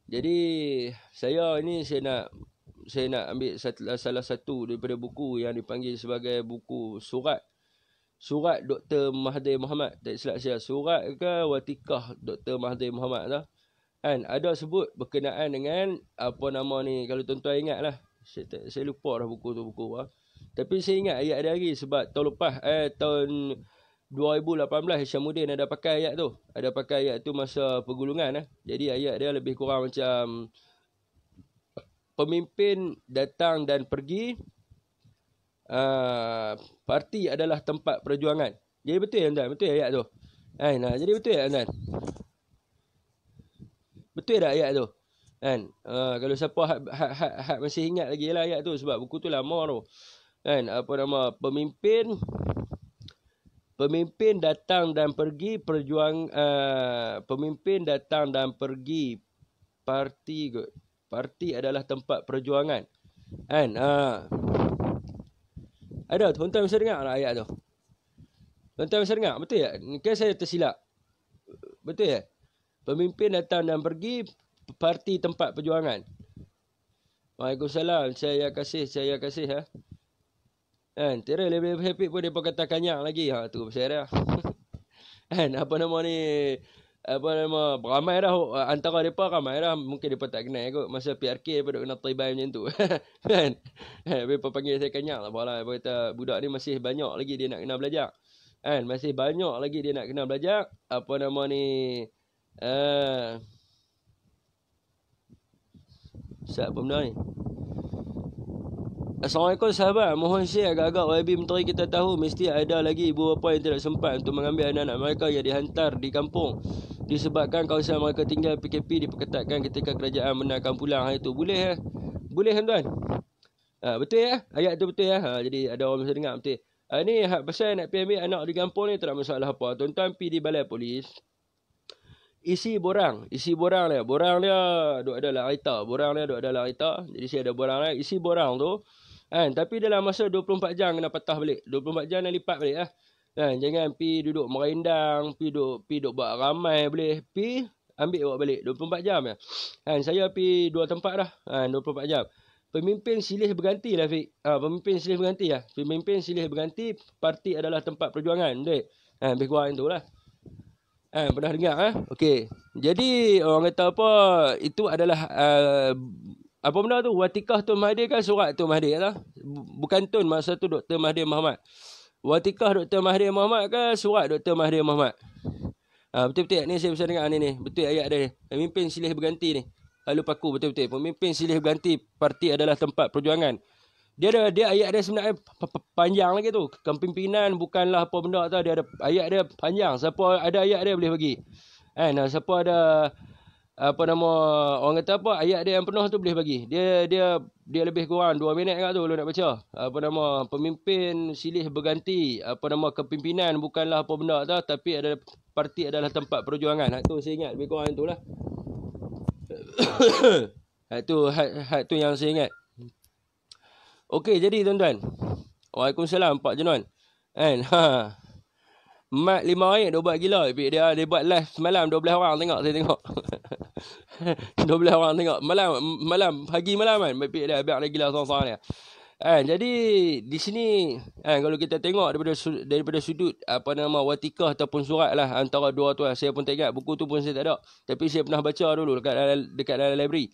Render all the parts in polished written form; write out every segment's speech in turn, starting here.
Jadi saya nak ambil salah satu daripada buku yang dipanggil sebagai buku surat Dr. Mahathir Mohamad. Tak silap saya, surat ke watikah Dr. Mahathir Mohamad tu. Kan ada sebut berkenaan dengan apa nama ni, kalau tuan-tuan ingat lah. Saya lupa dah buku apa. Tapi saya ingat ayat dia lagi sebab tahun lepas tahun 2018 Hishyamuddin ada pakai ayat tu. Ada pakai ayat tu masa pergulungan. Jadi ayat dia lebih kurang macam pemimpin datang dan pergi, parti adalah tempat perjuangan. Jadi betul ya tuan? Betul ayat tu? Jadi betul ya tuan? Betul tak ayat tu? Kan? Kalau siapa masih ingat lagi lah ayat tu sebab buku tu lama tu. Kan? Apa nama? Pemimpin datang dan pergi pemimpin datang dan pergi parti adalah tempat perjuangan. Kan? Ada tuan-tuan bisa dengar lah ayat tu? Tuan-tuan bisa dengar? Betul tak? Kan saya tersilap. Betul ya? Pemimpin datang dan pergi parti tempat perjuangan. Waalaikumsalam. Saya kasih ha. Kan? Tira lebih happy pun dia pun kata kanyak lagi. Tu pasal dia. Kan? Apa nama ni? Ramai dah antara mereka ramai dah. Mungkin mereka tak kenal kot. Masa PRK mereka duk kena tibai macam tu. Kan? Mereka panggil saya kanyak lah. Mereka kata budak ni masih banyak lagi dia nak kena belajar. Kan? Masih banyak lagi dia nak kena belajar. Apa nama ni? Siapa benda ni? Assalamualaikum sahabat. Mohon share agak-agak YB Menteri kita tahu mesti ada lagi ibu bapa yang tidak sempat untuk mengambil anak-anak mereka yang dihantar di kampung disebabkan kawasan mereka tinggal PKP diperketatkan ketika kerajaan benarkan pulang. Itu boleh boleh kan tuan? Betul ya? Ayat tu betul ya? Jadi ada orang mesti dengar betul. Ni pasal nak pergi ambil anak di kampung ni tak ada masalah apa. Tuan-tuan pergi di balai polis. Isi borang dia. Borang dia duk ada larita. Jadi saya ada borang dia. Isi borang tu. Kan? Tapi dalam masa 24 jam kena patah balik. 24 jam nak lipat balik lah. Kan? Jangan pi duduk merindang. Pi duduk buat ramai boleh. Pi ambil bawa balik. 24 jam ya. Kan? Saya pi 2 tempat dah. 24 jam. Pemimpin silih berganti lah Fik. Pemimpin silih berganti. Parti adalah tempat perjuangan. Betul? Lebih kurang itu lah. Pernah dengar Okey. Jadi orang kata apa, itu adalah apa benda tu? Watikah Tun Mahathir kan surat Tun Mahathir lah. Bukan Tun, masa tu Dr. Mahathir Mohamad. Watikah Dr. Mahathir Mohamad kan surat Dr. Mahathir Mohamad. Betul-betul ni saya bisa dengar ni. Betul ayat dia. Pemimpin silih berganti ni. Lalu paku betul-betul. Pemimpin silih berganti, parti adalah tempat perjuangan. Dia ayat dia sebenarnya panjang lagi tu. Kepimpinan bukanlah apa benda tu. Dia ada ayat dia panjang. Siapa ada ayat dia boleh bagi. Siapa ada apa nama orang kata apa ayat dia yang penuh tu boleh bagi. Dia lebih kurang 2 minit kat tu kalau nak baca. Apa nama pemimpin silih berganti. Apa nama kepimpinan bukanlah apa benda tu tapi ada parti adalah tempat perjuangan. Tu saya ingat lebih kurang itulah. Tu yang saya ingat. Okey, jadi tuan-tuan. Waalaikumsalam Pak Jenuan. Mat 5 hari dia buat gila. Dia buat live semalam 12 orang tengok. Saya tengok. 12 orang tengok. Malam pagi malam kan. Dia biar dia gila seorang-seorang dia. Jadi di sini kalau kita tengok daripada sudut apa nama watikah ataupun surat lah antara dua tu. Saya pun tak ingat. Buku tu pun saya tak ada. Tapi saya pernah baca dulu dekat dalam library.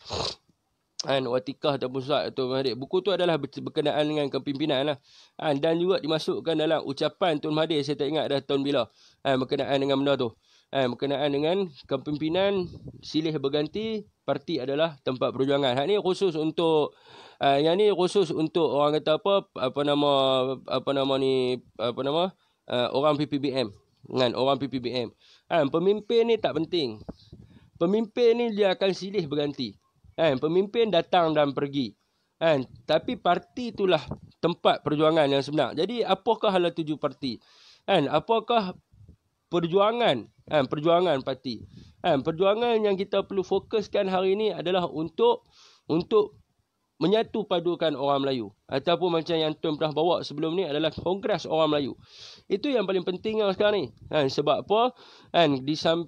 Watikah ataupun surat Tun Mahathir. Buku tu adalah berkenaan dengan kepimpinan lah. Dan juga dimasukkan dalam ucapan Tun Mahathir. Saya tak ingat dah tahun bila. Berkenaan dengan benda tu. Berkenaan dengan kepimpinan silih berganti. Parti adalah tempat perjuangan. Ni khusus untuk yang ni khusus untuk orang kata apa nama orang PPBM. Orang PPBM. Pemimpin ni tak penting. Pemimpin ni dia akan silih berganti. Pemimpin datang dan pergi. Tapi parti itulah tempat perjuangan yang sebenar. Jadi apakah hala tuju parti? Apakah perjuangan? Perjuangan parti. Perjuangan yang kita perlu fokuskan hari ini adalah untuk menyatu padukan orang Melayu. Ataupun macam yang Tuan pernah bawa sebelum ni adalah Kongres Orang Melayu. Itu yang paling penting sekarang ni. Sebab apa?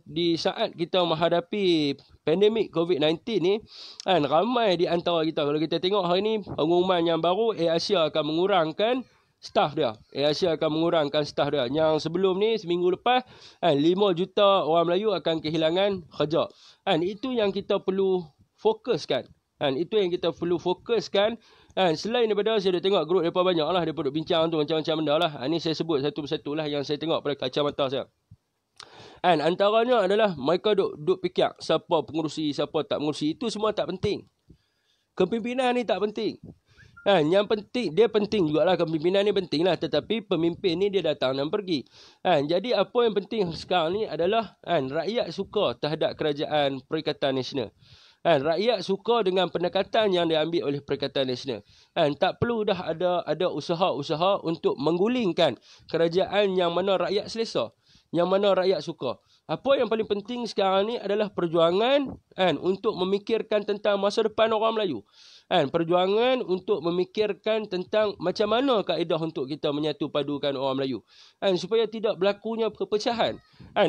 Di saat kita menghadapi pandemik COVID-19 ni, ramai di antara kita, kalau kita tengok hari ni, pengumuman yang baru, AirAsia akan mengurangkan staf dia. AirAsia akan mengurangkan staf dia. Yang sebelum ni, seminggu lepas, 5 juta orang Melayu akan kehilangan kerja. Itu yang kita perlu fokuskan. Itu yang kita perlu fokuskan. Selain daripada saya dah tengok grup mereka banyak lah. Mereka duduk bincang tu macam-macam benda lah. Ini saya sebut satu persatu lah yang saya tengok pada kacamata saya. Antaranya adalah mereka duduk fikir siapa pengurusi, siapa tak pengurusi. Itu semua tak penting. Kepimpinan ni tak penting. Yang penting, dia penting jugalah, kepimpinan ni penting lah. Tetapi pemimpin ni dia datang dan pergi. Jadi apa yang penting sekarang ni adalah rakyat suka terhadap kerajaan Perikatan Nasional. Rakyat suka dengan pendekatan yang diambil oleh Perikatan Nasional. Tak perlu dah ada usaha-usaha untuk menggulingkan kerajaan yang mana rakyat selesa, yang mana rakyat suka. Apa yang paling penting sekarang ni adalah perjuangan untuk memikirkan tentang masa depan orang Melayu. Perjuangan untuk memikirkan tentang macam mana kaedah untuk kita menyatu padukan orang Melayu. Supaya tidak berlakunya perpecahan.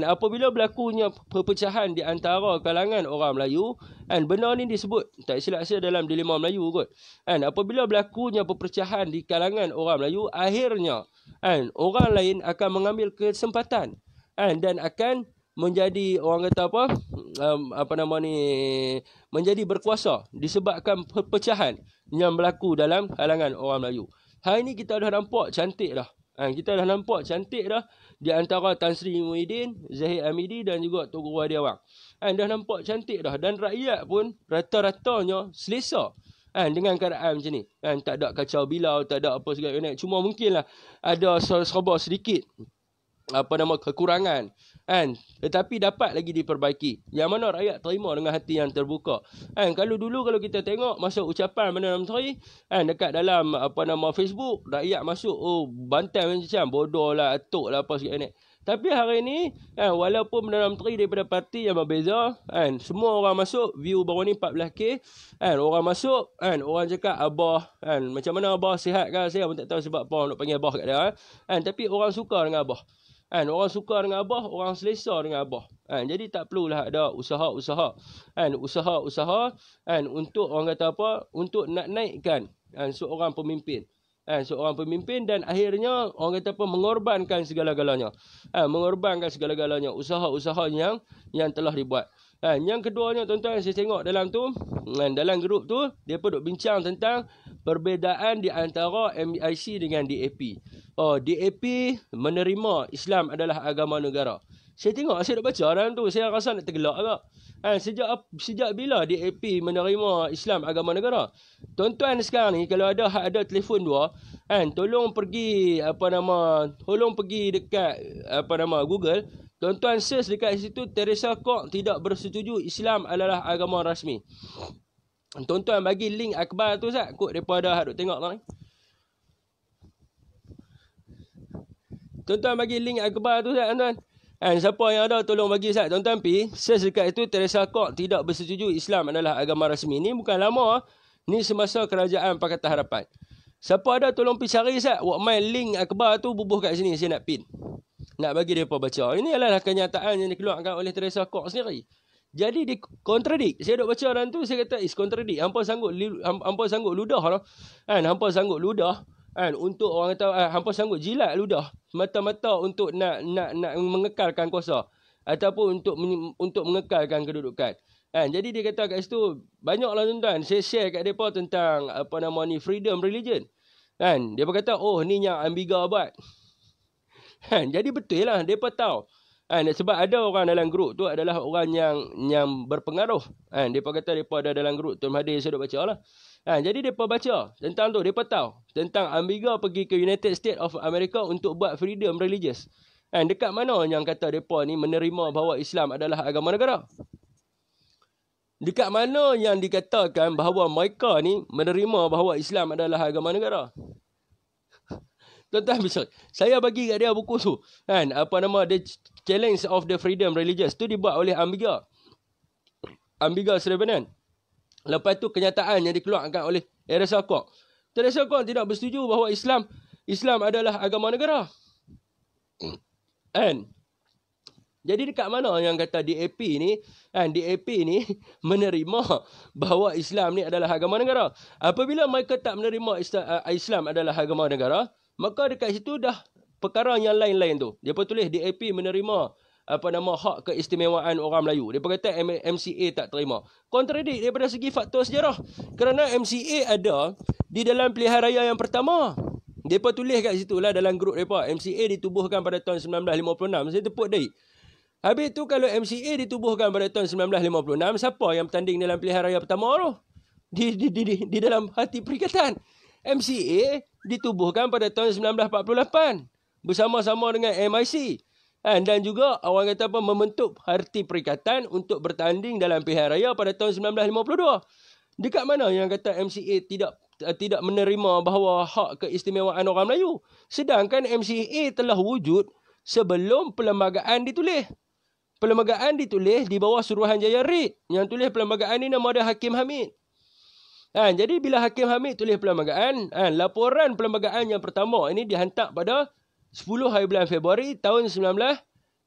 Apabila berlakunya perpecahan di antara kalangan orang Melayu, benda ni disebut, tak silap saya, dalam Dilema Melayu kot. Apabila berlakunya perpecahan di kalangan orang Melayu, akhirnya orang lain akan mengambil kesempatan dan akan menjadi, orang kata menjadi berkuasa disebabkan perpecahan yang berlaku dalam kalangan orang Melayu. Hari ni kita dah nampak cantik dah. Kita dah nampak cantik dah di antara Tan Sri Muhyiddin, Zahid Hamidi dan juga Tun Guru Hadiawang. Dah nampak cantik dah, dan rakyat pun rata-ratanya selesa dengan keadaan macam ni. Tak ada kacau bilau, tak ada apa segala. Cuma mungkinlah ada serba sedikit kekurangan, tetapi dapat lagi diperbaiki, yang mana rakyat terima dengan hati yang terbuka. Kalau kita tengok masuk ucapan Perdana Menteri dekat dalam Facebook, rakyat masuk bantai macam bodoh lah, atuk lah, apa segala ni. Tapi hari ni walaupun Perdana Menteri daripada parti yang berbeza, semua orang masuk. View baru ni 14k. Orang masuk, orang cakap Abah, macam mana Abah, sihat kan? Saya pun tak tahu sebab apa orang nak panggil Abah kat dia. Tapi orang suka dengan Abah. Orang suka dengan Abah, orang selesa dengan Abah. Jadi tak perlulah ada usaha-usaha untuk, orang kata untuk nak naikkan seorang pemimpin. Seorang pemimpin, dan akhirnya orang kata mengorbankan segala-galanya. Mengorbankan segala-galanya usaha-usaha yang telah dibuat. Yang keduanya, tuan-tuan, saya tengok dalam grup tu dia pun duk bincang tentang perbezaan di antara MIC dengan DAP. DAP menerima Islam adalah agama negara. Saya tengok, saya dah baca dalam tu, saya rasa nak tergelak agak. Sejak bila DAP menerima Islam agama negara? Tuan-tuan sekarang ni kalau ada telefon dua, tolong pergi dekat Google. Tuan-tuan search dekat situ, Teresa Kok tidak bersetuju Islam adalah agama rasmi. Tuan-tuan bagi link akhbar tu Zat, kot depa dah duk tengok tau ni. Tuan-tuan bagi link akhbar tu Zat, tuan-tuan. Siapa yang ada tolong bagi Zat, tuan-tuan pergi search dekat itu, Teresa Kok tidak bersetuju Islam adalah agama rasmi. Ni bukan lama, ni semasa kerajaan Pakatan Harapan. Siapa ada tolong pergi cari Zat, buat main link akhbar tu, bubuh kat sini, saya nak pin. Nak bagi mereka baca. Ini adalah kenyataan yang dikeluarkan oleh Teresa Kok sendiri. Jadi dia kontradik. Saya duk baca dalam tu, saya kata is kontradik. Hampa sanggup ludah lah. Hampa sanggup ludah. Untuk orang kata hampa sanggup jilat ludah mata-mata untuk nak mengekalkan kuasa ataupun untuk mengekalkan kedudukan. Jadi dia kata kat situ, banyaklah tuan-tuan saya share kat depa tentang freedom religion. Dia berkata, ni yang Ambiga buat. Jadi betul lah, mereka tahu. Sebab ada orang dalam grup tu adalah orang yang berpengaruh. Mereka kata mereka ada dalam grup Tuan Mahathir, saya dah baca lah. Jadi mereka baca tentang tu, mereka tahu tentang Ambiga pergi ke United States of America untuk buat freedom religious. Dekat mana yang kata mereka ni menerima bahawa Islam adalah agama negara? Dekat mana yang dikatakan bahawa mereka ni menerima bahawa Islam adalah agama negara? Tuan-tuan bisa, saya bagi kat dia buku tu. The Challenge of the Freedom Religious. Tu dibuat oleh Ambiga Srevenan. Lepas tu kenyataan yang dikeluarkan oleh Teresa Kwok. Teresa Kwok tidak bersetuju bahawa Islam adalah agama negara. Kan? Jadi dekat mana yang kata DAP ni, DAP ni menerima bahawa Islam ni adalah agama negara. Apabila mereka tak menerima Islam adalah agama negara, maka dekat situ dah perkara yang lain-lain tu. Dia tulis DAP menerima hak keistimewaan orang Melayu. Dia kata MCA tak terima. Kontradik daripada segi faktor sejarah. Kerana MCA ada di dalam pilihan raya yang pertama. Mereka tulis kat situ lah dalam grup mereka. MCA ditubuhkan pada tahun 1956. Saya tepuk dahi. Habis tu kalau MCA ditubuhkan pada tahun 1956, siapa yang bertanding dalam pilihan raya pertama tu? Di dalam hati perikatan. MCA ditubuhkan pada tahun 1948 bersama-sama dengan MIC. Dan juga orang kata apa, membentuk hati perikatan untuk bertanding dalam pilihan raya pada tahun 1952. Dekat mana yang kata MCA tidak menerima bahawa hak keistimewaan orang Melayu? Sedangkan MCA telah wujud sebelum perlembagaan ditulis. Perlembagaan ditulis di bawah Suruhanjaya Reid. Yang tulis perlembagaan ni nama dia Hakim Hamid. Jadi bila Hakim Hamid tulis perlembagaan, laporan perlembagaan yang pertama ini dihantar pada 10 hari bulan Februari tahun 1957.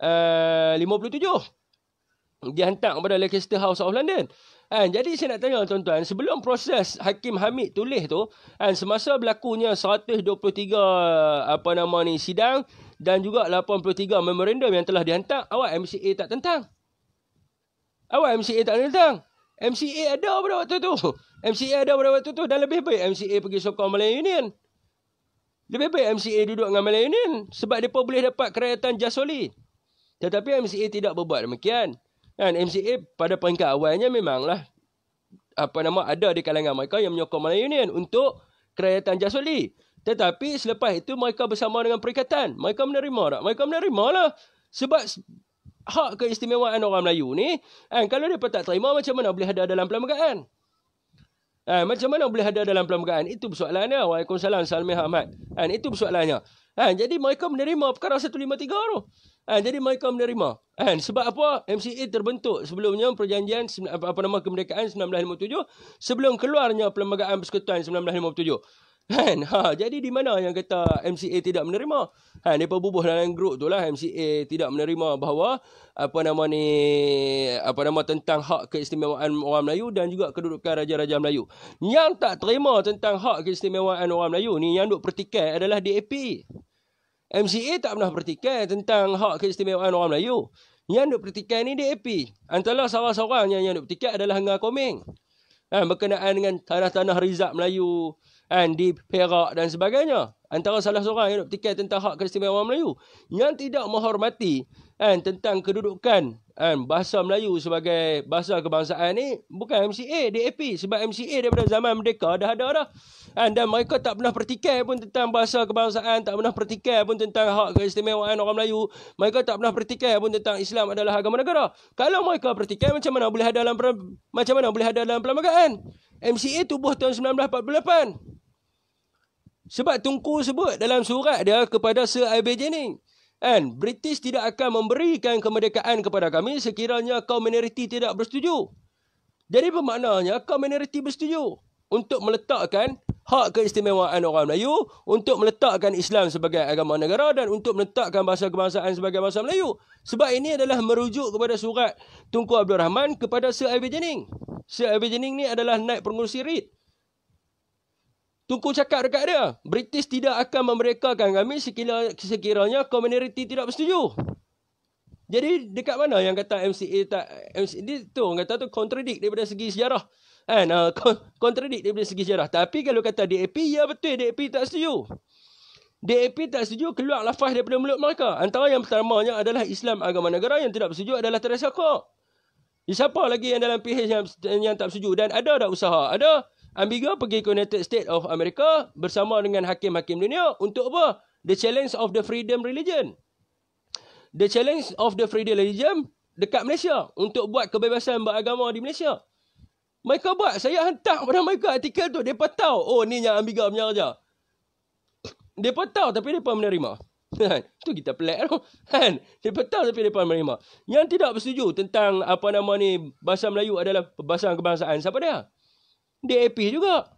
Dihantar kepada Leicester House of London. Jadi saya nak tanya tuan-tuan, sebelum proses Hakim Hamid tulis tu, semasa berlakunya 123 sidang dan juga 83 memorandum yang telah dihantar, awak MCA tak tentang. MCA ada pada waktu tu. Dan lebih baik MCA pergi sokong Malayan Union. Lebih baik MCA duduk dengan Malayan Union sebab mereka boleh dapat kerakyatan jasoli. Tetapi MCA tidak berbuat demikian. Dan MCA pada peringkat awalnya memanglah ada di kalangan mereka yang menyokong Malayan Union untuk kerakyatan jasoli. Tetapi selepas itu mereka bersama dengan perikatan. Mereka menerima tak? Mereka menerima lah. Sebab hak keistimewaan orang Melayu ni, kalau mereka tak terima, macam mana boleh ada dalam perlembagaan? Macam mana boleh ada dalam perlembagaan? Itu persoalannya. Waalaikumsalam, Salmih Ahmad. Itu persoalannya. Jadi mereka menerima perkara 153 tu. Jadi mereka menerima. Sebab apa? MCA terbentuk sebelumnya perjanjian kemerdekaan 1957, sebelum keluarnya perlembagaan persekutuan 1957. Jadi di mana yang kata MCA tidak menerima? Mereka bubuh dalam grup tu lah. MCA tidak menerima bahawa tentang hak keistimewaan orang Melayu dan juga kedudukan Raja-Raja Melayu. Yang tak terima tentang hak keistimewaan orang Melayu ni, yang duk pertikai adalah DAP. MCA tak pernah pertikai tentang hak keistimewaan orang Melayu. Yang duk pertikai ni DAP. Antara seorang-seorang yang duk pertikai adalah Nga Komeng. Berkenaan dengan tanah-tanah rizab Melayu di Perak dan sebagainya. Antara salah seorang yang bertikai tentang hak keistimewaan Melayu. Yang tidak menghormati tentang kedudukan bahasa Melayu sebagai bahasa kebangsaan ni bukan MCA, DAP. Sebab MCA daripada zaman merdeka dah ada dah. Dan mereka tak pernah pertikai pun tentang bahasa kebangsaan, tak pernah pertikai pun tentang hak keistimewaan orang Melayu. Mereka tak pernah pertikai pun tentang Islam adalah agama negara. Kalau mereka pertikai, macam mana boleh ada dalam perlembagaan? MCA tubuh tahun 1948. Sebab Tunku sebut dalam surat dia kepada Sir I.B. Jennings, British tidak akan memberikan kemerdekaan kepada kami sekiranya kaum minoriti tidak bersetuju. Jadi bermaknanya kaum minoriti bersetuju untuk meletakkan hak keistimewaan orang Melayu, untuk meletakkan Islam sebagai agama negara dan untuk meletakkan bahasa kebangsaan sebagai bahasa Melayu. Sebab ini adalah merujuk kepada surat Tunku Abdul Rahman kepada Sir I.B. Jennings. Sir I.B. Jennings ni adalah naib pengurusi Reid. Tunku cakap dekat dia, British tidak akan memerdekakan kami sekiranya kaum minoriti tidak bersetuju. Jadi dekat mana yang kata MCA tak, MCA tu orang kata tu kontradik daripada segi sejarah. Kontradik daripada segi sejarah. Tapi kalau kata DAP, ya betul DAP tak setuju. DAP tak setuju, keluar lafaz daripada mulut mereka. Antara yang pertamanya adalah Islam agama negara, yang tidak bersetuju adalah Teresa Kwok. Siapa lagi yang dalam PH yang tak bersetuju? Dan ada tak usaha? Ada. Ambigua pergi ke United States of America bersama dengan hakim-hakim dunia untuk apa? The Challenge of the Freedom Religion. The Challenge of the Freedom Religion dekat Malaysia untuk buat kebebasan beragama di Malaysia. Mereka buat, saya hantar kepada mereka artikel tu. Mereka tahu, oh ni yang Ambigua punya kerja. Mereka tahu tapi mereka menerima. Itu kita pelik tu. Mereka tahu tapi mereka menerima. Yang tidak bersetuju tentang bahasa Melayu adalah bahasa kebangsaan. Siapa dia? DAP juga.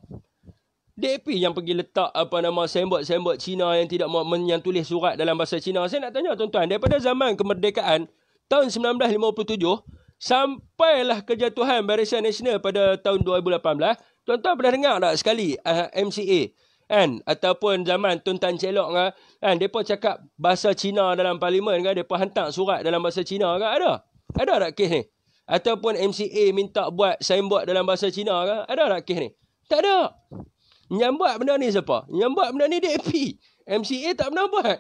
DAP yang pergi letak sembot-sembot Cina yang tidak yang tulis surat dalam bahasa Cina. Saya nak tanya tuan-tuan, daripada zaman kemerdekaan tahun 1957 sampailah kejatuhan Barisan Nasional pada tahun 2018, tuan-tuan pernah dengar tak sekali MCA kan, ataupun zaman Tun Tan Celok kan, depa cakap bahasa Cina dalam parlimen kan, depa hantar surat dalam bahasa Cina kan, ada tak kes ni? Ataupun MCA minta buat signboard dalam bahasa Cina kan, ada tak kes ni? Tak ada. Yang buat benda ni siapa? Yang buat benda ni DAP. MCA tak pernah buat.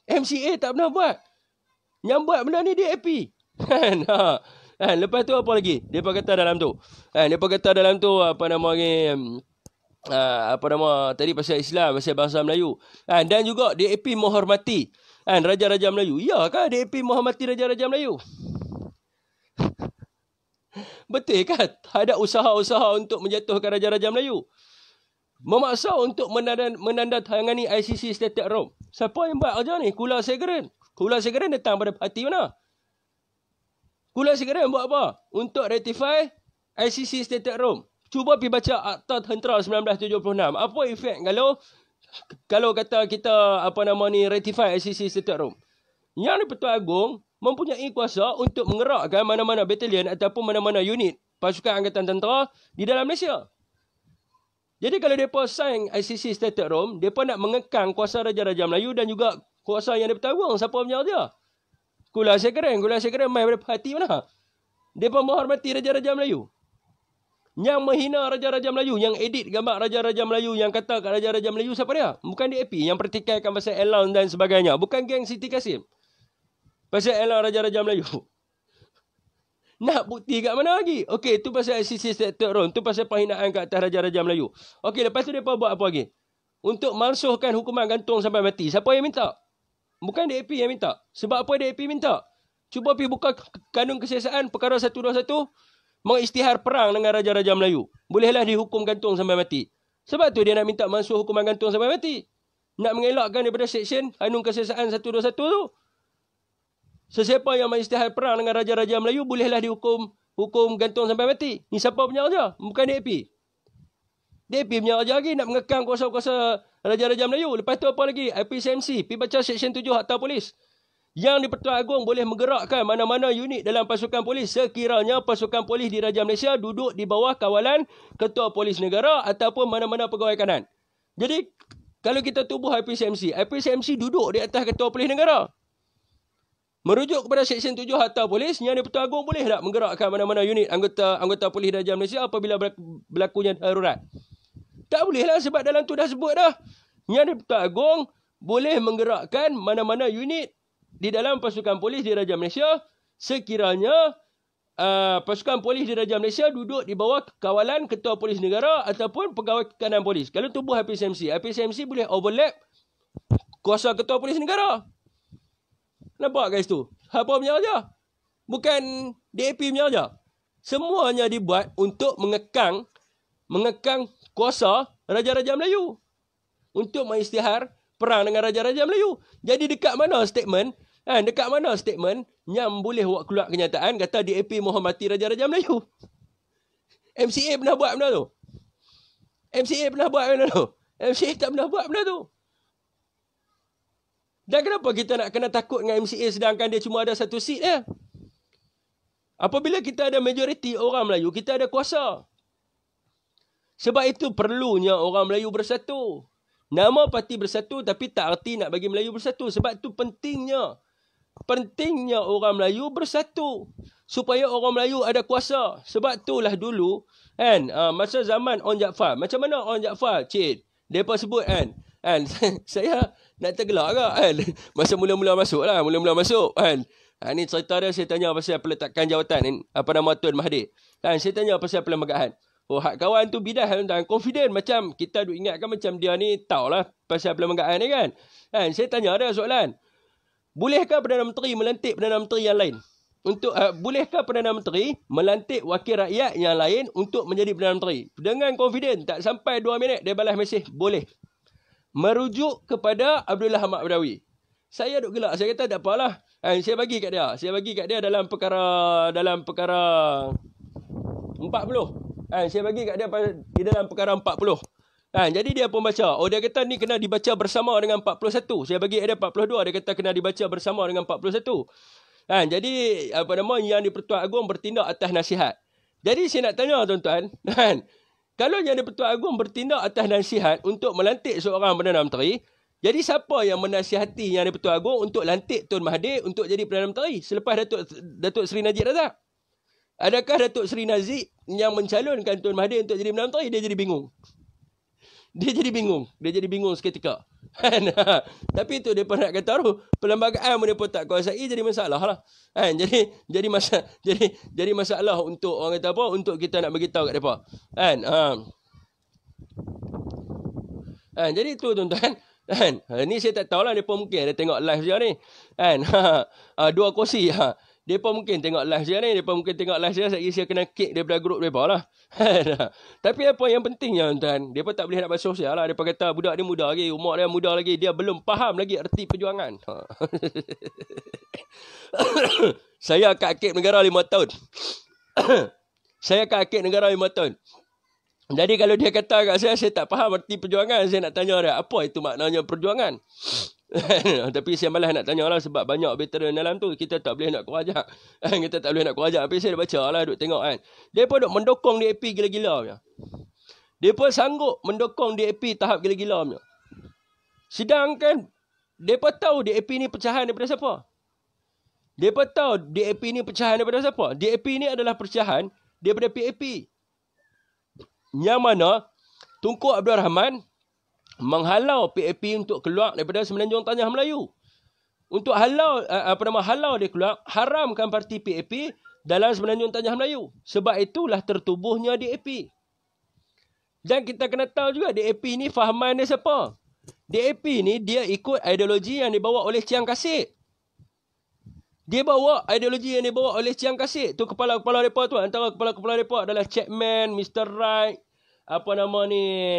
MCA tak pernah buat. Yang buat benda ni DAP. Kan? Lepas tu apa lagi? Depa kata dalam tu. Depa kata dalam tu tadi pasal Islam, pasal bahasa Melayu. Dan juga DAP menghormati raja-raja Melayu. Ya kan DAP menghormati raja-raja Melayu? Betul kan? Ada usaha-usaha untuk menjatuhkan raja-raja Melayu. Memaksa untuk menandatangani ICC Stated Rome. Siapa yang buat kerja ni? Kula Segeren. Kula Segeren datang pada parti mana? Kula Segeren buat apa? Untuk ratify ICC Stated Rome. Cuba pergi baca Akta Tentera 1976. Apa efek kalau kata kita ratify ICC Stated Rome? Yang di-Pertuan Agong mempunyai kuasa untuk mengerakkan mana-mana batalion ataupun mana-mana unit pasukan angkatan tentera di dalam Malaysia. Jadi kalau mereka sign ICC Stated Rome, mereka nak mengekang kuasa Raja-Raja Melayu dan juga kuasa yang di-Pertuan Agong. Siapa punya dia? Kula Segeren main pada parti mana? Mereka menghormati Raja-Raja Melayu. Yang menghina Raja-Raja Melayu, yang edit gambar Raja-Raja Melayu, yang kata kat Raja-Raja Melayu, siapa dia? Bukan DAP, yang pertikaikan pasal Elon dan sebagainya. Bukan geng Siti Kasim. Pasal Elon Raja-Raja Melayu. Nak bukti kat mana lagi? Okey, tu pasal ICC Stated Rome. Tu pasal penghinaan kat atas Raja-Raja Melayu. Okey, lepas tu mereka buat apa lagi? Untuk mansuhkan hukuman gantung sampai mati. Siapa yang minta? Bukan DAP yang minta. Sebab apa DAP minta? Cuba pergi buka kanun kesiasaan perkara 121. Mengisytihar perang dengan Raja-Raja Melayu. Bolehlah dihukum gantung sampai mati. Sebab tu dia nak minta mansuh hukuman gantung sampai mati. Nak mengelakkan daripada seksyen kanun kesiasaan 121 tu. Sesiapa yang mengisytihar perang dengan Raja-Raja Melayu bolehlah dihukum gantung sampai mati. Ni siapa punya kerja? Bukan DAP. DAP punya kerja lagi nak mengekang kuasa-kuasa Raja-Raja Melayu. Lepas tu apa lagi? IPCMC. Pergi baca Seksyen 7 Akta Polis. Yang di-Pertuan Agong boleh menggerakkan mana-mana unit dalam pasukan polis sekiranya pasukan polis di Raja Malaysia duduk di bawah kawalan Ketua Polis Negara ataupun mana-mana pegawai kanan. Jadi, kalau kita tubuh IPCMC, IPCMC duduk di atas Ketua Polis Negara. Merujuk kepada Seksyen 7 Akta Polis, yang di-Pertuan Agong boleh tak menggerakkan mana-mana unit anggota polis Raja Malaysia apabila berlakunya darurat? Tak boleh lah sebab dalam tu dah sebut dah. Yang di-Pertuan Agong boleh menggerakkan mana-mana unit di dalam pasukan polis di Raja Malaysia sekiranya pasukan polis di Raja Malaysia duduk di bawah kawalan Ketua Polis Negara ataupun pegawai kanan polis. Kalau tubuh IPCMC, IPCMC boleh overlap kuasa Ketua Polis Negara. Nampak guys tu? Apa punya kerja? Bukan DAP punya kerja. Semuanya dibuat untuk mengekang kuasa Raja-Raja Melayu. Untuk mengisytihar perang dengan Raja-Raja Melayu. Jadi dekat mana statement? Dekat mana statement yang boleh buat keluar kenyataan kata DAP menghormati Raja-Raja Melayu? MCA pernah buat benda tu? MCA pernah buat benda tu? MCA tak pernah buat benda tu. Dan kenapa kita nak kena takut dengan MCA sedangkan dia cuma ada satu seat je? Apabila kita ada majoriti orang Melayu, kita ada kuasa. Sebab itu perlunya orang Melayu bersatu. Nama parti bersatu tapi tak erti nak bagi Melayu bersatu. Sebab itu pentingnya orang Melayu bersatu. Supaya orang Melayu ada kuasa. Sebab itulah dulu, masa zaman On Jaafar. Macam mana On Jaafar? Cik, mereka sebut saya nak tergelak ke masa mula-mula masuk lah. Ni cerita dia, saya tanya pasal peletakan jawatan Tun Mahathir. Saya tanya pasal perlembagaan. Oh, hak kawan tu bidah dan confident macam kita duk ingatkan macam dia ni tahulah pasal perlembagaan ni kan. Saya tanya dia soalan. Bolehkah Perdana Menteri melantik Perdana Menteri yang lain? Bolehkah Perdana Menteri melantik wakil rakyat yang lain untuk menjadi Perdana Menteri? Dengan confident, tak sampai 2 minit dia balas mesej, boleh. Merujuk kepada Abdullah Ahmad Badawi. Saya duk gelak, saya kata tak apalah. Saya bagi kat dia dalam perkara 40. Saya bagi kat dia di dalam perkara 40. Jadi dia pun baca. Oh, dia kata ni kena dibaca bersama dengan 41. Saya bagi ada 42. Dia kata kena dibaca bersama dengan 41. Jadi yang di-Pertuan Agong bertindak atas nasihat. Jadi saya nak tanya tuan-tuan, kalau Yang di-Pertuan Agong bertindak atas nasihat untuk melantik seorang Perdana Menteri, jadi siapa yang menasihati Yang di-Pertuan Agong untuk lantik Tun Mahathir untuk jadi Perdana Menteri selepas Datuk Seri Najib Razak? Adakah Datuk Seri Najib yang mencalonkan Tun Mahathir untuk jadi Perdana Menteri? Dia jadi bingung. Dia jadi bingung seketika. Tapi itu dia pun nak kata tu, perlembagaan dia pun tak kuasai, jadi masalah lah. Jadi masalah untuk orang kata apa, untuk kita nak bagi tahu kat depa. Jadi itu tuan-tuan. Ni saya tak tahulah depa mungkin ada tengok live saya ni. Dua kursi. Depa mungkin tengok live saya ni, depa mungkin tengok live saya kena kick daripada grup depa lah. Tapi apa yang pentingnya tuan, depa tak boleh nak basuh saya lah. Depa kata budak dia muda lagi, umur dia muda lagi, dia belum faham lagi erti perjuangan. Saya kat akib negara 5 tahun. Saya kat akib negara 5 tahun. Jadi kalau dia kata kat saya tak faham erti perjuangan, saya nak tanya dia, apa itu maknanya perjuangan? Tapi saya malas nak tanya lah sebab banyak veteran dalam tu. Kita tak boleh nak kurajak. Kita tak boleh nak kurajak. Tapi saya dah baca lah, duk tengok kan. Dia pun duk mendokong DAP gila-gila punya. Dia pun sanggup mendokong DAP tahap gila-gila punya. Sedangkan dia pun tahu DAP ni pecahan daripada siapa. Dia pun tahu DAP ni pecahan daripada siapa. DAP ni adalah pecahan daripada PAP. Yang mana Tunku Abdul Rahman menghalau PAP untuk keluar daripada Semenanjung Tanyah Melayu. Untuk halau dia keluar, haramkan parti PAP dalam Semenanjung Tanyah Melayu. Sebab itulah tertubuhnya DAP. Dan kita kena tahu juga DAP ni fahaman dia siapa? DAP ni dia ikut ideologi yang dibawa oleh Chiang Kai-shek. Dia bawa ideologi yang dibawa oleh Chiang Kai-shek. Tu kepala-kepala mereka tu, antara kepala-kepala mereka adalah Chapman, Mr. Wright,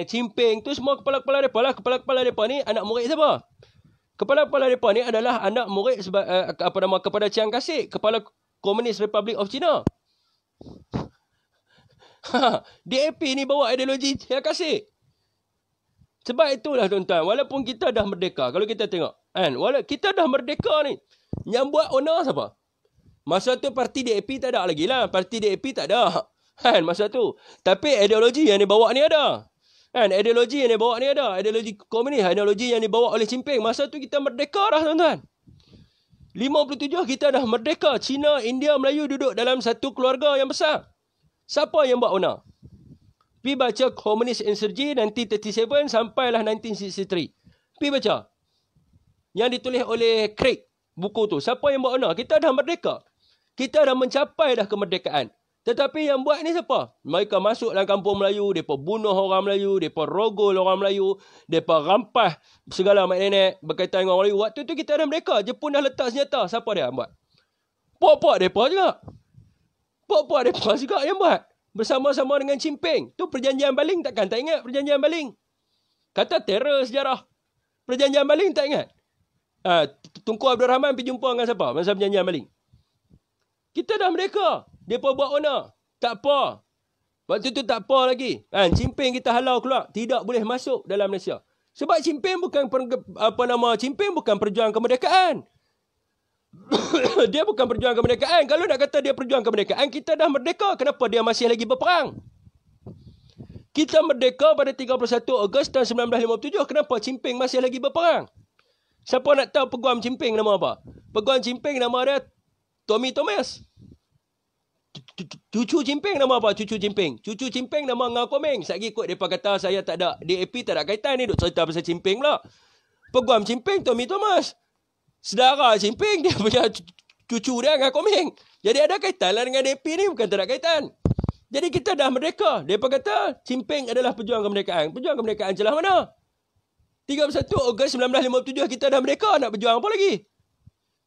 Chimping, tu semua kepala-kepala mereka lah. Kepala-kepala mereka ni anak murid siapa? Kepala-kepala mereka ni adalah anak murid kepada Chiang Kai-shek, kepala Communist Republic of China. DAP ni bawa ideologi Chiang Kai-shek. Sebab itulah tuan-tuan, walaupun kita dah merdeka, kalau kita tengok, walaupun kita dah merdeka ni, yang buat owner siapa? Masa tu parti DAP tak ada lagi lah. Parti DAP tak ada. Masa tu. Tapi ideologi yang dibawa ni ada. Ideologi yang dibawa ni ada. Ideologi komunis, ideologi yang dibawa oleh Chimping. Masa tu kita merdeka dah tuan-tuan. 57 kita dah merdeka. Cina, India, Melayu duduk dalam satu keluarga yang besar. Siapa yang buat owner? Pergi baca Communist Insurgency 1937 sampailah 1963. Pergi baca. Yang ditulis oleh Craig. Buku tu. Siapa yang buat owner? Kita dah merdeka. Kita dah mencapai dah kemerdekaan. Tetapi yang buat ni siapa? Mereka masuk dalam kampung Melayu, mereka bunuh orang Melayu, mereka rogol orang Melayu, mereka rampas segala mak nenek berkaitan dengan orang Melayu. Waktu tu kita dah merdeka, Jepun dah letak senjata. Siapa dia yang buat? Pok-pok mereka juga. Pok-pok mereka juga yang buat. Bersama-sama dengan Chimping. Tu perjanjian Baling takkan tak ingat perjanjian Baling? Kata teror sejarah. Perjanjian Baling tak ingat? Tunku Abdul Rahman pergi jumpa dengan siapa masa perjanjian Baling? Kita dah merdeka. Mereka buat owner. Tak apa. Waktu tu tak apa lagi. Chimping kita halau keluar. Tidak boleh masuk dalam Malaysia. Sebab Chimping bukan Chimping bukan perjuang kemerdekaan. Dia bukan perjuang kemerdekaan. Kalau nak kata dia perjuang kemerdekaan, kita dah merdeka. Kenapa dia masih lagi berperang? Kita merdeka pada 31 Ogos tahun 1957. Kenapa Chimping masih lagi berperang? Siapa nak tahu peguam Chimping nama apa? Peguam Chimping nama dia Tommy Thomas. Cucu Chimping nama apa? Cucu Chimping. Cucu Chimping nama Ngau Komeng. Satgi ikut mereka kata saya tak ada DAP, tak ada kaitan ni. Duk cerita pasal Chimping pula. Peguam Chimping Tommy Thomas. Sedara Chimping dia punya cucu dia Ngau Komeng. Jadi ada kaitan lah dengan DAP ni, bukan tak ada kaitan. Jadi kita dah merdeka. Mereka kata Chimping adalah pejuang kemerdekaan. Pejuang kemerdekaan celah mana? 31 Ogos 1957 kita dah merdeka. Nak berjuang apa lagi?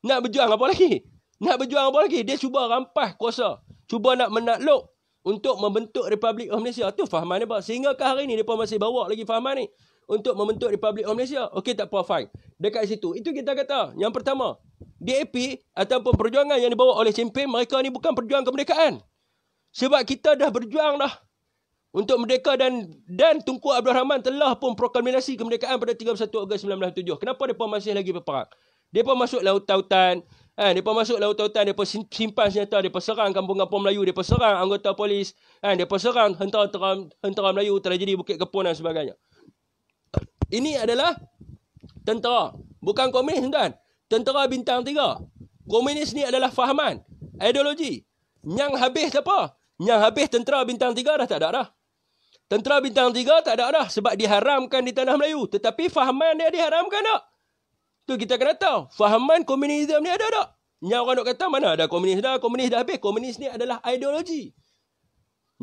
Nak berjuang apa lagi? Nak berjuang apa lagi? Dia cuba rampas kuasa. Cuba nak menakluk untuk membentuk Republik of Malaysia. Itu fahaman dia. Sehingga ke hari ni, mereka masih bawa lagi fahaman ni. Untuk membentuk Republik of Malaysia. Okey, tak apa, fine. Dekat situ. Itu kita kata. Yang pertama, DAP ataupun perjuangan yang dibawa oleh Chimping, mereka ni bukan perjuang kemerdekaan. Sebab kita dah berjuang dah. Untuk merdeka dan Tunku Abdul Rahman telah pun proklamasi kemerdekaan pada 31 Ogos 1907. Kenapa mereka masih lagi berperang? Mereka masuk lautan-lautan, mereka masuk lautan-lautan, mereka simpan senjata, mereka serang kampung-kampung Melayu, mereka serang anggota polis, mereka serang tentera Melayu, tragedi Bukit Kepon dan sebagainya. Ini adalah tentera, bukan komunis tuan. Tentera bintang 3. Komunis ni adalah fahaman, ideologi. Yang habis apa? Yang habis tentera bintang 3 dah tak ada dah. Tentera bintang 3 tak ada dah sebab diharamkan di tanah Melayu. Tetapi fahaman dia diharamkan tak? Tu kita kena tahu. Fahaman komunisme ni ada tak? Yang orang nak kata mana ada komunis dah. Komunis dah habis. Komunis ni adalah ideologi.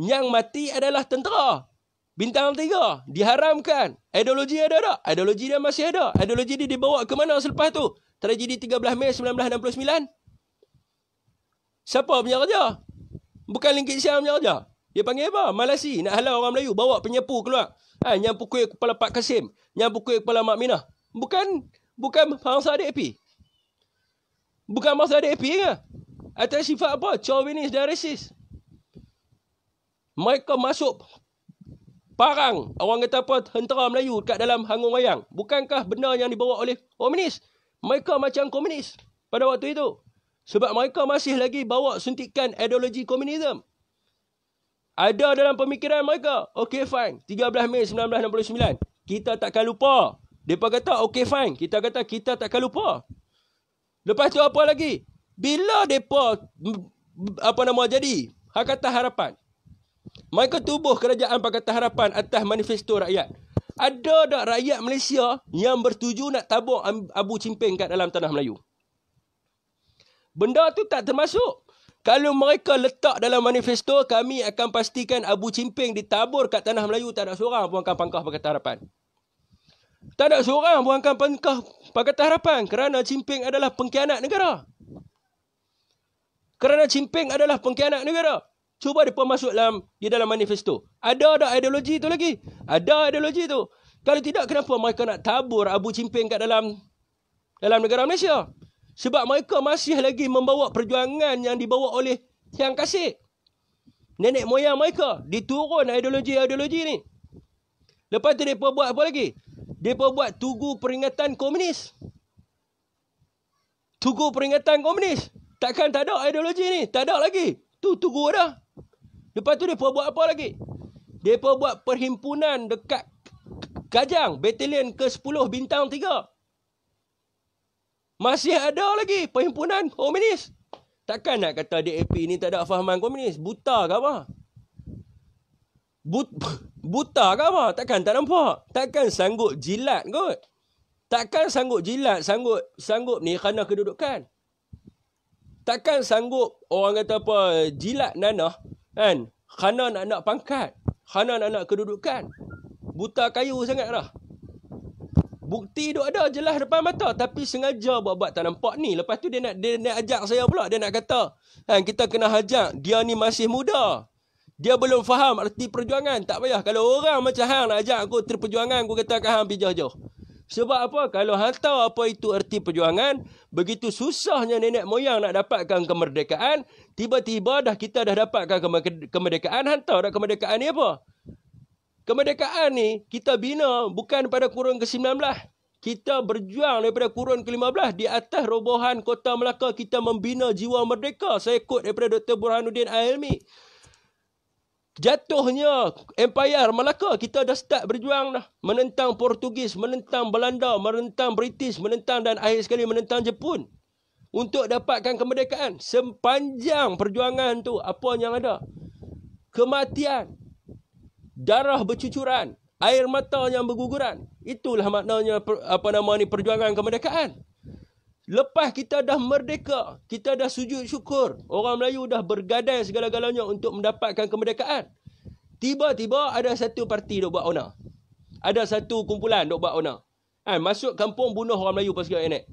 Yang mati adalah tentera. Bintang 3 diharamkan. Ideologi ada tak? Ideologi dia masih ada. Ideologi dia dibawa ke mana selepas tu? Tragedi 13 Mei 1969. Siapa punya kerja? Bukan Linggit Siam punya kerja. Dia panggil apa? Malasi. Nak halau orang Melayu. Bawa penyepu keluar. Yang pukul kepala Pak Kasim. Yang pukul kepala Mak Minah. Bukan bangsa DAP. Bukan bangsa DAP ke? Atas sifat apa? Chauvinis dan rasis. Mereka masuk parang. Orang kata apa? Tentera Melayu kat dalam Hangung Wayang. Bukankah benda yang dibawa oleh komunis? Mereka macam komunis pada waktu itu. Sebab mereka masih lagi bawa suntikan ideologi komunisme. Ada dalam pemikiran mereka. Okay, fine. 13 Mei 1969. Kita takkan lupa. Mereka kata, okay, fine. Kita kata, kita takkan lupa. Lepas tu apa lagi? Bila mereka, jadi? Pakatan Harapan. Mereka tubuh kerajaan Pakatan Harapan atas manifesto rakyat. Ada tak rakyat Malaysia yang bertuju nak tabur Abu Chimping kat dalam tanah Melayu? Benda tu tak termasuk. Kalau mereka letak dalam manifesto, kami akan pastikan Abu Chimping ditabur kat tanah Melayu, tak ada seorang buangkan pangkah Pakatan Harapan. Tak ada seorang buangkan pangkah Pakatan Harapan kerana Chimping adalah pengkhianat negara. Kerana Chimping adalah pengkhianat negara. Cuba mereka masuk di dalam manifesto. Ada tak ideologi tu lagi? Ada ideologi tu. Kalau tidak, kenapa mereka nak tabur Abu Chimping kat dalam negara Malaysia? Sebab mereka masih lagi membawa perjuangan yang dibawa oleh Tiang Kasih. Nenek moyang mereka. Diturun ideologi-ideologi ni. Lepas tu mereka buat apa lagi? Mereka buat Tugu Peringatan Komunis. Tugu Peringatan Komunis. Takkan tak ada ideologi ni? Tak ada lagi. Tu tugu dah. Lepas tu mereka buat apa lagi? Mereka buat perhimpunan dekat Kajang. Batalion ke-10 bintang 3. Masih ada lagi perhimpunan komunis. Takkan nak kata DAP ni tak ada fahaman komunis? Buta ke apa? Buta ke apa? Takkan tak nampak? Takkan sanggup jilat kot? Takkan sanggup jilat, sanggup ni kerana kedudukan? Takkan sanggup orang kata apa, jilat nanah kan? Kerana nak pangkat, kerana nak kedudukan? Buta kayu sangat dah. Bukti duk ada jelas depan mata, tapi sengaja buat tak nampak ni. Lepas tu dia nak ajak saya pula. Dia nak kata, kita kena ajak. Dia ni masih muda. Dia belum faham arti perjuangan. Tak payah. Kalau orang macam hang nak ajak aku perjuangan, aku kata hang pergi jauh-jauh. Sebab apa? Kalau hang tahu apa itu arti perjuangan, begitu susahnya nenek moyang nak dapatkan kemerdekaan, tiba-tiba kita dah dapatkan kemerdekaan. Hang tahu dah kemerdekaan ni apa? Kemerdekaan ni kita bina bukan pada kurun ke-19. Kita berjuang daripada kurun ke-15. Di atas robohan Kota Melaka kita membina jiwa merdeka. Saya quote daripada Dr. Burhanuddin Ailmi. Jatuhnya Empire Melaka, kita dah start berjuang dah. Menentang Portugis, menentang Belanda, menentang British, menentang dan akhir sekali menentang Jepun. Untuk dapatkan kemerdekaan. Sepanjang perjuangan tu, apa yang ada? Kematian. Darah bercucuran, air mata yang berguguran. Itulah maknanya perjuangan kemerdekaan. Lepas kita dah merdeka, kita dah sujud syukur. Orang Melayu dah bergadai segala-galanya untuk mendapatkan kemerdekaan. Tiba-tiba ada satu parti dok buat ona. Ada satu kumpulan dok buat ona. Masuk kampung bunuh orang Melayu pasal ini.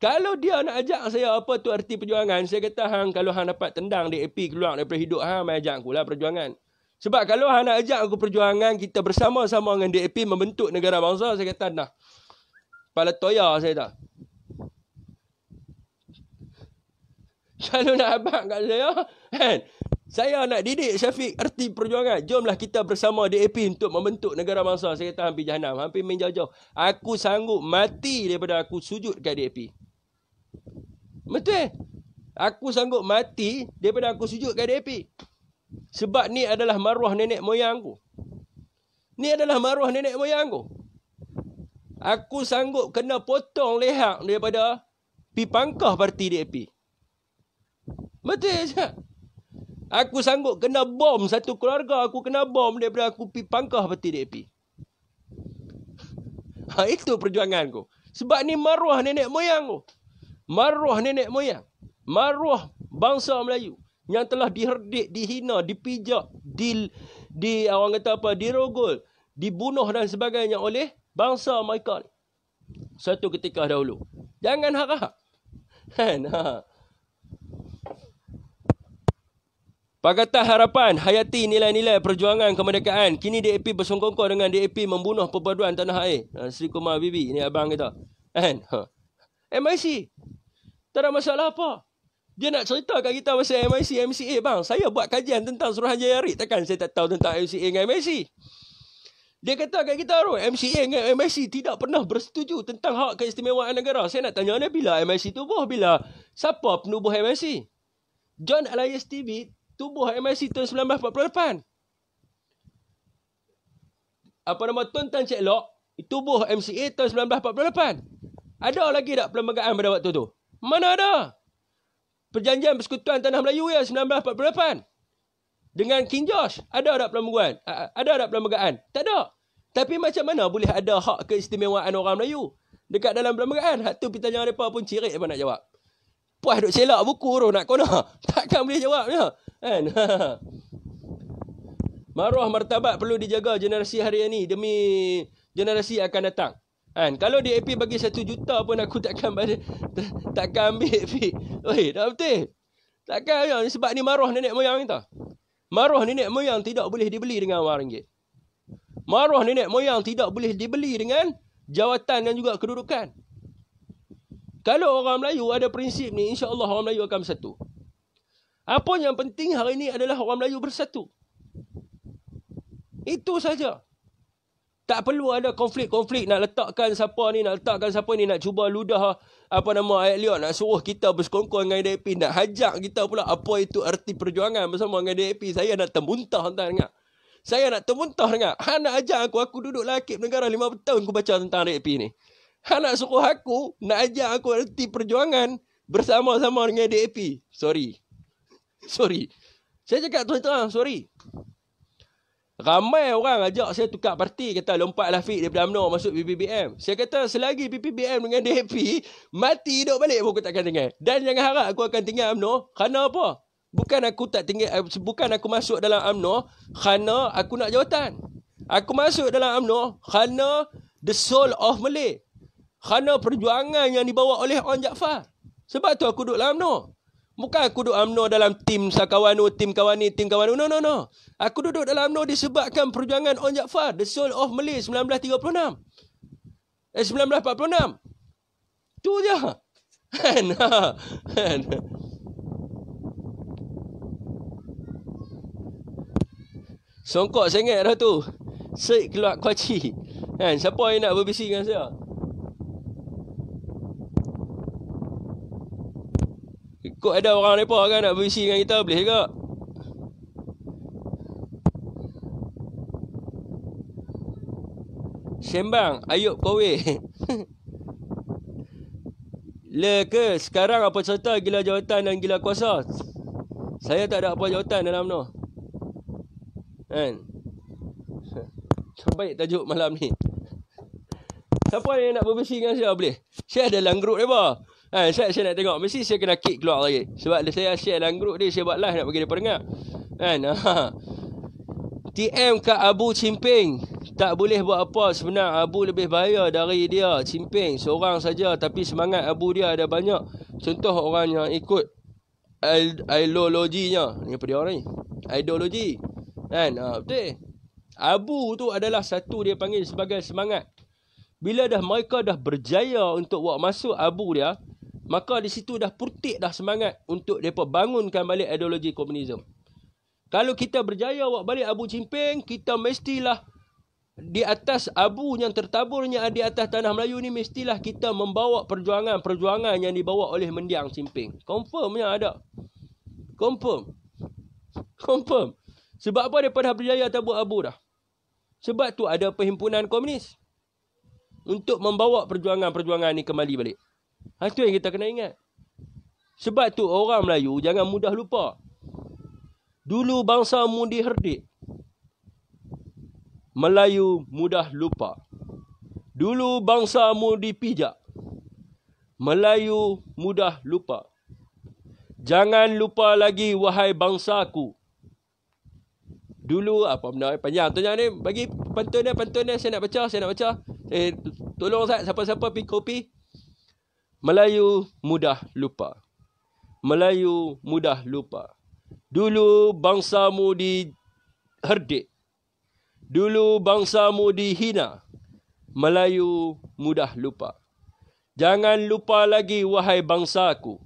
Kalau dia nak ajak saya apa tu arti perjuangan, saya kata kalau hang dapat tendang DAP keluar daripada hidup mai ajak aku lah perjuangan. Sebab kalau hang nak ajak aku perjuangan, kita bersama-sama dengan DAP membentuk negara bangsa, saya kata nah. Kepala toya saya tak. Kalau nak abang kat saya, Saya nak didik Syafiq erti perjuangan. Jomlah kita bersama DAP untuk membentuk negara bangsa. Saya kata hampir jahanam, hampir main jauh-jauh. Aku sanggup mati daripada aku sujud kat DAP. Betul? Aku sanggup mati daripada aku sujud kat DAP. Sebab ni adalah maruah nenek moyangku. Ni adalah maruah nenek moyangku. Aku sanggup kena potong leher daripada pi pangkah parti DAP. Betul je. Aku sanggup kena bom satu keluarga. Aku kena bom daripada aku pi pangkah parti DAP. Itu perjuanganku. Sebab ni maruah nenek moyangku. Maruah nenek moyang. Maruah bangsa Melayu. Yang telah diherdik, dihina, dipijak, orang kata apa, dirogol, dibunuh dan sebagainya oleh bangsa mereka. Satu ketika dahulu. Jangan harap. Kan? Pakatan Harapan hayati nilai-nilai perjuangan kemerdekaan. Kini DAP bersongkongkong dengan DAP membunuh perpaduan tanah air. Sri Kumar Bibi, ni abang kita. Kan? MIC. Tak ada masalah apa. Dia nak cerita kat kita pasal MIC, MCA. Bang, saya buat kajian tentang Suruhanjaya Arit. Takkan saya tak tahu tentang MCA dengan MIC. Dia kata kat kita tu, MCA dengan MIC tidak pernah bersetuju tentang hak keistimewaan negara. Saya nak tanya dia, bila MIC tubuh? Bila? Siapa penubuh MIC? John Elias TV tubuh MIC tahun 1948. Apa nama Tun Tan Cik Lok tubuh MCA tahun 1948. Ada lagi tak perlembagaan pada waktu tu? Mana ada? Perjanjian Persekutuan Tanah Melayu ya 1948. Dengan King George, ada tak perlembagaan? Ada tak perlembagaan? Tak ada. Tapi macam mana boleh ada hak keistimewaan orang Melayu dekat dalam perlembagaan? Hak tu kita jangan depa pun cirik apa nak jawab. Puas duk selak buku tu nak kena. Takkan boleh jawabnya. Kan? Maruah martabat perlu dijaga generasi hari ini demi generasi akan datang. Kan? Kalau DAP bagi 1 juta pun aku takkan ambil fee. Oi, dah betul. Takkan ya, sebab ni maruah nenek moyang kita. Maruah nenek moyang tidak boleh dibeli dengan wang ringgit. Maruah nenek moyang tidak boleh dibeli dengan jawatan dan juga kedudukan. Kalau orang Melayu ada prinsip ni, insya-Allah orang Melayu akan bersatu. Apa yang penting hari ini adalah orang Melayu bersatu. Itu saja. Tak perlu ada konflik-konflik nak letakkan siapa ni, nak cuba ludah apa nama Ayat Liot, nak suruh kita bersekongkong dengan DAP, nak hajak kita pula apa itu arti perjuangan bersama dengan DAP. Saya nak termuntah entah dengar. Saya nak termuntah dengar. Han nak ajak aku duduk lakip negara 50 tahun aku baca tentang DAP ni. Han nak suruh aku, nak ajak aku arti perjuangan bersama-sama dengan DAP. Sorry. Saya cakap terang, sorry. Ramai orang ajak saya tukar parti, kata lompatlah Fik daripada UMNO masuk PPBM. Saya kata selagi PPBM dengan DAP, mati hidup balik pun aku takkan tinggal. Dan jangan harap aku akan tinggal UMNO. Kerana apa? Bukan aku masuk dalam UMNO kerana aku nak jawatan. Aku masuk dalam UMNO kerana the soul of Malay. Kerana perjuangan yang dibawa oleh Onn Jaafar. Sebab tu aku duduk dalam UMNO. Bukan aku duduk UMNO dalam tim Sakawanu, tim kawan ni, tim kawan ni. No. Aku duduk dalam UMNO disebabkan perjuangan Onn Jaafar, the soul of Malay 1936. 1946. Tu je. Songkok sangat dah tu. Syed keluar Kuaci. Siapa yang nak berbisik dengan saya? Ikut ada orang mereka kan nak berbisik dengan kita, boleh ke? Sembang Ayub Kowe. Le ke sekarang apa cerita gila jawatan dan gila kuasa? Saya tak ada apa jawatan dalam UMNO. Kan? Baik tajuk malam ni. Siapa yang nak berbisik dengan saya boleh? Share dalam grup mereka. Saya nak tengok. Mesti saya kena kick keluar lagi. Sebab saya share dalam grup dia, saya buat live nak bagi dia dengar. Kan? TM kat Abu Cimping. Tak boleh buat apa sebenarnya. Abu lebih bahaya dari dia. Cimping seorang saja, tapi semangat Abu dia ada banyak. Contoh orang yang ikut ideologinya. Ni apa dia orang ni? Ideologi. Kan? Betul. Abu tu adalah satu dia panggil sebagai semangat. Bila dah mereka dah berjaya untuk buat masuk Abu dia, maka di situ dah purtik dah semangat untuk mereka bangunkan balik ideologi komunisme. Kalau kita berjaya bawa balik Abu Cimping, kita mestilah di atas abu yang tertaburnya di atas tanah Melayu ni, mestilah kita membawa perjuangan-perjuangan yang dibawa oleh mendiang Cimping. Confirmnya ada. Confirm. Sebab apa daripada berjaya tabur abu dah? Sebab tu ada perhimpunan komunis untuk membawa perjuangan-perjuangan ni kembali balik. Itu yang kita kena ingat. Sebab tu orang Melayu jangan mudah lupa. Dulu bangsamu diherdik, Melayu mudah lupa. Dulu bangsamu dipijak, Melayu mudah lupa. Jangan lupa lagi wahai bangsaku. Dulu apa benda panjang tu ni, bagi pantun dia saya nak baca. Tolong siapa-siapa pergi kopi. Melayu mudah lupa. Melayu mudah lupa. Dulu bangsamu diherdik. Dulu bangsamu dihina. Melayu mudah lupa. Jangan lupa lagi wahai bangsaku.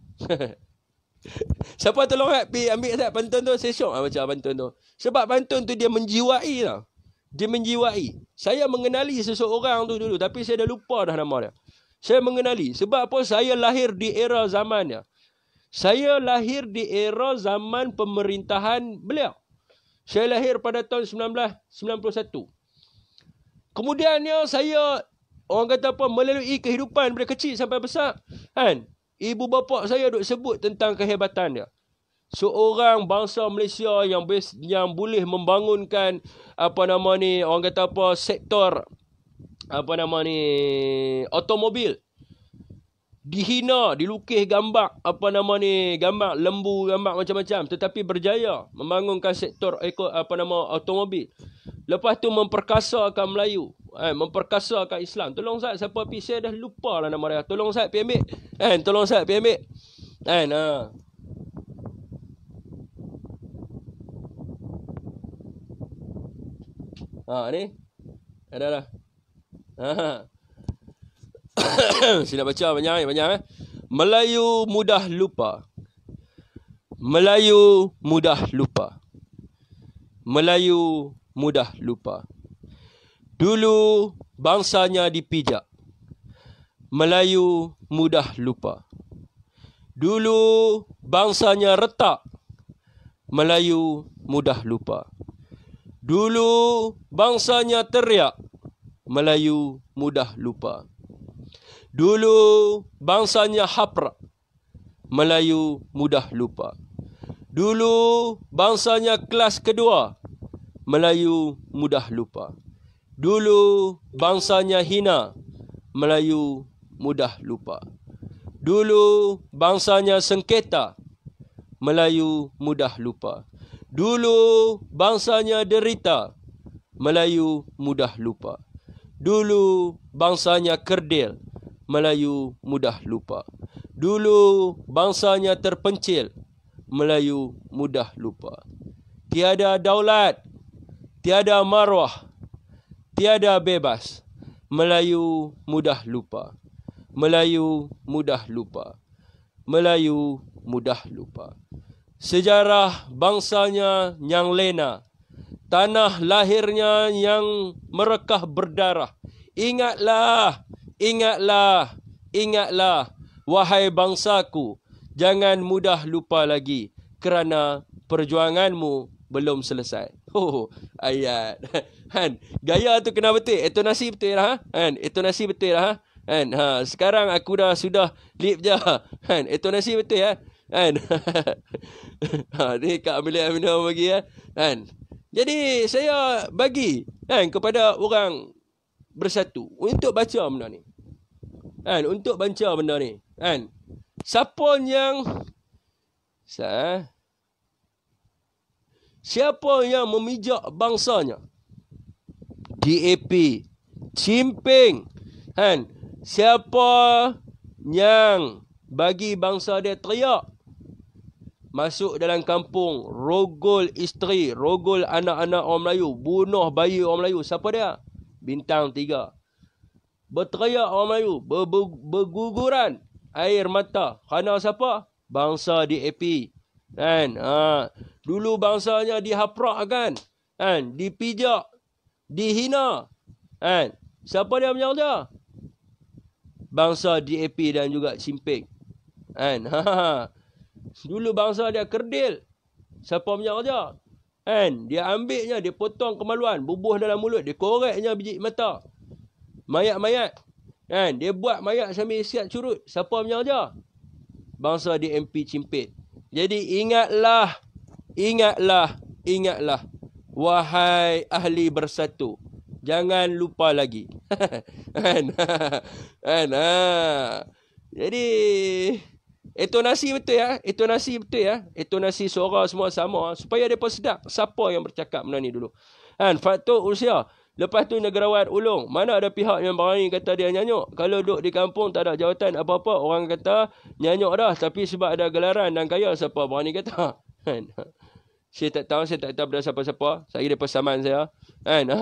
Siapa tolong pergi ambil saya pantun tu. Saya syok baca pantun tu. Sebab pantun tu dia menjiwai tau. Dia menjiwai. Saya mengenali seseorang tu dulu, tapi saya dah lupa dah nama dia. Saya mengenali. Sebab apa? Saya lahir di era zamannya. Saya lahir di era zaman pemerintahan beliau. Saya lahir pada tahun 1991. Kemudiannya saya, orang kata apa, melalui kehidupan dari kecil sampai besar. Kan? Ibu bapa saya duk sebut tentang kehebatan dia. Seorang bangsa Malaysia yang boleh membangunkan orang kata apa, sektor automobil. Dihina, dilukis gambar gambar lembu, gambar macam-macam, tetapi berjaya membangunkan sektor automobil. Lepas tu memperkasakan Melayu, memperkasakan Islam. Tolong Ustaz, siapa pergi, saya dah lupa lah nama dia. Tolong Ustaz pergi ambil. Tolong Ustaz pergi ambil. Ni. Ada dah. Saya nak baca banyak. Melayu mudah lupa. Melayu mudah lupa. Melayu mudah lupa. Dulu bangsanya dipijak. Melayu mudah lupa. Dulu bangsanya retak. Melayu mudah lupa. Dulu bangsanya teriak. Melayu mudah lupa. Dulu bangsanya haprak. Melayu mudah lupa. Dulu bangsanya kelas kedua. Melayu mudah lupa. Dulu bangsanya hina. Melayu mudah lupa. Dulu bangsanya sengketa. Melayu mudah lupa. Dulu bangsanya derita. Melayu mudah lupa. Dulu bangsanya kerdil. Melayu mudah lupa. Dulu bangsanya terpencil. Melayu mudah lupa. Tiada daulat, tiada maruah, tiada bebas. Melayu mudah lupa. Melayu mudah lupa. Melayu mudah lupa. Sejarah bangsanya yang lena. Tanah lahirnya yang merekah berdarah. Ingatlah, ingatlah, ingatlah, wahai bangsaku, jangan mudah lupa lagi kerana perjuanganmu belum selesai. Ayat. Gaya tu kena betul. Intonasi betul lah. Intonasi betul lah. Sekarang aku sudah lip je. Intonasi betul ya. Ni Kak Amelia minum bagi ya. Jadi saya bagi kepada orang bersatu untuk baca benda ni. Untuk baca benda ni. Siapa yang memijak bangsanya? DAP, Cimping. Siapa yang bagi bangsa dia teriak? Masuk dalam kampung, rogol isteri, rogol anak-anak orang Melayu, bunuh bayi orang Melayu. Siapa dia? Bintang 3. Berteriak orang Melayu, berguguran air mata. Kerana siapa? Bangsa DAP. Dulu bangsanya dihaprakkan, kan? Dipijak, dihina, kan? Siapa dia punya kerja? Bangsa DAP dan juga Cimping, kan? Dulu bangsa dia kerdil. Siapa punya kerja? Kan? Dia ambilnya, dia potong kemaluan, bubuh dalam mulut, dia koreknya biji mata. Mayat-mayat. Kan? Dia buat mayat sambil siap curut. Siapa punya kerja? Bangsa DMP Cimpit. Jadi ingatlah. Wahai ahli Bersatu. Jangan lupa lagi. Kan? Jadi intonasi betul ya. Intonasi suara semua sama. Supaya mereka sedap siapa yang bercakap benda ni dulu. Kan? Faktor usia. Lepas tu negarawan ulung. Mana ada pihak yang berani kata dia nyanyuk. Kalau duduk di kampung tak ada jawatan apa-apa. Orang kata nyanyuk dah. Tapi sebab ada gelaran dan kaya, siapa berani kata. Kan? Saya tak tahu pada siapa-siapa. Saya daripada saman saya. Kan?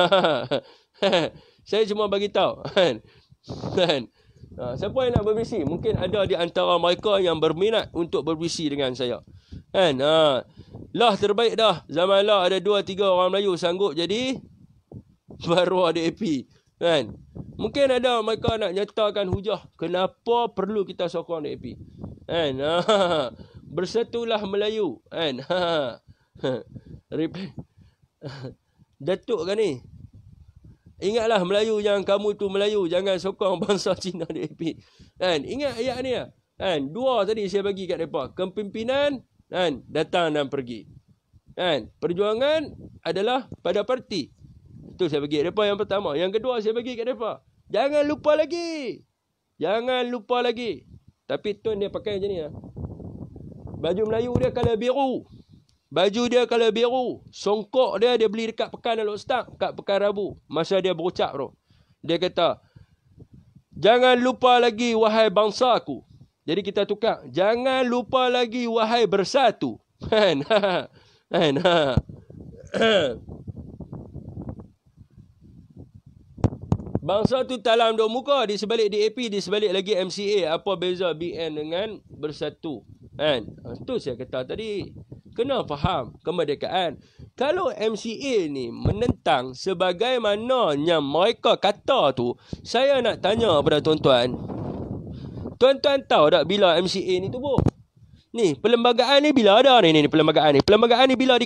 Saya cuma bagi tahu. Kan? Siapa yang nak berbisi? Mungkin ada di antara mereka yang berminat untuk berbisi dengan saya. Kan? Lah terbaik dah. Zaman lah ada 2-3 orang Melayu sanggup jadi baru ada AP. Kan? Mungkin ada mereka nak nyatakan hujah. Kenapa perlu kita sokong DAP? Kan? Bersatulah Melayu. Kan? Datuk kan ni? Ingatlah Melayu yang kamu tu Melayu. Jangan sokong bangsa Cina DAP. Kan? Ingat ayat ni lah. Kan? 2 tadi saya bagi kat mereka. Kepimpinan, kan? Datang dan pergi. Kan? Perjuangan adalah pada parti. Itu saya bagi kat mereka yang pertama. Yang kedua saya bagi kat mereka. Jangan lupa lagi. Tapi tone dia pakai macam ni lah. Baju Melayu dia colour biru. Songkok dia beli dekat Pekan Al-Ustaz, kat Pekan Rabu. Masa dia berucap tu. Dia kata, jangan lupa lagi wahai bangsaku. Jadi kita tukar. Jangan lupa lagi wahai Bersatu. Kan? Bangsa tu talam dua muka. Di sebalik DAP, di sebalik lagi MCA. Apa beza BN dengan Bersatu? Kan? Itu saya kata tadi. Kena faham kemerdekaan. Kalau MCA ni menentang sebagaimana yang mereka kata tu, saya nak tanya kepada tuan-tuan. Tuan-tuan tahu tak bila MCA ni tubuh? Ni, perlembagaan ni bila ada ni perlembagaan ni? Perlembagaan ni bila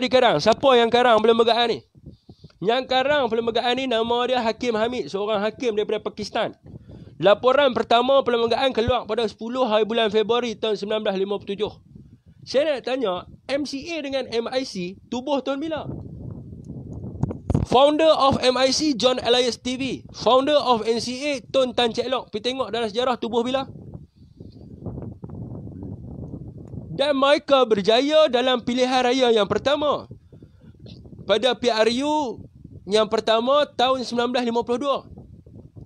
dikarang? Siapa yang karang perlembagaan ni? Yang karang perlembagaan ni nama dia Hakim Hamid, seorang hakim daripada Pakistan. Laporan pertama perlembagaan keluar pada 10 hari bulan Februari tahun 1957. Saya nak tanya, MCA dengan MIC tubuh tahun bila? Founder of MIC, John Elias TV. Founder of NCA, Tun Tan Cek Lok. Pergi tengok dalam sejarah tubuh bila? Dan mereka berjaya dalam pilihan raya yang pertama. Pada PRU yang pertama tahun 1952.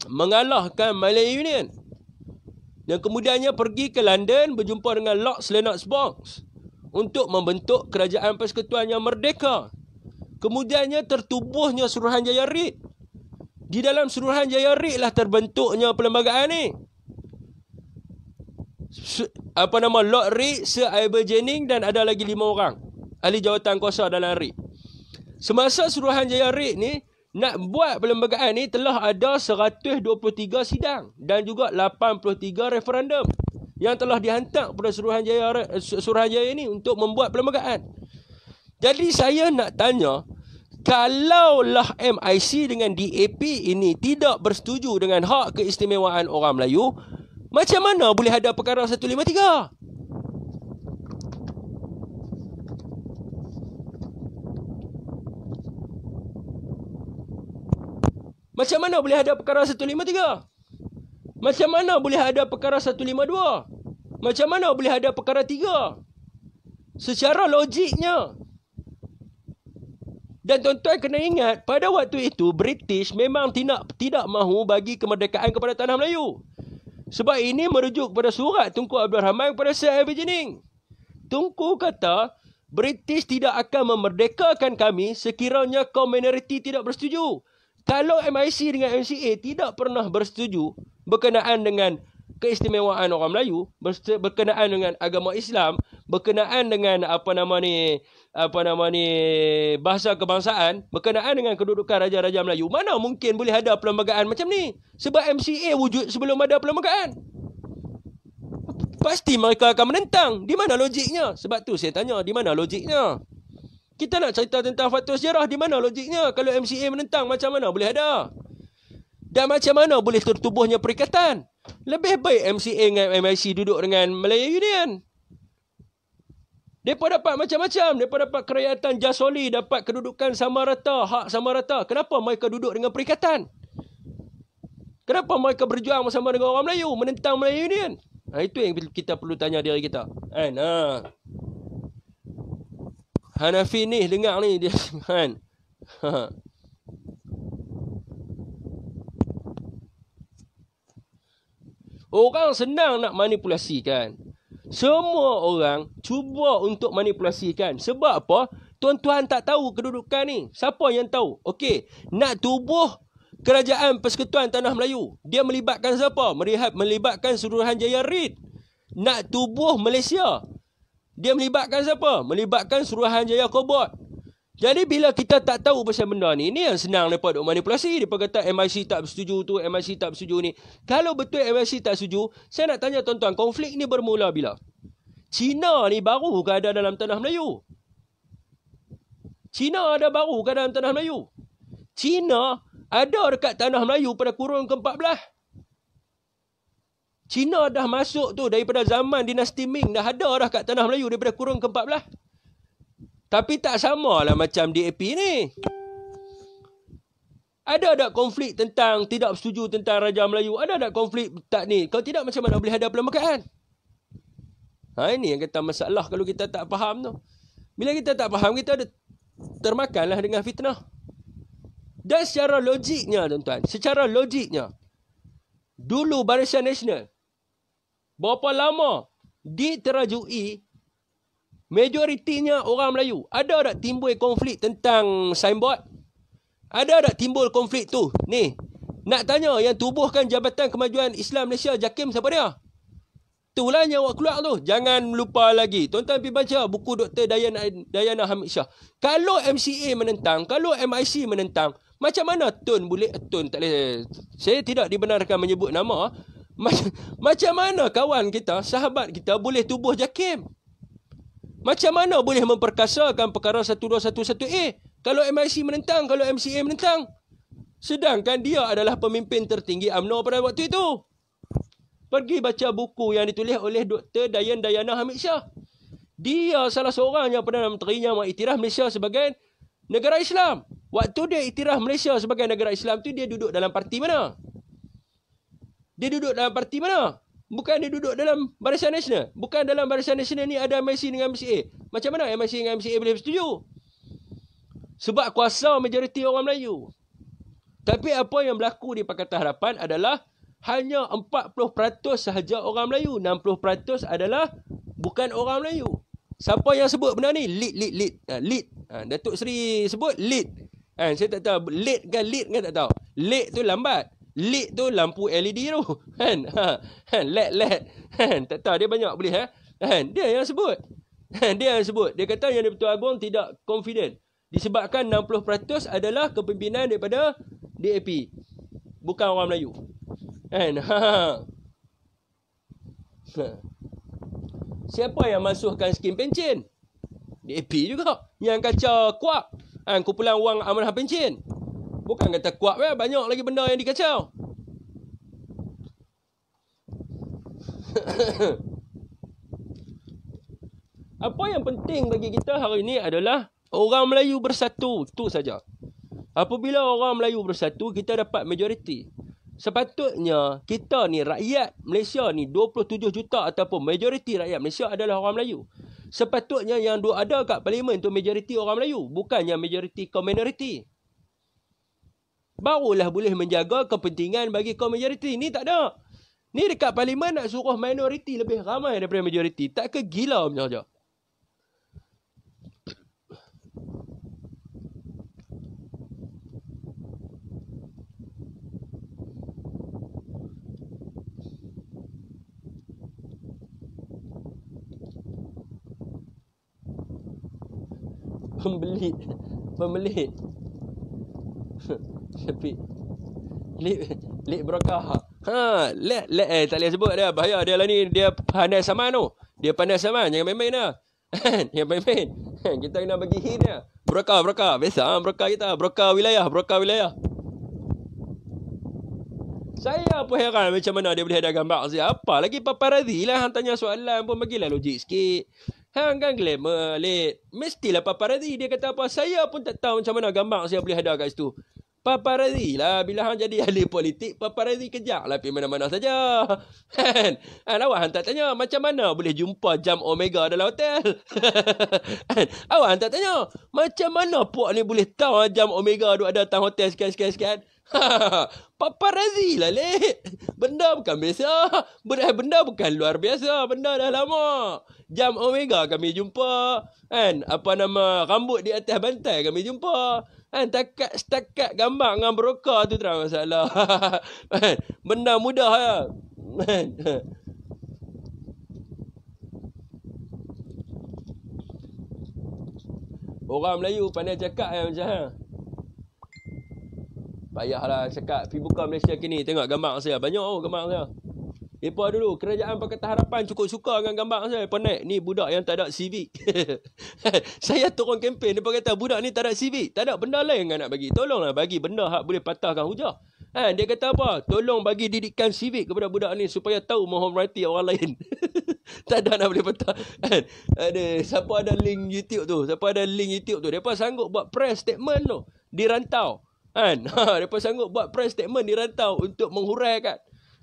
Mengalahkan Malay Union. Dan kemudiannya pergi ke London berjumpa dengan Lord Lennox Box untuk membentuk kerajaan persekutuan yang merdeka. Kemudiannya tertubuhnya Suruhanjaya RIT. Di dalam Suruhanjaya RIT lah terbentuknya perlembagaan ni. Lord RIT, Sir Iber Jennings dan ada lagi 5 orang ahli jawatan kuasa dalam RIT. Semasa Suruhanjaya RIT ni nak buat perlembagaan ni telah ada 123 sidang dan juga 83 referendum yang telah dihantar kepada Suruhanjaya ni untuk membuat perlembagaan. Jadi saya nak tanya, kalaulah MIC dengan DAP ini tidak bersetuju dengan hak keistimewaan orang Melayu, macam mana boleh ada perkara 153? Macam mana boleh ada perkara 153? Macam mana boleh ada perkara 152? Macam mana boleh ada perkara 3? Secara logiknya. Dan tuan-tuan kena ingat, pada waktu itu British memang tidak mahu bagi kemerdekaan kepada tanah Melayu. Sebab ini merujuk kepada surat Tunku Abdul Rahman kepada Sir Iber Jennings. Tunku kata, British tidak akan memerdekakan kami sekiranya kaum minoriti tidak bersetuju. Kalau MIC dengan MCA tidak pernah bersetuju berkenaan dengan keistimewaan orang Melayu berkenaan dengan agama Islam, berkenaan dengan bahasa kebangsaan, berkenaan dengan kedudukan raja-raja Melayu, mana mungkin boleh ada perlembagaan macam ni? Sebab MCA wujud sebelum ada perlembagaan. Pasti mereka akan menentang. Di mana logiknya? Sebab tu saya tanya, di mana logiknya? Kita nak cerita tentang faktor sejarah, di mana logiknya? Kalau MCA menentang, macam mana boleh ada? Dan macam mana boleh tertubuhnya perikatan? Lebih baik MCA dengan MIC duduk dengan Malaya Union. Mereka dapat macam-macam. Mereka dapat kerakyatan jasoli, dapat kedudukan sama rata, hak sama rata. Kenapa mereka duduk dengan perikatan? Kenapa mereka berjuang bersama dengan orang Melayu, menentang Malaya Union? Itu yang kita perlu tanya diri kita. Hanafi ni dengar ni dia kan. Orang senang nak manipulasikan. Semua orang cuba untuk manipulasikan. Sebab apa? Tuan-tuan tak tahu kedudukan ni. Siapa yang tahu? Okey, nak tubuh Kerajaan Persekutuan Tanah Melayu. Dia melibatkan siapa? Melibatkan Suruhanjaya RID. Nak tubuh Malaysia. Dia melibatkan siapa? Melibatkan Suruhanjaya Kobot. Jadi bila kita tak tahu pasal benda ni, ni yang senang mereka duk manipulasi. Mereka kata MIC tak bersetuju tu, MIC tak bersetuju ni. Kalau betul MIC tak setuju, saya nak tanya tuan-tuan, konflik ni bermula bila? Cina ni baru ke ada dalam Tanah Melayu? Cina ada baru ke dalam Tanah Melayu? Cina ada dekat Tanah Melayu pada kurun ke-14. Cina dah masuk tu daripada zaman dinasti Ming. Dah ada dah kat Tanah Melayu daripada kurun ke-14. Tapi tak samalah macam DAP ni. Ada tak konflik tentang tidak bersetuju tentang Raja Melayu? Ada tak konflik tak ni? Kalau tidak, macam mana boleh ada perlembagaan? Ini yang kata masalah kalau kita tak faham tu. Bila kita tak faham, kita ada termakanlah dengan fitnah. Dan secara logiknya, tuan-tuan, secara logiknya, dulu Barisan Nasional berapa lama diterajui majoritinya orang Melayu. Ada tak timbul konflik tentang signboard? Ada tak timbul konflik tu? Ni, nak tanya yang tubuhkan Jabatan Kemajuan Islam Malaysia, JAKIM, siapa dia? Itulah yang awak keluar tu. Jangan lupa lagi. Tuan-tuan pergi baca buku Dr. Dayana Hamid Shah. Kalau MCA menentang, kalau MIC menentang, macam mana Tun boleh? Tun tak boleh. Saya tidak dibenarkan menyebut nama. Macam mana kawan kita, sahabat kita boleh tubuh JAKIM? Macam mana boleh memperkasakan perkara 1211A kalau MIC menentang, kalau MCA menentang? Sedangkan dia adalah pemimpin tertinggi UMNO pada waktu itu. Pergi baca buku yang ditulis oleh Dr. Dayana Hamid Shah. Dia salah seorang yang Perdana Menterinya mengiktiraf Malaysia sebagai negara Islam. Waktu dia iktiraf Malaysia sebagai negara Islam tu, dia duduk dalam parti mana? Dia duduk dalam parti mana? Bukan dia duduk dalam Barisan Nasional. Bukan dalam Barisan Nasional ni ada MIC dengan MCA. Macam mana MIC dengan MCA boleh bersetuju? Sebab kuasa majoriti orang Melayu. Tapi apa yang berlaku di Pakatan Harapan adalah hanya 40% sahaja orang Melayu. 60% adalah bukan orang Melayu. Siapa yang sebut benda ni? Lead. Datuk Seri sebut lead. Saya tak tahu. Lead kan tak tahu. Lead tu lambat. Lead tu lampu LED tu. LED. Tak tahu, dia banyak boleh. Dia yang sebut. Dia kata yang Di-Pertuan Agong tidak confident. Disebabkan 60% adalah kepimpinan daripada DAP. Bukan orang Melayu. Siapa yang masukkan skim pencen? DAP juga. Yang kacau KUAP. Kumpulan wang amanah pencen. Bukan kata KUAP, banyak lagi benda yang dikacau. Apa yang penting bagi kita hari ini adalah orang Melayu bersatu. Itu saja. Apabila orang Melayu bersatu, kita dapat majoriti. Sepatutnya kita ni, rakyat Malaysia ni 27 juta ataupun majoriti rakyat Malaysia adalah orang Melayu. Sepatutnya yang ada kat parlimen tu majoriti orang Melayu, bukannya majoriti kaum minoriti. Barulah boleh menjaga kepentingan bagi kaum majoriti. Ni tak ada. Ni dekat parlimen nak suruh minoriti lebih ramai daripada majoriti. Tak ke gila macam saja. Pembeli. Tapi Lik Berakah. Tak boleh sebut dia. Bahaya dia lah ni. Dia pandai saman tu. Dia pandai saman. Jangan main-main lah. Jangan main-main. Kita kena bagi hint dia. Berakah. Biasa berakah kita. Berakah wilayah. Saya pun heran macam mana dia boleh ada gambar siapa. Lagi paparazzi lah. Hang tanya soalan pun bagilah logik sikit. Hang kan glamour, Lik. Mestilah paparazzi. Dia kata apa. Saya pun tak tahu macam mana gambar saya boleh ada kat situ. Paparazzi lah. Bila hang jadi ahli politik, paparazzi kejap lah pergi mana-mana saja. Kan? Awak hang tak tanya macam mana boleh jumpa jam Omega dalam hotel. Awak hang tak tanya macam mana puak ni boleh tahu jam Omega ada datang hotel sekian. Paparazzi lah, Lik. Benda bukan biasa. Benda bukan luar biasa. Benda dah lama. Jam Omega kami jumpa. Kan? Rambut di atas bantai kami jumpa. Kan? Setakat gambar dengan broker tu terang masalah. Kan? Benda mudah lah. Kan? Orang Melayu pandai cakap macam payahlah cakap. Pergi buka Malaysia kini. Tengok gambar saya. Banyak gambar saya. Mereka dulu. Kerajaan Pakatan Harapan cukup suka dengan gambar saya. Mereka naik. Ni budak yang tak ada civic. Saya turun kempen. Mereka kata budak ni tak ada civic. Tak ada benda lain yang nak bagi. Tolonglah bagi benda hak boleh patahkan hujah. Dia kata apa? Tolong bagi didikan civic kepada budak ni supaya tahu menghormati orang lain. Tak ada nak boleh patah. Siapa ada link YouTube tu? Mereka sanggup buat press statement tu. Di rantau. Mereka sanggup buat press statement di rantau untuk menghuraikan.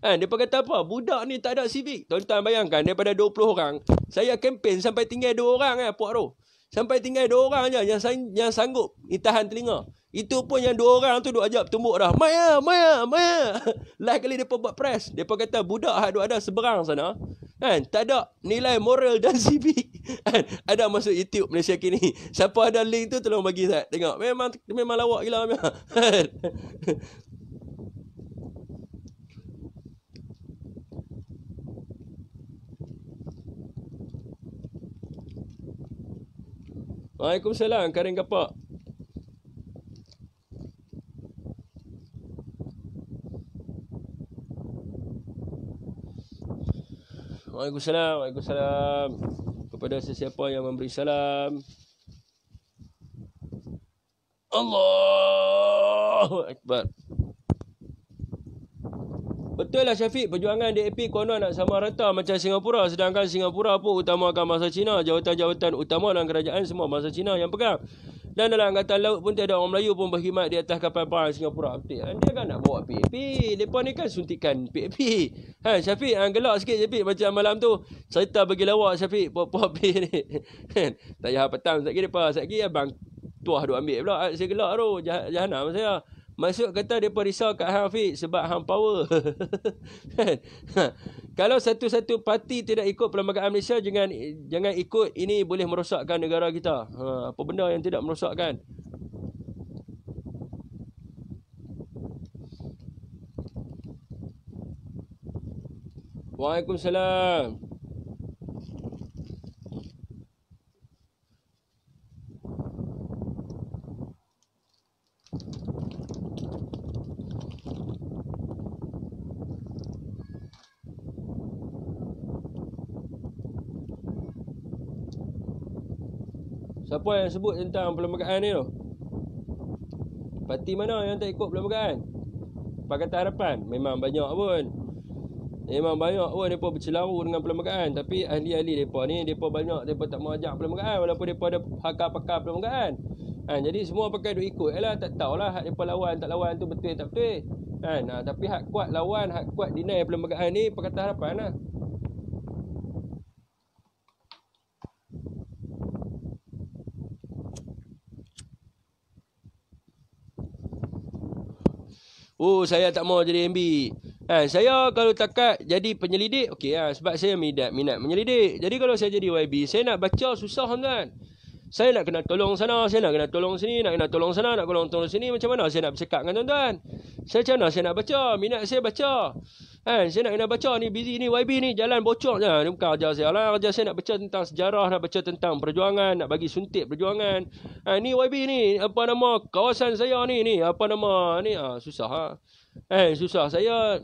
Mereka kata apa? Budak ni tak ada civic. Tuan-tuan bayangkan daripada 20 orang, saya kempen sampai tinggal 2 orang puak tu. Sampai tinggal 2 orang je yang sanggup tahan telinga. Itu pun yang 2 orang tu duk ajak tumbuk dah. Maya. Lain kali mereka buat press. Mereka kata budak hak duk ada seberang sana. Tak ada nilai moral dan civic. Ada masuk YouTube Malaysia kini. Siapa ada link tu tolong bagi saya tengok. Memang lawak gila memang. Waalaikumsalam Karim Kapak. Waalaikumsalam kepada sesiapa yang memberi salam. Allahu Akbar. Betul lah Syafiq, perjuangan DAP konon nak sama rata macam Singapura, sedangkan Singapura pun utamakan bahasa Cina. Jawatan-jawatan utama dalam kerajaan semua bahasa Cina yang pegang. Dan dalam Angkatan Laut pun tiada orang Melayu pun berkhidmat di atas kapal perang Singapura. Betul. Dia kan nak bawa PAP. Mereka ni kan suntikan PAP. Syafiq, gelak sikit Syafiq macam malam tu. Cerita bagi lawak Syafiq, PAP ni. Tak payah petang. Sekejap abang tuah duk ambil pula. Saya gelak tu. Jahanam saya. Maksud kata mereka risau kat hang Fiq sebab hang power. Kalau satu-satu parti tidak ikut Perlembagaan Malaysia, jangan ikut, ini boleh merosakkan negara kita. Apa benda yang tidak merosakkan? Waalaikumsalam. Siapa yang sebut tentang perlembagaan ni tu? Parti mana yang tak ikut perlembagaan? Pakatan Harapan. Memang banyak pun. Mereka bercelaru dengan perlembagaan. Tapi ahli-ahli mereka ni, mereka banyak, mereka tak mau ajak perlembagaan. Walaupun mereka ada pakar-pakar perlembagaan. Jadi semua pakai duk ikut. Tak tahulah hak mereka lawan tak lawan tu betul tak betul. Tapi hak kuat lawan, hak kuat deny perlembagaan ni Pakatan Harapan lah. Saya tak mau jadi MB. Saya kalau takat jadi penyelidik, okey sebab saya minat menyelidik. Jadi kalau saya jadi YB, saya nak baca susah kan. Saya nak kena tolong sana, saya nak kena tolong sini, nak kena tolong sana, nak tolong sini. Macam mana saya nak bercakap dengan tuan-tuan? Macam mana saya nak baca? Minat saya baca. Saya nak kena baca ni, busy ni, YB ni, jalan bocor je. Ni bukan ajar saya lah. Ajar saya nak baca tentang sejarah, nak baca tentang perjuangan, nak bagi suntik perjuangan. Ni YB ni, apa nama kawasan saya ni, apa nama ni. Susah ha. Susah. Saya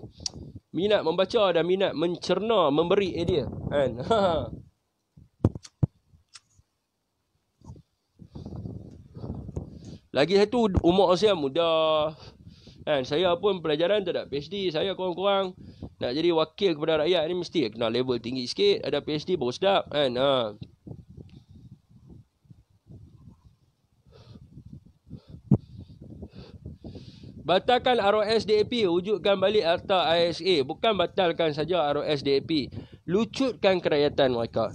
minat membaca dan minat mencerna, memberi idea. Lagi satu, umur saya muda. Saya pun pelajaran tak ada PhD. Saya kurang-kurang nak jadi wakil kepada rakyat ni mesti kena level tinggi sikit. Ada PhD baru sedap kan. Batalkan ROSDAP, wujudkan balik Akta ISA. Bukan batalkan saja ROSDAP, lucutkan kerakyatan mereka.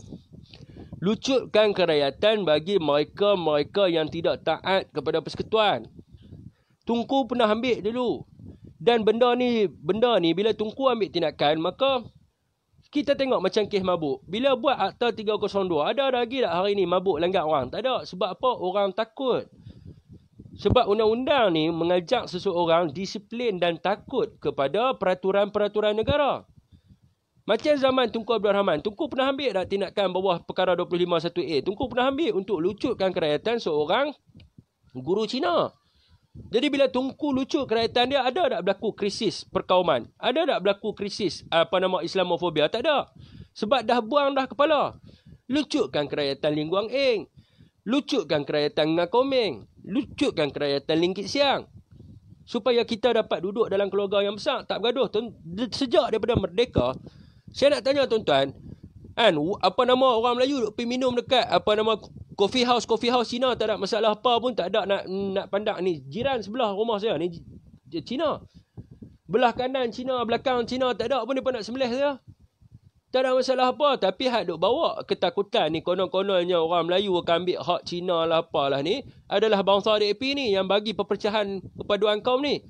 Lucutkan kerakyatan bagi mereka yang tidak taat kepada persekutuan. Tunku pernah ambil dulu. Dan benda ni bila Tunku ambil tindakan, maka kita tengok macam kes mabuk. Bila buat Akta 302, ada lagi tak hari ni mabuk langgar orang? Tak ada. Sebab apa? Orang takut. Sebab undang-undang ni mengajak seseorang disiplin dan takut kepada peraturan-peraturan negara. Macam zaman Tunku Abdul Rahman. Tunku pernah ambil tak tindakan bawah perkara 251A. Tunku pernah ambil untuk lucutkan kerakyatan seorang guru Cina. Jadi bila Tunku lucut kerakyatan dia, ada tak berlaku krisis perkauman? Ada tak berlaku krisis Islamofobia? Tak ada. Sebab dah buang dah kepala. Lucutkan kerakyatan Ling Guang Eng. Lucutkan kerakyatan Ngakomeng. Lucutkan kerakyatan Ling Kit Siang. Supaya kita dapat duduk dalam keluarga yang besar, tak bergaduh. Sejak daripada merdeka, saya nak tanya tuan-tuan, orang Melayu duk pergi minum dekat coffee house Cina, tak ada masalah apa pun, tak ada nak pandang ni. Jiran sebelah rumah saya ni Cina. Belah kanan Cina, belakang Cina, tak ada pun dia nak sembelih saya. Tak ada masalah apa, tapi hak duk bawa ketakutan ni, konon-kononnya orang Melayu akan ambil hak Cina lah apalah ni, adalah bangsa DAP ni yang bagi perpecahan kepaduan kaum ni.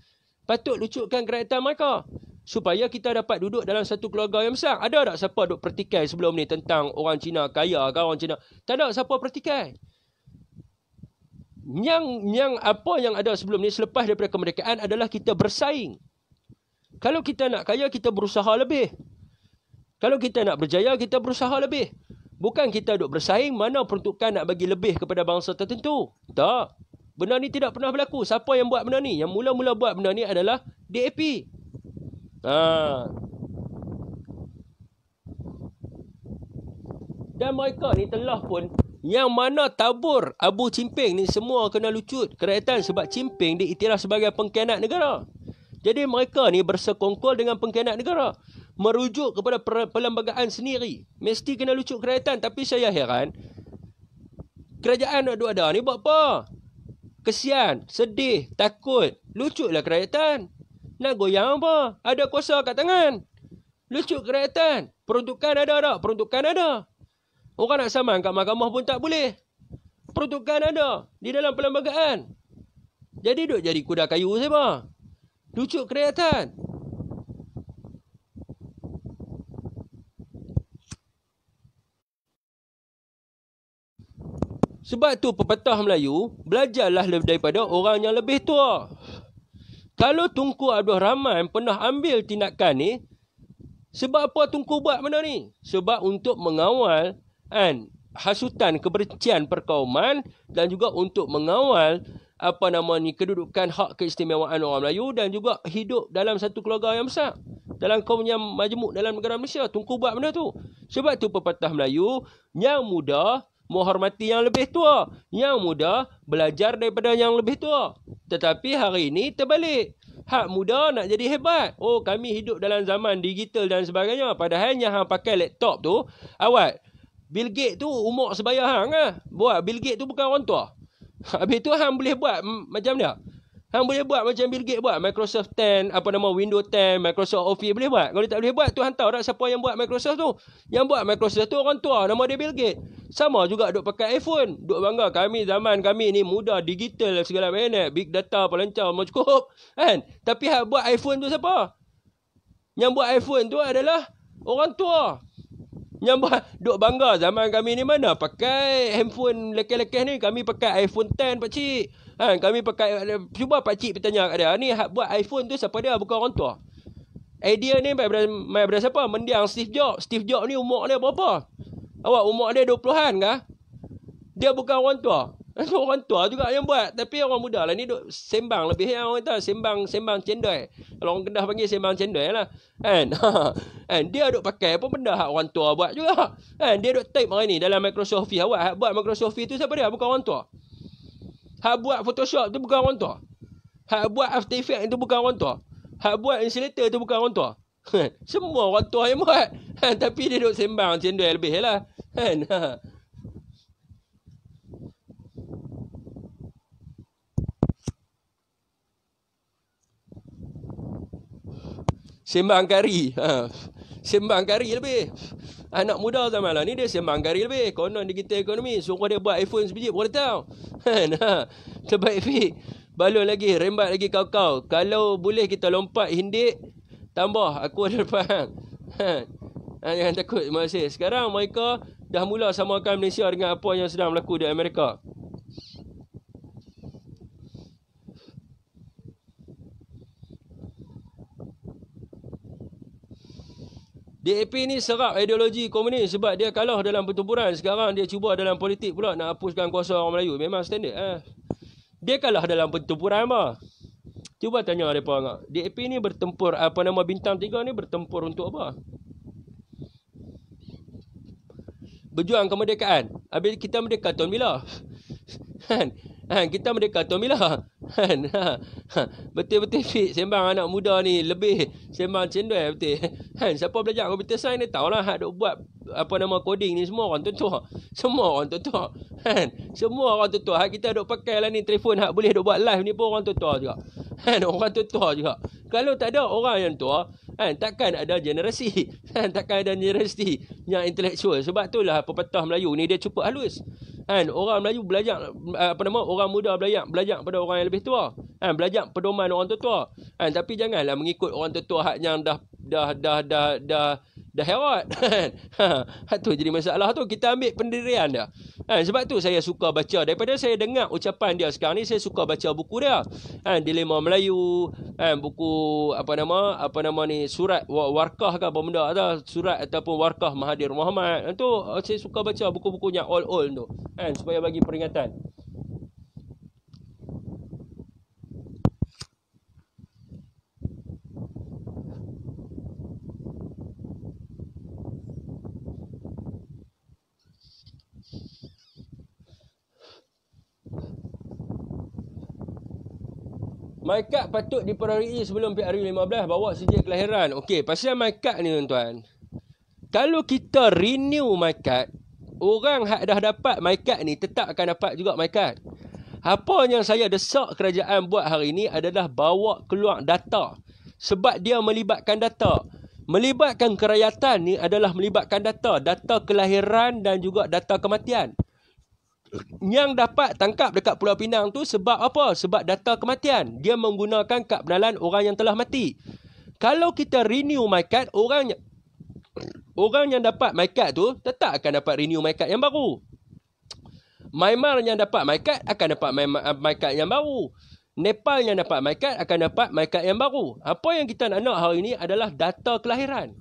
Patut lucutkan kerakyatan mereka supaya kita dapat duduk dalam satu keluarga yang besar. Ada tak siapa duk pertikai sebelum ni tentang orang Cina kaya ke orang Cina? Tak ada siapa pertikai. Yang ada sebelum ni selepas daripada kemerdekaan adalah kita bersaing. Kalau kita nak kaya, kita berusaha lebih. Kalau kita nak berjaya, kita berusaha lebih. Bukan kita duk bersaing mana peruntukan nak bagi lebih kepada bangsa tertentu. Tak. Benda ni tidak pernah berlaku. Siapa yang buat benda ni? Yang mula-mula buat benda ni adalah DAP. Dan mereka ni telah pun, yang mana tabur Abu Cimping ni semua kena lucut kerakyatan sebab Cimping diiktiraf sebagai pengkhianat negara. Jadi mereka ni bersekongkol dengan pengkhianat negara, merujuk kepada perlembagaan sendiri. Mesti kena lucut kerakyatan. Tapi saya heran, kerajaan ada ni buat apa? Kesian, sedih, takut. Lucutlah kerakyatan. Nak goyang apa? Ada kuasa kat tangan. Lucut kerakyatan. Peruntukan ada tak? Peruntukan ada. Orang nak saman kat mahkamah pun tak boleh. Peruntukan ada di dalam perlembagaan. Jadi duk jadi kuda kayu siapa? Lucut kerakyatan. Sebab tu pepatah Melayu, belajarlah daripada orang yang lebih tua. Kalau Tunku Abdul Rahman pernah ambil tindakan ni, sebab apa Tunku buat benda ni? Sebab untuk mengawal hasutan kebencian perkauman dan juga untuk mengawal kedudukan hak keistimewaan orang Melayu dan juga hidup dalam satu keluarga yang besar. Dalam kaum yang majmuk dalam negara Malaysia, Tunku buat benda tu. Sebab tu pepatah Melayu, yang muda menghormati yang lebih tua, yang muda belajar daripada yang lebih tua. Tetapi hari ini terbalik. Hak muda nak jadi hebat. Oh, kami hidup dalam zaman digital dan sebagainya. Padahal yang hang pakai laptop tu, awak, Bill Gates tu umur sebaya hang lah. Buat Bill Gates tu bukan orang tua. Habis tu hang boleh buat macam dia. Hang boleh buat macam Bill Gates buat. Microsoft 10, Windows 10, Microsoft Office boleh buat. Kalau tak boleh buat, tu hang tahu tak siapa yang buat Microsoft tu? Yang buat Microsoft tu orang tua, nama dia Bill Gates. Sama juga duk pakai iPhone. Duk bangga zaman kami ni muda, digital segala macam, big data pelancar mau cukup. Kan? Tapi hang buat iPhone tu siapa? Yang buat iPhone tu adalah orang tua. Yang buat duk bangga zaman kami ni mana pakai handphone lekeh-lekeh ni, kami pakai iPhone 10 pak cik. Kami pakai, cuba pak cik bertanya kat dia, ni buat iPhone tu siapa dia? Bukan orang tua. Idea ni mai daripada siapa? Mendiang Steve Jobs. Steve Jobs ni umur dia berapa? Awak umur dia 20-an kah? Dia bukan orang tua. Orang tua juga yang buat. Tapi orang muda lah ni duk sembang lebih yang orang kata. Sembang cendol. Kalau orang Kedah panggil sembang cendol lah. Kan? Dia duk pakai apa benda hak orang tua buat juga. Dia duk type hari ni dalam Microsoft Office. Awak hak buat Microsoft Office tu siapa dia? Bukan orang tua. Hak buat Photoshop tu bukan orang tua. Hak buat After Effects tu bukan orang tua. Hak buat Illustrator tu bukan orang tua. Semua orang tua yang buat. Tapi dia duk sembang cendol lebih lah. Kan? Sembang kari. Sembang kari lebih. Anak muda zaman lah ni dia sembang kari lebih. Konon digital ekonomi. Suruh dia buat iPhone sebiji boleh tahu. Terbaik Fik. Balon lagi. Rembat lagi kau-kau. Kalau boleh kita lompat hindik. Tambah. Aku ada depan. Jangan takut. Terima kasih. Sekarang mereka dah mula samakan Malaysia dengan apa yang sedang berlaku di Amerika. DAP ni serap ideologi komunis sebab dia kalah dalam pertempuran. Sekarang dia cuba dalam politik pula nak hapuskan kuasa orang Melayu. Memang standard. Dia kalah dalam pertempuran apa? Cuba tanya mereka. DAP ni bertempur, apa nama bintang 3 ni bertempur untuk apa? Berjuang kemerdekaan. Habis kita merdeka tahun bila? Kita merdeka tahun bila? Betul-betul Fik. Sembang anak muda ni lebih sembang cendol betul. Siapa belajar computer science ni tahulah hak duk buat apa nama coding ni semua orang tua. Semua orang tua. Semua orang tua. Hak kita duk pakai lah ni telefon hak boleh duk buat live ni pun orang tua juga. Orang tua juga. Kalau tak ada orang yang tua, takkan ada generasi. Takkan ada generasi yang intelektual. Sebab itulah pepatah Melayu ni dia cukup halus. Orang Melayu belajar orang muda belajar pada orang yang lebih tua. Belajar pedoman orang tua. Tapi janganlah mengikut orang tua hak yang dah herat. Tu jadi masalah tu. Kita ambil pendirian dia. Sebab tu saya suka baca. Daripada saya dengar ucapan dia sekarang ni, saya suka baca buku dia. Dilema Melayu, buku apa nama ni, surat warkah ke apa benda tu, surat ataupun warkah Mahathir Mohamad. Tu saya suka baca buku-bukunya old tu. Supaya bagi peringatan. MyCard patut diperoleh sebelum PRU15 bawa sijil kelahiran. Okey, pasal MyCard ni tuan-tuan. Kalau kita renew MyCard, orang hak dah dapat MyCard ni tetap akan dapat juga MyCard. Apa yang saya desak kerajaan buat hari ni adalah bawa keluar data. Sebab dia melibatkan data. Melibatkan kerakyatan ni adalah melibatkan data. Data kelahiran dan juga data kematian. Yang dapat tangkap dekat Pulau Pinang tu sebab apa? Sebab data kematian. Dia menggunakan kad penalan orang yang telah mati. Kalau kita renew MyCard, orang yang dapat MyCard tu tetap akan dapat renew MyCard yang baru. Myanmar yang dapat MyCard akan dapat MyCard yang baru. Nepal yang dapat MyCard akan dapat MyCard yang baru. Apa yang kita nak hari ni adalah data kelahiran.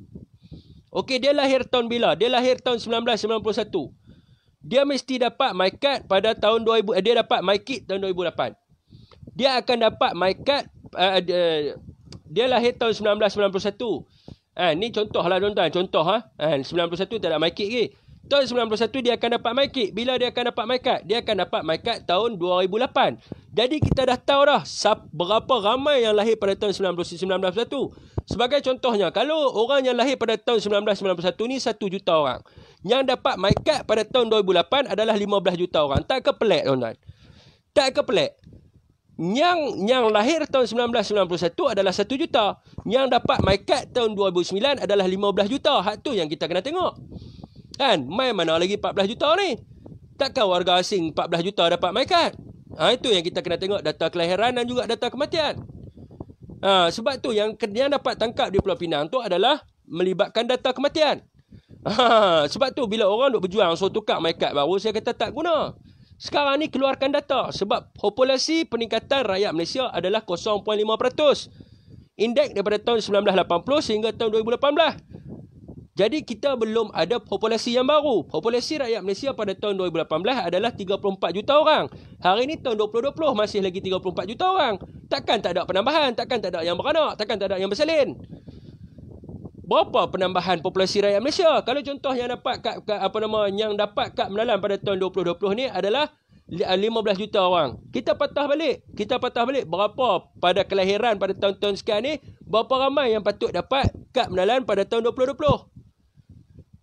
Okey, dia lahir tahun bila? Dia lahir tahun 1991. Dia mesti dapat MyCard pada tahun 2000. Dia dapat MyKit tahun 2008. Dia akan dapat MyCard. Dia lahir tahun 1991. Ni contoh lah tuan-tuan. Contoh 91 tak ada MyKit lagi. Tahun 91 dia akan dapat MyKit. Bila dia akan dapat MyCard? Dia akan dapat MyCard tahun 2008. Jadi kita dah tahu dah berapa ramai yang lahir pada tahun 1991. Sebagai contohnya, kalau orang yang lahir pada tahun 1991 ni 1 juta orang. Yang dapat MyCard pada tahun 2008 adalah 15 juta orang. Tak ke pelik tuan-tuan? Tak ke pelik? Yang lahir tahun 1991 adalah 1 juta. Yang dapat MyCard tahun 2009 adalah 15 juta. Hak tu yang kita kena tengok. Kan? Mai mana lagi 14 juta ni? Takkan warga asing 14 juta dapat MyCard? Itu yang kita kena tengok, data kelahiran dan juga data kematian. Sebab tu yang dapat tangkap di Pulau Pinang tu adalah melibatkan data kematian. Sebab tu bila orang duk berjuang so tukar MyCard baru, saya kata tak guna. Sekarang ni keluarkan data. Sebab populasi peningkatan rakyat Malaysia adalah 0.5%. indeks daripada tahun 1980 sehingga tahun 2018. Jadi kita belum ada populasi yang baru. Populasi rakyat Malaysia pada tahun 2018 adalah 34 juta orang. Hari ini tahun 2020 masih lagi 34 juta orang. Takkan tak ada penambahan, takkan tak ada yang beranak, takkan tak ada yang bersalin. Berapa penambahan populasi rakyat Malaysia? Kalau contoh yang dapat kad mendalam pada tahun 2020 ni adalah 15 juta orang. Kita patah balik berapa pada kelahiran pada tahun-tahun sekian ni, berapa ramai yang patut dapat kad mendalam pada tahun 2020.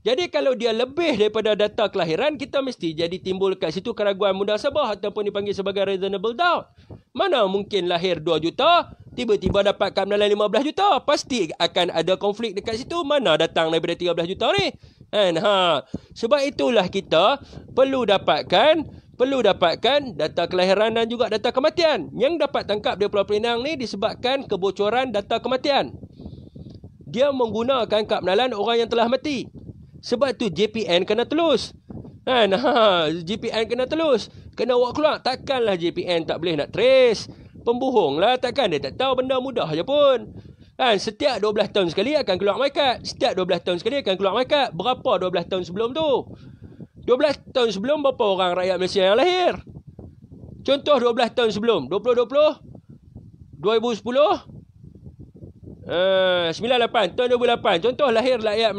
Jadi kalau dia lebih daripada data kelahiran, kita mesti jadi timbul kat situ keraguan mudahasabah ataupun dipanggil sebagai reasonable doubt. Mana mungkin lahir 2 juta, tiba-tiba dapat kad mendalam 15 juta. Pasti akan ada konflik dekat situ. Mana datang daripada 13 juta ni? Sebab itulah kita perlu dapatkan data kelahiran dan juga data kematian. Yang dapat tangkap di Pulau Pinang ni disebabkan kebocoran data kematian. Dia menggunakan kad mendalam orang yang telah mati. Sebab tu JPN kena telus. JPN kena telus. Kena awak keluar. Takkanlah JPN tak boleh nak trace. Pembohong lah. Takkan dia tak tahu benda mudah je pun. Setiap 12 tahun sekali akan keluar MyKad. Setiap 12 tahun sekali akan keluar MyKad. Berapa 12 tahun sebelum tu? 12 tahun sebelum berapa orang rakyat Malaysia yang lahir? Contoh 12 tahun sebelum. 2020? 2010? 98, tahun 2008. Contoh lahir rakyat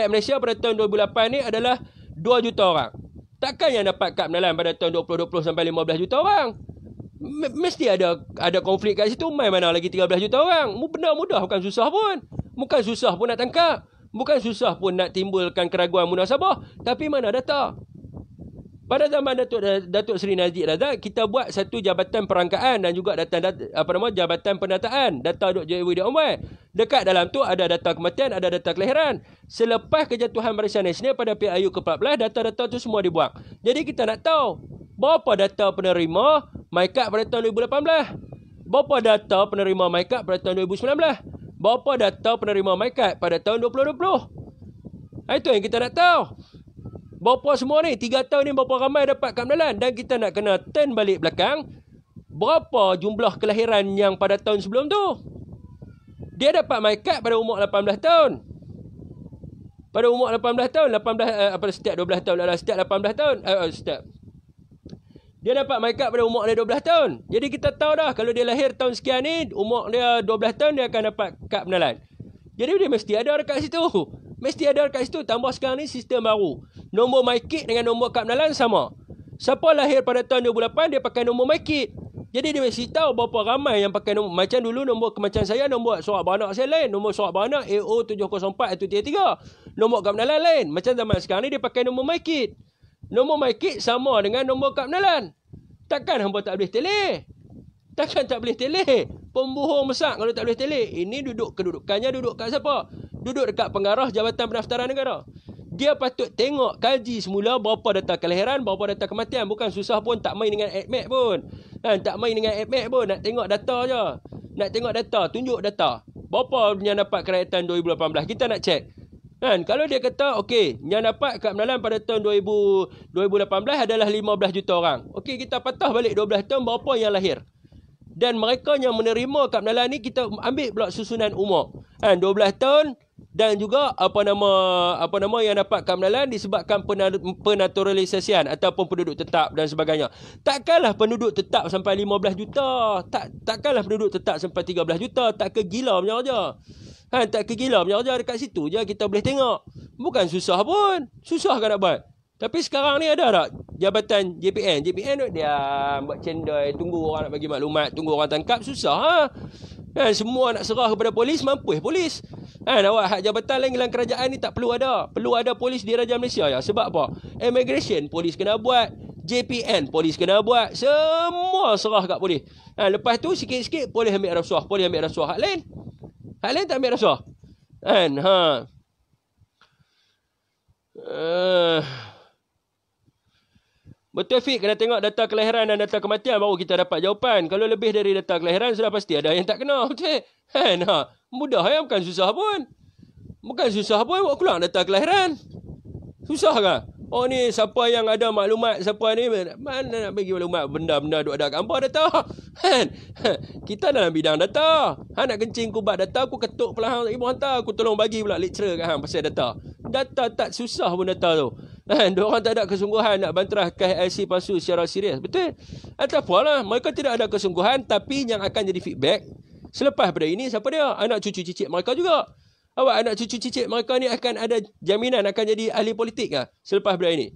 Malaysia pada tahun 2008 ni adalah 2 juta orang. Takkan yang dapat kad mendalam pada tahun 2020 sampai 15 juta orang? Mesti ada konflik kat situ. Mai mana lagi 13 juta orang? Benda mudah, bukan susah pun. Bukan susah pun nak tangkap. Bukan susah pun nak timbulkan keraguan munasabah. Tapi mana data? Pada zaman Datuk Seri Najib Razak, kita buat satu jabatan perangkaan dan juga jabatan pendataan data.jawi.my. Dekat dalam tu ada data kematian, ada data kelahiran. Selepas kejatuhan Barisan Nasional pada PRU ke-14, data-data tu semua dibuang. Jadi kita nak tahu berapa data penerima MyKad pada tahun 2018, berapa data penerima MyKad pada tahun 2019, berapa data penerima MyKad pada tahun 2020. Itu yang kita nak tahu. Berapa semua ni? 3 tahun ni berapa ramai dapat kad mendalam? Dan kita nak kena turn balik belakang. Berapa jumlah kelahiran yang pada tahun sebelum tu? Dia dapat MyKad pada umur 18 tahun. Pada umur 18 tahun. Setiap 12 tahun adalah setiap 18 tahun. Dia dapat MyKad pada umur dia 12 tahun. Jadi kita tahu dah kalau dia lahir tahun sekian ni, umur dia 12 tahun, dia akan dapat kad mendalam. Jadi dia mesti ada dekat situ. Mesti ada dekat situ. Tambah sekarang ni sistem baru. Nombor MyKit dengan nombor kad mendalam sama. Siapa lahir pada tahun 2008, dia pakai nombor MyKit. Jadi dia mesti tahu berapa ramai yang pakai nombor. Macam dulu macam saya, nombor surat beranak saya lain. Nombor surat beranak AO704-133. Nombor kad mendalam lain. Macam zaman sekarang ni dia pakai nombor MyKit. Nombor MyKit sama dengan nombor kad mendalam. Takkan hampa tak boleh teleh? Takkan tak boleh teleh? Pembohong besar kalau tak boleh teleh. Ini kedudukannya duduk kat siapa? Duduk dekat pengarah Jabatan Pendaftaran Negara. Dia patut tengok, kaji semula berapa data kelahiran, berapa data kematian. Bukan susah pun, tak main dengan AdMap pun. Tak main dengan AdMap pun, nak tengok data je. Nak tengok data, tunjuk data. Berapa yang dapat kerakyatan 2018, kita nak cek. Kalau dia kata, okey, yang dapat kad mendalam pada tahun 2018 adalah 15 juta orang. Okey, kita patah balik 12 tahun, berapa yang lahir? Dan mereka yang menerima kad mendalam ni, kita ambil pula susunan umur. 12 tahun dan juga apa nama yang dapat kad mendalam disebabkan penaturalisasian ataupun penduduk tetap dan sebagainya. Takkanlah penduduk tetap sampai 15 juta. Takkanlah penduduk tetap sampai 13 juta. Tak ke gila punya kerja. Tak ke gila punya kerja, dekat situ je kita boleh tengok. Bukan susah pun. Susah kan nak buat. Tapi sekarang ni ada tak jabatan JPN? JPN dia buat cendai, tunggu orang nak bagi maklumat, tunggu orang tangkap, susah. Semua nak serah kepada polis, mampus polis. Awak hak jabatan lain dalam kerajaan ni tak perlu ada. Perlu ada polis di Raja Malaysia ya. Sebab apa? Immigration polis kena buat, JPN polis kena buat, semua serah kat polis. Lepas tu sikit-sikit polis ambil rasuah, hak lain tak ambil rasuah. Betul Fik, kena tengok data kelahiran dan data kematian baru kita dapat jawapan. Kalau lebih dari data kelahiran sudah pasti ada yang tak kena. Betul? Mudah ya, bukan susah pun. Bukan susah pun buat keluar data kelahiran. Susah ke? Oh ni siapa yang ada maklumat, siapa ni mana nak bagi maklumat benda-benda duk ada kat hangpa data. Kan? Kita dalam bidang data. Hang nak kencing kubat data, aku ketuk pula hang ibu hantar, aku tolong bagi pula lecturer kat hang pasal data. Data tak susah pun data tu. Kan? Diorang tak ada kesungguhan nak banterah KIC palsu secara serius. Betul? Atau apalah, mereka tidak ada kesungguhan, tapi yang akan jadi feedback selepas pada ini siapa dia? Anak cucu cicit mereka juga. Awak anak cucu cicit mereka ni akan ada jaminan akan jadi ahli politik kah selepas benda ini?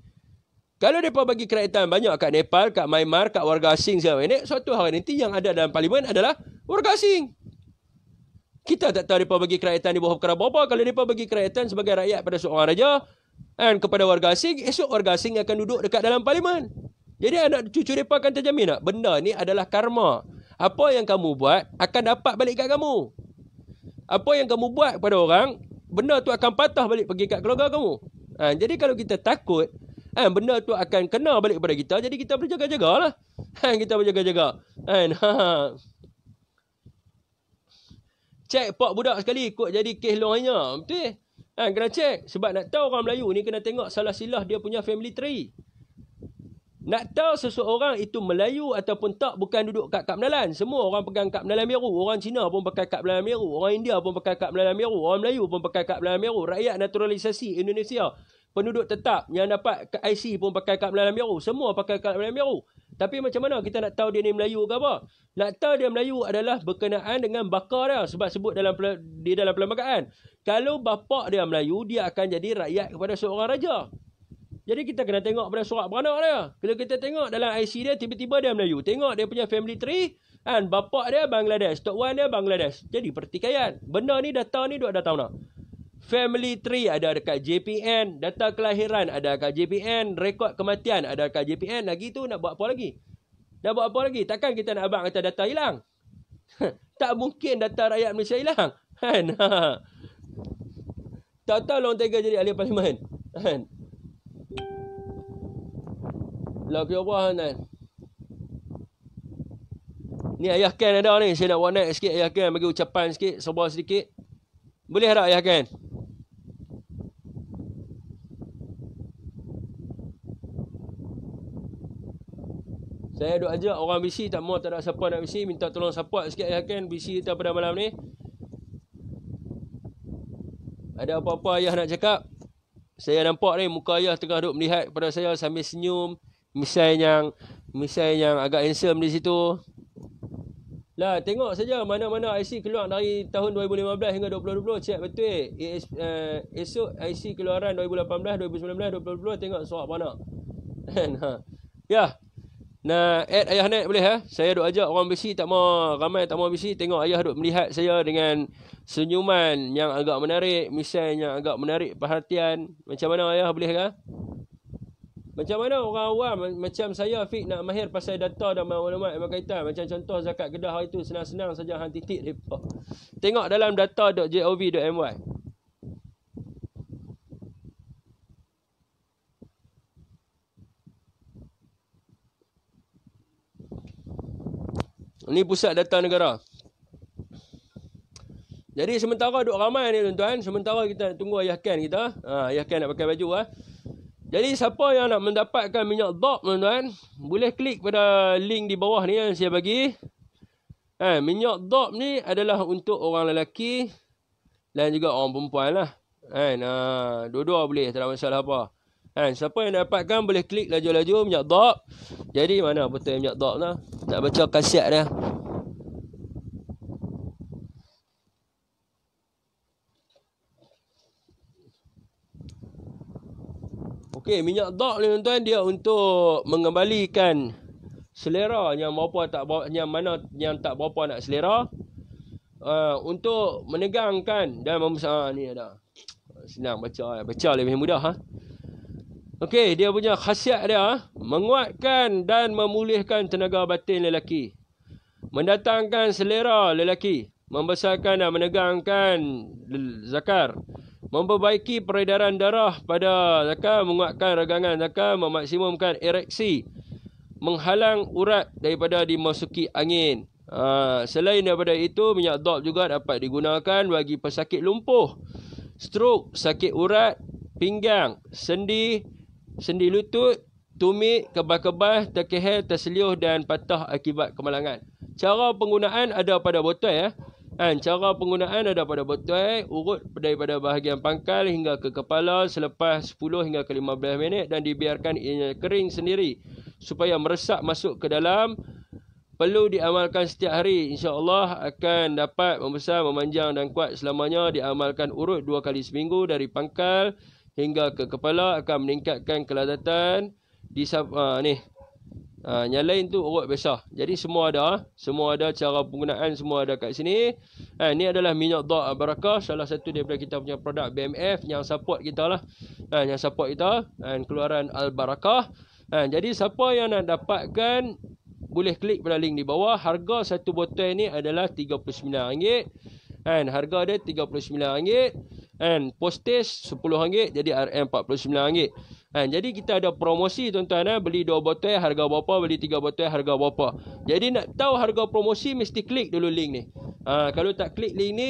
Kalau mereka bagi kerajaan banyak kat Nepal, kat Myanmar, kat warga asing segala ini, suatu hari nanti yang ada dalam parlimen adalah warga asing. Kita tak tahu mereka bagi kerajaan di bawah perkara berapa. Kalau mereka bagi kerajaan sebagai rakyat pada seorang raja dan kepada warga asing, esok warga asing akan duduk dekat dalam parlimen. Jadi anak cucu mereka akan terjamin tak? Benda ni adalah karma. Apa yang kamu buat akan dapat balik kat kamu. Apa yang kamu buat pada orang, benda tu akan patah balik pergi kat keluarga kamu. Jadi kalau kita takut, benda tu akan kena balik kepada kita, jadi kita berjaga-jagalah. Kita berjaga-jaga. Cek pak budak sekali ikut jadi kes lohannya. Betul? Kena cek. Sebab nak tahu orang Melayu ni kena tengok salah silah dia punya family tree. Nak tahu seseorang itu Melayu ataupun tak bukan duduk kat Kad Menalan. Semua orang pegang Kad Menalan biru. Orang Cina pun pakai Kad Menalan biru. Orang India pun pakai Kad Menalan biru. Orang Melayu pun pakai Kad Menalan biru. Rakyat naturalisasi Indonesia, penduduk tetap yang dapat IC pun pakai Kad Menalan biru. Semua pakai Kad Menalan biru. Tapi macam mana kita nak tahu dia ni Melayu ke apa? Nak tahu dia Melayu adalah berkenaan dengan bakar dia. Sebab sebut di dalam perlembagaan. Kalau bapak dia Melayu, dia akan jadi rakyat kepada seorang raja. Jadi kita kena tengok pada surat beranak dia. Kalau kita tengok dalam IC dia, tiba-tiba dia Melayu. Tengok dia punya family tree, bapak dia Bangladesh, tok wan dia Bangladesh. Jadi pertikaian. Benda ni, data ni duk ada tahu nak. Family tree ada dekat JPN, data kelahiran ada dekat JPN, rekod kematian ada dekat JPN. Lagi tu nak buat apa lagi? Nak buat apa lagi? Takkan kita nak abang kata data hilang? Tak mungkin data rakyat Malaysia hilang. Kan? Tak-tak Long Tiger jadi ahli parlimen. Kan? Lah kira apa kan? Ni ayah Ken ada ni. Saya nak buat naik sikit ayah Ken. Bagi ucapan sikit. Sabar sedikit. Boleh tak ayah Ken? Saya duk ajak orang BC. Tak mau tak ada siapa nak BC. Minta tolong support sikit ayah Ken. BC kita pada malam ni. Ada apa-apa ayah nak cakap? Saya nampak ni muka ayah tengah duk melihat pada saya sambil senyum. Misai yang agak handsome di situ. Lah tengok saja mana-mana IC keluar dari tahun 2015 hingga 2020. Cek betul. Esok IC keluaran 2018, 2019, 2020 tengok surat mana. Ya. Nah, add ayah net boleh Saya duk ajak orang BC tak mau ramai tak mau BC, tengok ayah duk melihat saya dengan senyuman yang agak menarik, misai yang agak menarik perhatian. Macam mana ayah boleh ke? Macam mana orang awam macam saya Fik nak mahir pasal data dan maklumat yang berkaitan. Macam contoh zakat Kedah hari tu senang-senang saja hang titik report. Tengok dalam data.gov.my. Ini pusat data negara. Jadi sementara duk ramai ni tuan-tuan, sementara kita nak tunggu ayah Ken kita. Ayah Ken nak pakai baju Jadi siapa yang nak mendapatkan minyak DOP tuan-tuan, boleh klik pada link di bawah ni yang saya bagi. Minyak DOP ni adalah untuk orang lelaki dan juga orang perempuan lah. Dua-dua boleh, tak ada masalah apa. Siapa yang dapatkan boleh klik laju-laju minyak DOP. Jadi mana betul minyak DOP lah. Nak baca khasiat dia. Okey, minyak DOP ni tuan-tuan dia untuk mengembalikan selera yang tak berapa nak selera, untuk menegangkan dan membesar ni ada. Senang baca lebih mudah Okey, dia punya khasiat dia menguatkan dan memulihkan tenaga batin lelaki, mendatangkan selera lelaki, membesarkan dan menegangkan zakar, memperbaiki peredaran darah pada zakar, menguatkan regangan zakar, memaksimumkan ereksi, menghalang urat daripada dimasuki angin. Selain daripada itu, minyak DOP juga dapat digunakan bagi pesakit lumpuh, strok, sakit urat, pinggang, sendi sendi lutut, tumit, kebas-kebas, terkehel, terseliuh dan patah akibat kemalangan. Cara penggunaan ada pada botol ya. Cara penggunaan ada pada botol, urut daripada bahagian pangkal hingga ke kepala selepas 10 hingga ke 15 minit dan dibiarkan ianya kering sendiri supaya meresap masuk ke dalam. Perlu diamalkan setiap hari. InsyaAllah akan dapat membesar, memanjang dan kuat selamanya. Diamalkan urut 2 kali seminggu dari pangkal hingga ke kepala akan meningkatkan kelazatan. Yang lain tu urut biasa. Jadi semua ada cara penggunaan, semua ada kat sini. Ni adalah minyak dak barakah, salah satu daripada kita punya produk BMF yang support kita lah. Yang support kita, keluaran Al Barakah. Jadi siapa yang nak dapatkan, boleh klik pada link di bawah. Harga satu botol ni adalah RM39. Harga dia RM39. Postage RM10. Jadi RM49. Jadi kita ada promosi tuan-tuan. Beli 2 botol harga berapa, beli 3 botol harga berapa. Jadi nak tahu harga promosi mesti klik dulu link ni. Kalau tak klik link ni,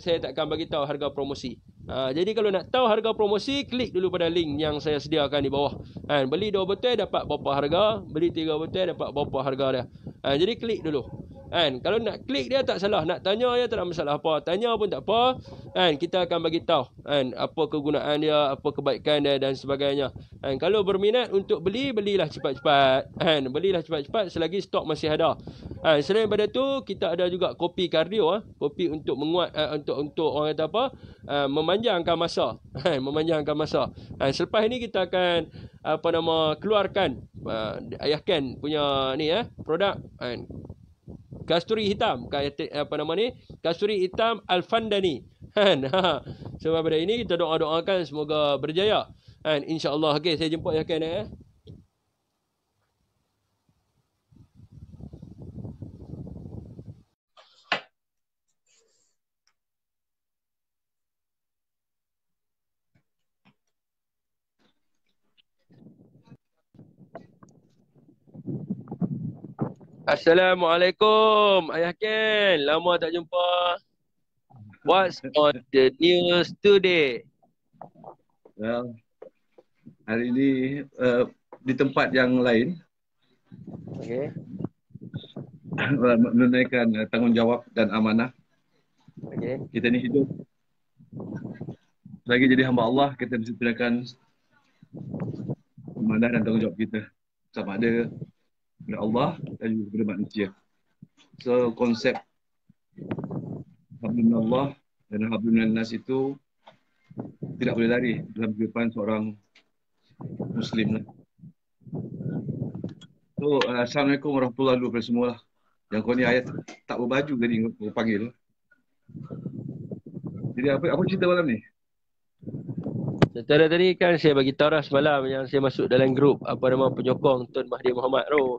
saya takkan bagi tahu harga promosi. Jadi kalau nak tahu harga promosi, klik dulu pada link yang saya sediakan di bawah. Beli 2 botol dapat berapa harga, beli 3 botol dapat berapa harga dia. Jadi klik dulu. Kalau nak klik dia tak salah, nak tanya dia tak ada masalah apa. Tanya pun tak apa. Kita akan bagi tahu apa kegunaan dia, apa kebaikan dia dan sebagainya. Kalau berminat untuk beli, belilah cepat-cepat. Belilah cepat-cepat selagi stok masih ada. Selain daripada tu, kita ada juga kopi kardio, kopi untuk menguat, untuk orang kata apa? Memanjangkan masa. Memanjangkan masa. Selepas ini kita akan keluarkan Ayah Ken punya ni produk kasturi hitam, kasturi hitam Al-Fandani. Sebab pada ini kita doa-doakan semoga berjaya. InsyaAllah. Okey, saya jemput Ayah Ken Assalamualaikum Ayah Ken, lama tak jumpa. What's on the news today? Well, hari ini di tempat yang lain, menunaikan tanggungjawab dan amanah. Kita ni hidup lagi jadi hamba Allah, kita disiplinkan amanah dan tanggungjawab kita sama ada kepada Allah dan juga kepada manusia. So konsep hablunallah dan hablunan-nas itu tidak boleh lari dalam kehidupan seorang Muslim. So Assalamualaikum warahmatullahi wabarakatuh semua lah. Yang kau ni ayat tak berbaju tadi kau panggil. Jadi apa cerita malam ni? Setelah tadi kan saya bagi tahu semalam yang saya masuk dalam grup penyokong Tun Mahathir Mohamad tu.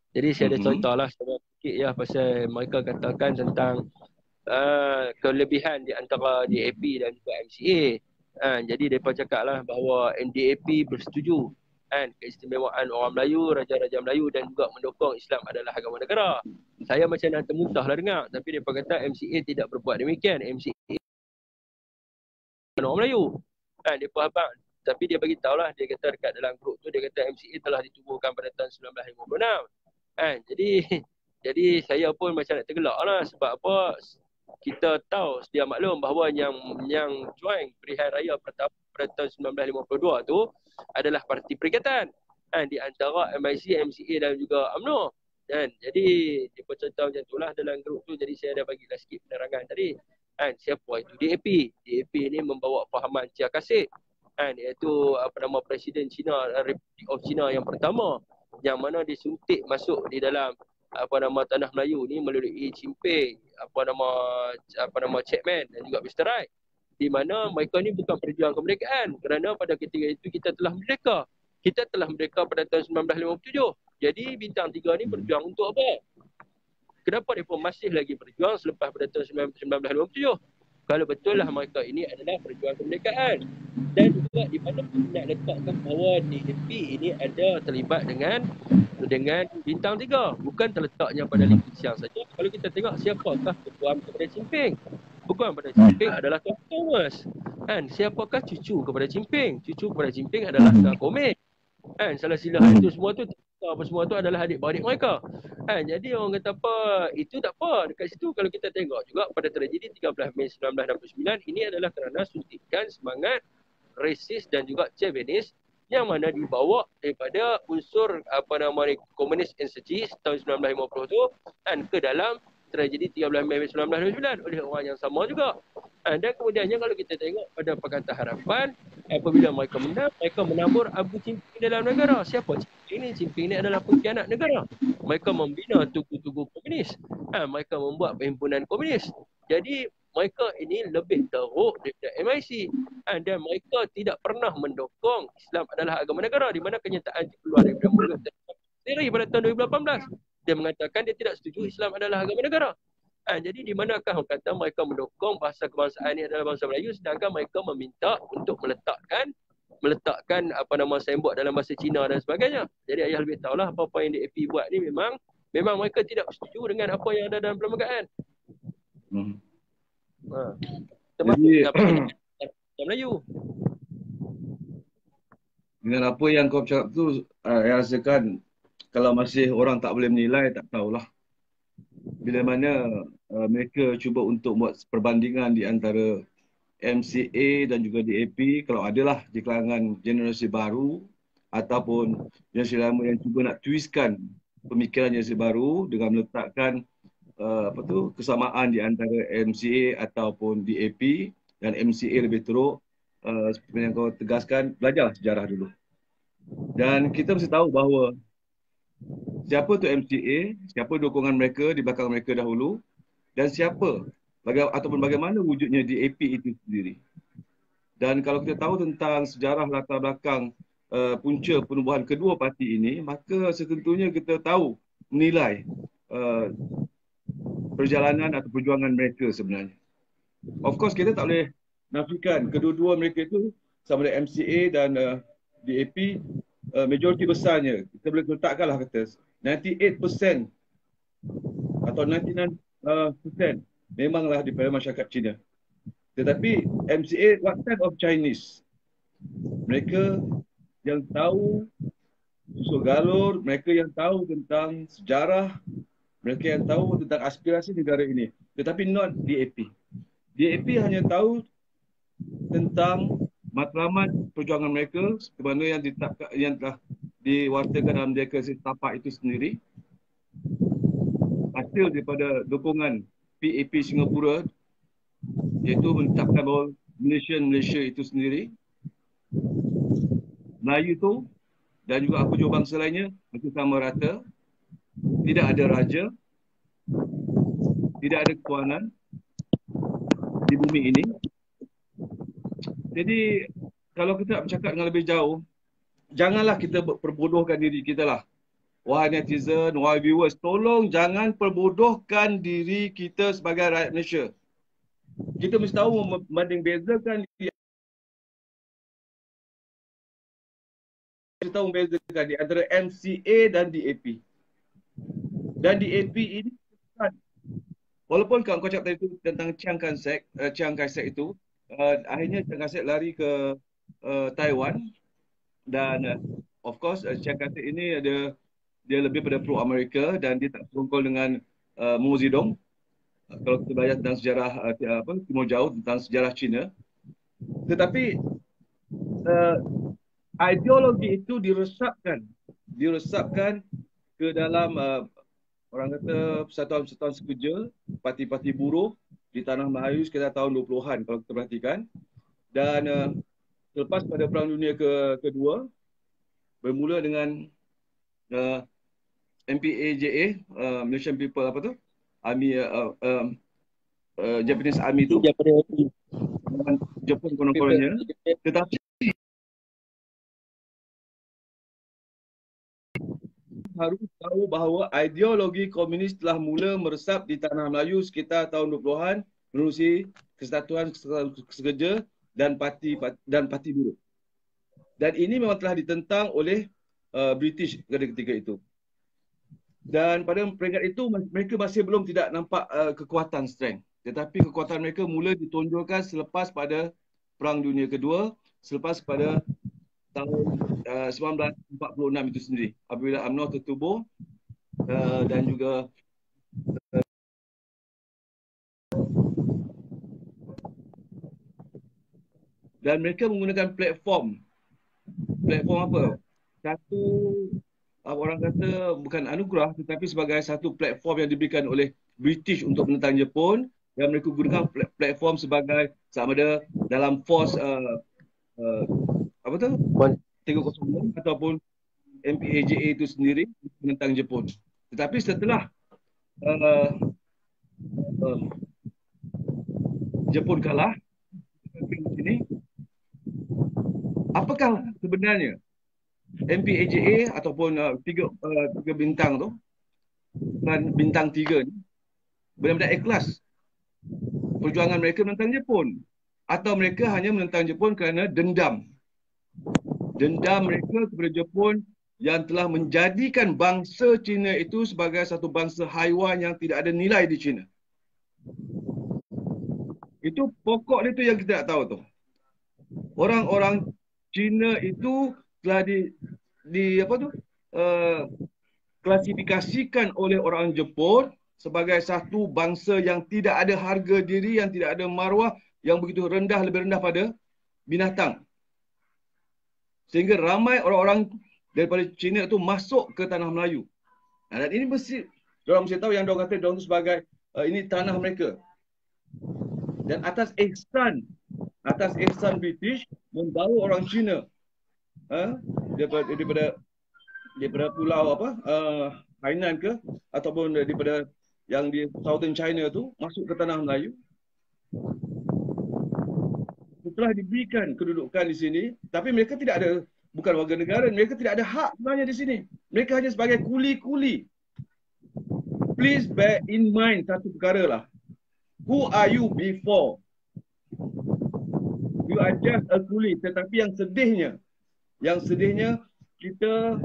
Jadi saya ada cerita lah sikit ya pasal mereka katakan tentang kelebihan di antara DAP dan juga MCA. Jadi mereka cakap lah bahawa NDAP bersetuju keistimewaan orang Melayu, Raja-Raja Melayu dan juga mendukung Islam adalah agama negara. Saya macam nak termuntah lah dengar. Tapi mereka kata MCA tidak berbuat demikian. MCA orang Melayu. Dia faham. Tapi dia bagi tahu lah, dia kata dekat dalam grup tu, dia kata MCA telah ditubuhkan pada tahun 1956. Jadi saya pun macam nak tergelak lah. Sebab apa? Kita tahu sedia maklum bahawa yang join Pilihan Raya pertama pada tahun 1952 tu adalah parti perikatan. Di antara MIC, MCA dan juga UMNO. Jadi dia pun cerita macam tu lah dalam grup tu. Jadi saya dah bagilah sikit penerangan tadi. Siapa itu DAP? DAP ni membawa fahaman Chia Kasih. Iaitu Presiden China, Republik of China yang pertama, yang mana disuntik masuk di dalam tanah Melayu ni melalui Chimping, Chapman dan juga Mr. Right. Di mana mereka ni bukan perjuang kemerdekaan, kerana pada ketika itu kita telah merdeka. Kita telah merdeka pada tahun 1957. Jadi bintang 3 ni berjuang untuk apa? Kenapa mereka masih lagi berjuang selepas pada tahun 1957? Kalau betul lah mereka ini adalah perjuang kemerdekaan. Dan juga di mana nak letakkan bahawa DAP ini ada terlibat dengan bintang 3. Bukan terletaknya pada Lee Hsien Loong saja. Kalau kita tengok siapakah peguam kepada Chimping. Peguam pada Chimping adalah Tuan Thomas. Kan, siapakah cucu kepada Cimping? Cucu kepada Cimping adalah Ngah Komit. Kan, salah sila itu semua tu apa semua tu adalah adik-beradik mereka. Kan, jadi orang kata apa, itu tak apa. Dekat situ kalau kita tengok juga pada tragedi 13 Mei 1969 ini adalah kerana suntikan semangat rasis dan juga chauvinis yang mana dibawa daripada unsur komunis insurgis tahun 1950 tu kan ke dalam tragedi 13 Mei 1929 oleh orang yang sama juga. Dan kemudiannya kalau kita tengok pada Pakatan Harapan, apabila mereka menang, mereka menabur abu Cimping dalam negara. Siapa Cimping ni? Cimping ni adalah pengkhianat negara. Mereka membina tugu-tugu komunis. Mereka membuat perhimpunan komunis. Jadi mereka ini lebih teruk daripada MIC. Dan mereka tidak pernah mendukung Islam adalah agama negara, di mana kenyataan keluar daripada mulut sendiri pada tahun 2018. Dia mengatakan dia tidak setuju Islam adalah agama negara. Jadi di manakah orang kata mereka mendukung bahasa kebangsaan ini adalah bahasa Melayu, sedangkan mereka meminta untuk meletakkan sembok dalam bahasa Cina dan sebagainya. Jadi ayah lebih tahulah apa-apa yang DAP buat ni memang mereka tidak setuju dengan apa yang ada dalam perlembagaan. Jadi Melayu. Dengan apa yang kau cakap tu, saya rasakan kalau masih orang tak boleh menilai, tak tahulah. Bila mana mereka cuba untuk buat perbandingan di antara MCA dan juga DAP, kalau adalah di kalangan generasi baru ataupun generasi lama yang cuba nak twistkan pemikiran generasi baru dengan meletakkan kesamaan di antara MCA ataupun DAP, dan MCA lebih teruk, seperti yang kau tegaskan, belajarlah sejarah dulu. Dan kita mesti tahu bahawa siapa tu MCA, siapa dukungan mereka di belakang mereka dahulu, dan siapa ataupun bagaimana wujudnya DAP itu sendiri. Dan kalau kita tahu tentang sejarah latar belakang punca penubuhan kedua parti ini, maka setentunya kita tahu menilai perjalanan atau perjuangan mereka sebenarnya. Of course, kita tak boleh nafikan kedua-dua mereka itu sama ada MCA dan DAP, majoriti besarnya, kita boleh letakkanlah kata 98% atau 99% memanglah daripada masyarakat Cina. Tetapi MCA, what type of Chinese? Mereka yang tahu usul galur, mereka yang tahu tentang sejarah, mereka yang tahu tentang aspirasi negara ini. Tetapi not DAP. DAP hanya tahu tentang matlamat perjuangan mereka sebagaimana yang telah diwartakan dalam deklarasi tapak itu sendiri, hasil daripada dukungan PAP Singapura, iaitu menetapkan bahawa Malaysia itu sendiri, Melayu itu dan juga apa jua bangsa lainnya itu sama rata, tidak ada raja, tidak ada ketuanan di bumi ini. Jadi kalau kita nak bercakap dengan lebih jauh, janganlah kita perbodohkan diri kita lah. Wahai netizen, wahai viewers, tolong jangan perbodohkan diri kita sebagai rakyat Malaysia. Kita mesti tahu membanding bezakan di antara MCA dan DAP. Dan DAP ini, walaupun kau cakap tadi itu tentang Chiang Kai-shek itu, akhirnya Chiang Kai-shek lari ke Taiwan, dan of course Chiang Kai-shek ini dia lebih pada pro-Amerika dan dia tak berkongkol dengan Mao Zedong. Kalau kita belajar tentang sejarah Timur Jauh, tentang sejarah Cina. Tetapi ideologi itu diresapkan ke dalam orang kata persatuan-persatuan sekerja, parti-parti buruh di tanah Melayu sekitar tahun 20-an kalau kita perhatikan. Dan selepas pada Perang Dunia kedua, bermula dengan MPAJA, Malaysian People Army, Japanese Army itu, Jepun konon-kononnya. Tetapi harus tahu bahawa ideologi komunis telah mula meresap di tanah Melayu sekitar tahun 20-an menerusi Kesatuan Sekerja dan parti buruh. Dan ini memang telah ditentang oleh British pada ketika itu. Dan pada peringkat itu mereka masih belum tidak nampak kekuatan strength. Tetapi kekuatan mereka mula ditonjolkan selepas pada Perang Dunia Kedua selepas pada tahun 1946 itu sendiri, apabila UMNO tertubuh dan juga dan mereka menggunakan platform apa? Satu orang kata bukan anugerah tetapi sebagai satu platform yang diberikan oleh British untuk menentang Jepun, dan mereka gunakan platform sebagai sama ada dalam force apa tu 306 ataupun MPAJA itu sendiri menentang Jepun. Tetapi setelah uh, uh, Jepun kalah di sini, apakah sebenarnya MPAJA ataupun tiga bintang tu, dan bintang 3 ni benar-benar ikhlas perjuangan mereka menentang Jepun, atau mereka hanya menentang Jepun kerana dendam mereka kepada Jepun yang telah menjadikan bangsa Cina itu sebagai satu bangsa haiwan yang tidak ada nilai di Cina. Itu pokok dia tu yang kita nak tahu tu. Orang-orang Cina itu telah klasifikasikan oleh orang Jepun sebagai satu bangsa yang tidak ada harga diri, yang tidak ada maruah, yang begitu rendah, lebih rendah pada binatang. Sehingga ramai orang-orang daripada Cina itu masuk ke tanah Melayu. Dan ini diorang mesti tahu yang diorang kata diorang itu sebagai ini tanah mereka. Dan atas ihsan British membawa orang Cina daripada pulau Hainan ke ataupun daripada yang di Southern China tu masuk ke tanah Melayu. Setelah diberikan kedudukan di sini, tapi mereka bukan warga negara, mereka tidak ada hak sebenarnya di sini. Mereka hanya sebagai kuli-kuli. Please bear in mind satu perkara lah. Who are you before? You are just a kuli. Tetapi yang sedihnya kita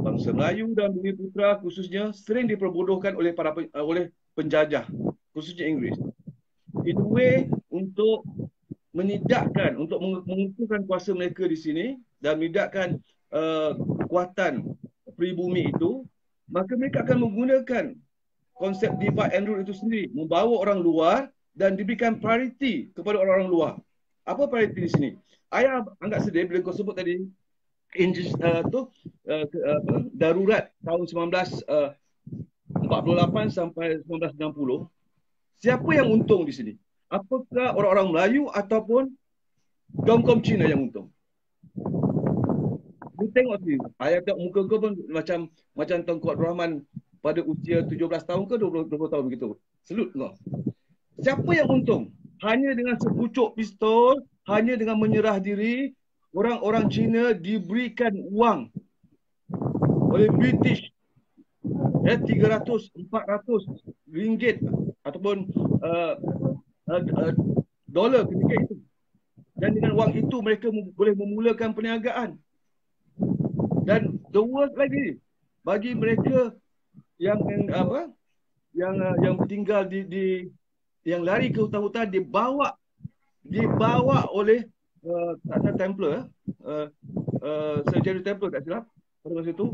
bangsa Melayu dan Bumi Putra khususnya sering diperbodohkan oleh oleh penjajah, khususnya Inggeris. In a way untuk menidakkan, untuk mengukuhkan kuasa mereka di sini dan menidakkan kekuatan pribumi itu, maka mereka akan menggunakan konsep divide and rule itu sendiri, membawa orang luar dan diberikan priority kepada orang-orang luar. Apa priority di sini? Ayah agak sedih bila kau sebut tadi darurat tahun 1948 sampai 1960. Siapa yang untung di sini? Apakah orang-orang Melayu ataupun kaum Cina yang untung? Lu tengok sini, ayah tengok muka kau pun macam Tengku Abdul Rahman pada usia 17 tahun ke 20 tahun begitu. Selut kau. Siapa yang untung? Hanya dengan sepucuk pistol, hanya dengan menyerah diri, orang-orang Cina diberikan wang oleh British 300, 400 ringgit ataupun dolar ketika itu. Dan dengan wang itu mereka boleh memulakan perniagaan. Dan the worst lagi, bagi mereka yang tinggal di yang lari ke hutan-hutan, dibawa oleh Templar, Sergeant Templar tak silap pada masa itu,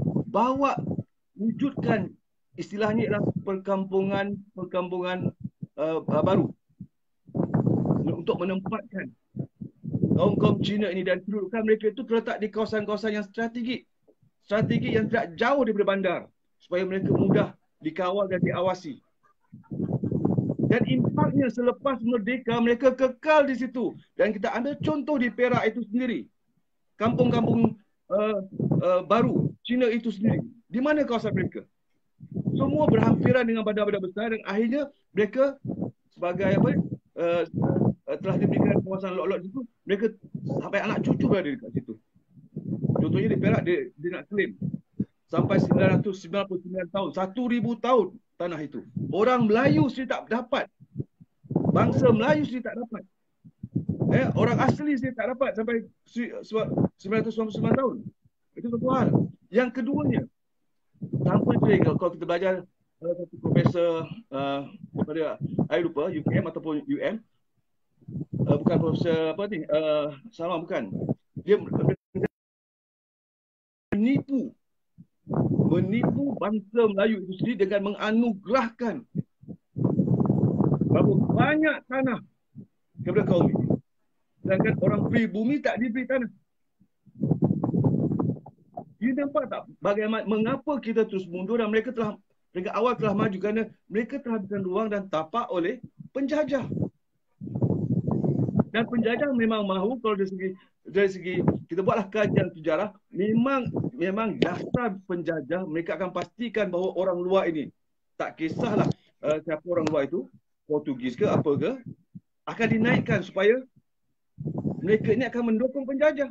wujudkan istilahnya ialah perkampungan baru untuk menempatkan kaum Cina ini, dan kedudukan mereka itu terletak di kawasan-kawasan yang strategik yang tidak jauh daripada bandar, supaya mereka mudah dikawal dan diawasi. Dan impaknya selepas merdeka mereka kekal di situ, dan kita ambil contoh di Perak itu sendiri, kampung-kampung baru Cina itu sendiri, di mana kawasan mereka semua berhampiran dengan bandar-bandar besar, dan akhirnya mereka sebagai telah diberikan kawasan lot-lot itu, mereka sampai anak cucu berada dekat situ. Contohnya di Perak dia nak claim sampai 999 tahun, 1000 tahun tanah itu. Orang Melayu sendiri tak dapat. Bangsa Melayu sendiri tak dapat. Orang asli sendiri tak dapat sampai 999 tahun. Itu satu hal. Yang keduanya, tanpa itu kalau kita belajar satu profesor daripada saya lupa UKM ataupun UM, bukan Profesor apa ni, Salman bukan. Dia menipu bangsa Melayu itu sendiri dengan menganugerahkan berapa banyak tanah kepada kaum ini. Sedangkan orang pribumi tak diberi tanah. You nampak tak bagaimana, mengapa kita terus mundur dan mereka awal telah maju kerana mereka telah diberikan ruang dan tapak oleh penjajah. Dan penjajah memang mahu kalau dari segi kita buatlah kajian sejarah, memang dasar penjajah mereka akan pastikan bahawa orang luar ini, tak kisahlah siapa orang luar itu, Portugis ke apa ke, akan dinaikkan supaya mereka ini akan mendukung penjajah.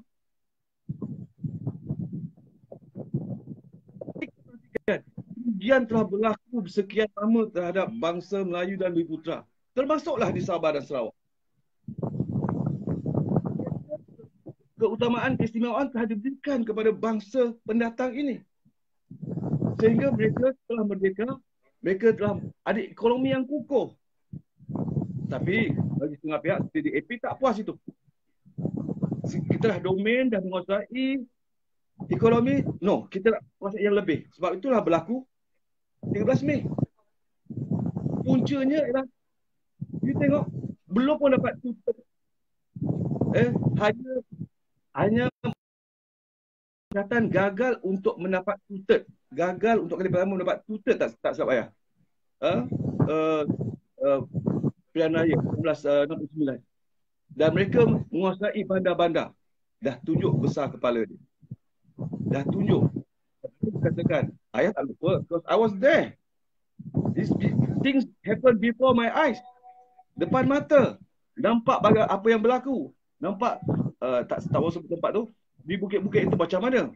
Kerugian telah berlaku sekian lama terhadap bangsa Melayu dan Bumi Putra, termasuklah di Sabah dan Sarawak. Keutamaan, keistimewaan telah diberikan kepada bangsa pendatang ini. Sehingga mereka telah merdeka, mereka telah ada ekonomi yang kukuh. Tapi bagi setengah pihak, DAP tak puas itu. Kita dah domain, dah menguasai ekonomi, no, kita nak kuasai yang lebih. Sebab itulah berlaku 13 Mei. Puncanya ialah, you tengok, belum pun dapat tutup. Hanya Kesihatan gagal untuk mendapat tutut. Gagal untuk kali pertama mendapat tutut, tak silap ayah. Pilihan Raya 1969. Dan mereka menguasai bandar-bandar. Dah tunjuk besar kepala dia. Dah tunjuk. Aku katakan, ayah tak lupa because I was there. These things happen before my eyes. Depan mata. Nampak apa yang berlaku. Nampak tak tahu sebut tempat tu. Di bukit-bukit itu macam mana?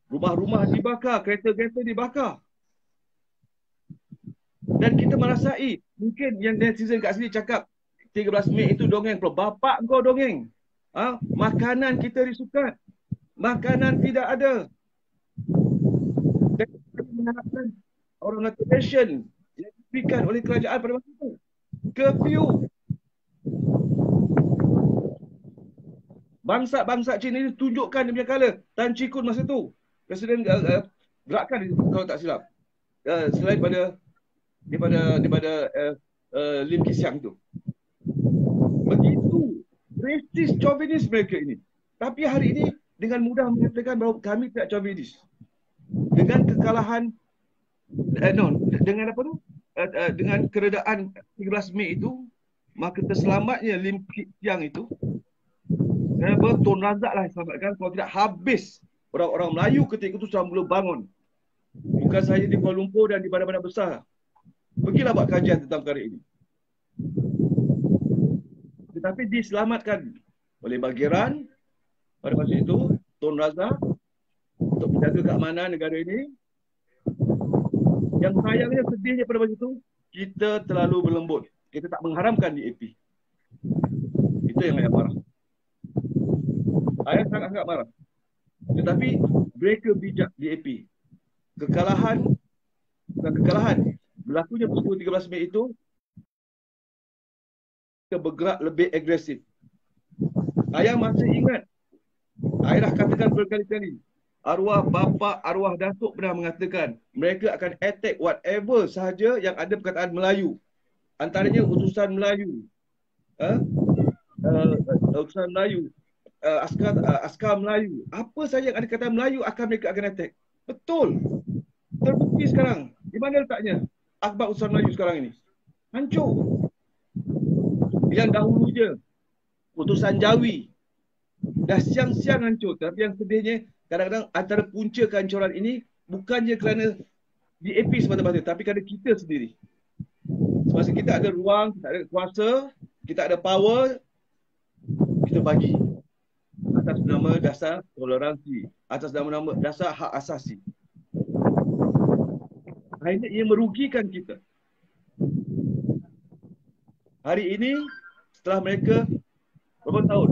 Rumah-rumah dibakar, kereta-kereta dibakar. Dan kita merasai, mungkin yang netizen kat sini cakap 13 Mei itu dongeng. Bapak kau dongeng. Makanan kita disukat. Makanan tidak ada. Dan kita mengharapkan orang kata ration yang diberikan oleh kerajaan pada masa itu. Curfew. Bangsa-bangsa Cina ini tunjukkan dia punya color. Tan Chee Koon masa tu, Presiden gerakan kalau tak silap. Selain daripada Lim Kee Siang tu. Begitu racist, chauvinis mereka ini. Tapi hari ini dengan mudah mengatakan bahawa kami tidak chauvinis. Dengan kekalahan, dengan apa tu? Dengan keredaan 13 Mei itu, maka terselamatnya Lim Kee Siang itu, Tun Razak lah selamatkan. Kalau tidak habis orang-orang Melayu ketika itu sudah mula bangun. Bukan sahaja di Kuala Lumpur dan di bandar-bandar besar. Pergilah buat kajian tentang perkara ini. Tetapi diselamatkan oleh Bagiran pada masa itu, Tun Razak, untuk menjaga keamanan negara ini. Yang sayangnya, sedihnya pada masa itu, kita terlalu berlembut. Kita tak mengharamkan DAP. Itu yang ayah marah. Ayah sangat-sangat marah. Tetapi mereka bijak DAP. Kekalahan berlakunya peristiwa 13 Mei itu, kita bergerak lebih agresif. Ayah masih ingat, ayah dah katakan berkali-kali, arwah bapa, arwah datuk pernah mengatakan mereka akan attack whatever sahaja yang ada perkataan Melayu. Antaranya utusan Melayu. Utusan Melayu. Askar Melayu. Apa saja yang ada kata Melayu mereka akan attack. Betul. Terbukti sekarang. Di mana letaknya akhbar utusan Melayu sekarang ini? Hancur. Yang dahulu je utusan Jawi dah siang-siang hancur. Tapi yang sedihnya, kadang-kadang antara punca kehancuran ini bukannya kerana DAP semata-mata, tapi kerana kita sendiri. Semasa kita ada ruang, kita ada kuasa, kita ada power, kita bagi atas nama dasar toleransi, atas nama dasar hak asasi. Akhirnya ia merugikan kita. Hari ini, setelah mereka berapa tahun?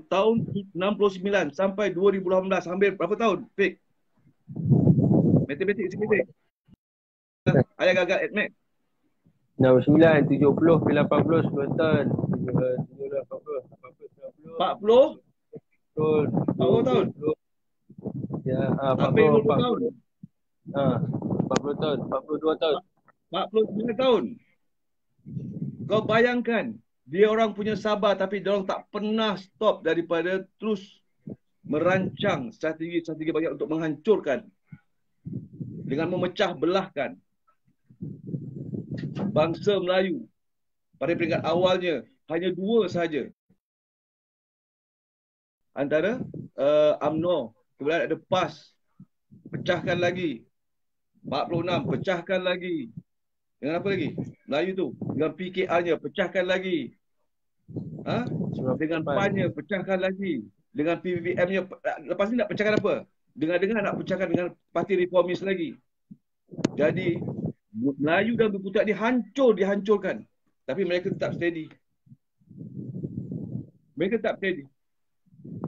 Tahun 69 sampai 2018, hampir berapa tahun? Fik. Matematik sikit, Fik. Ayah gagal admit. 69, 70, 80, 10 tahun. Inilah apa? 40 Betul. berapa tahun? Ya, Hampir 50 40 tahun. 40 tahun, 42 tahun. 49 tahun. Kau bayangkan, dia orang punya sabar tapi dia orang tak pernah stop daripada terus merancang strategi-strategi banyak untuk menghancurkan dengan memecah belahkan bangsa Melayu. Pada peringkat awalnya hanya dua sahaja. Antara UMNO, kemudian ada PAS, pecahkan lagi. 46, pecahkan lagi. Dengan apa lagi? Melayu tu. Dengan PKR-nya, pecahkan lagi. Dengan PAN-nya, pecahkan lagi. Dengan PBBM-nya, lepas ni nak pecahkan apa? Dengar-dengar nak pecahkan dengan Parti Reformis lagi. Jadi, Melayu dan Berkutat ni dihancurkan. Tapi mereka tetap steady. Mereka tetap steady.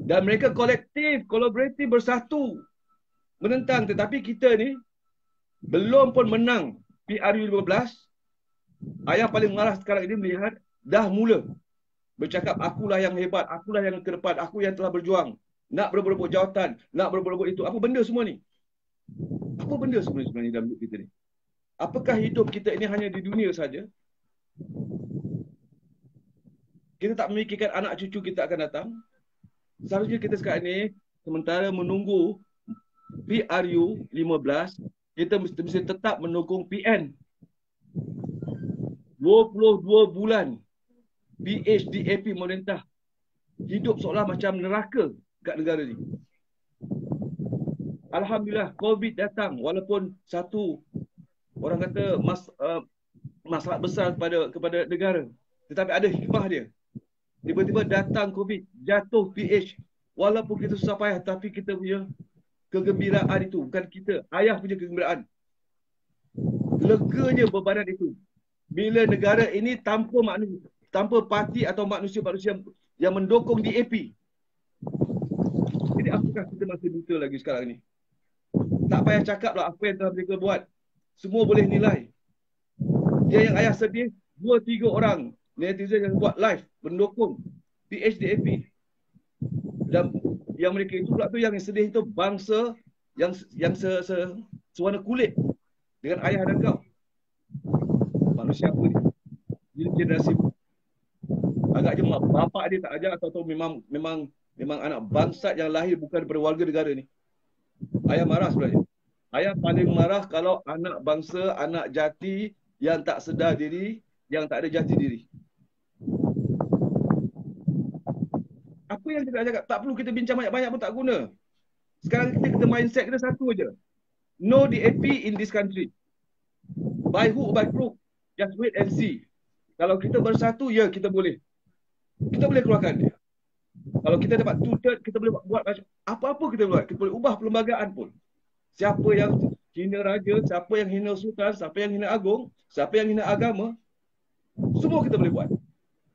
Dan mereka kolektif, kolaboratif, bersatu. Menentang. Tetapi kita ni, belum pun menang PRU 15, ayah paling marah sekarang ini melihat dah mula bercakap akulah yang hebat, akulah yang ke depan, aku yang telah berjuang. Nak berebut jawatan, nak berebut itu. Apa benda semua ni? Apa benda sebenarnya dalam hidup kita ni? Apakah hidup kita ini hanya di dunia saja? Kita tak memikirkan anak cucu kita akan datang. Seharusnya kita sekarang ni, sementara menunggu PRU 15, kita mesti tetap menukung PN. 22 bulan PHDAP memerintah. Hidup seolah macam neraka kat negara ni. Alhamdulillah COVID datang walaupun satu orang kata masalah besar kepada negara. Tetapi ada hikmah dia. Tiba-tiba datang COVID, jatuh PH. Walaupun kita susah payah tapi kita punya kegembiraan itu bukan kita, ayah punya kegembiraan. Leganya bebanan itu. Bila negara ini tanpa parti atau manusia-manusia yang mendukung DAP. Jadi apakah kita masih buta lagi sekarang ni? Tak payah cakap lah apa yang telah mereka buat. Semua boleh nilai. Dia yang ayah sedih, 2-3 orang netizen yang buat live mendukung PHDAP. Dan yang mereka itu pula tu yang sedih itu bangsa yang sewarna kulit dengan ayah dan kau. Manusia apa ni? Generasi agaknya bapak dia tak ajar atau memang anak bangsat yang lahir bukan daripada warga negara ni. Ayah marah sebenarnya. Ayah paling marah kalau anak bangsa, anak jati yang tak sedar diri, yang tak ada jati diri. Apa yang kita cakap? Tak perlu kita bincang banyak-banyak pun tak guna. Sekarang kita mindset kita satu aja. No DAP in this country. By hook or by crook. Just wait and see. Kalau kita bersatu, ya kita boleh. Kita boleh keluarkan dia. Kalau kita dapat 2/3, kita boleh buat apa-apa kita buat. Kita boleh ubah perlembagaan pun. Siapa yang hina raja, siapa yang hina sultan, siapa yang hina agung, siapa yang hina agama, semua kita boleh buat.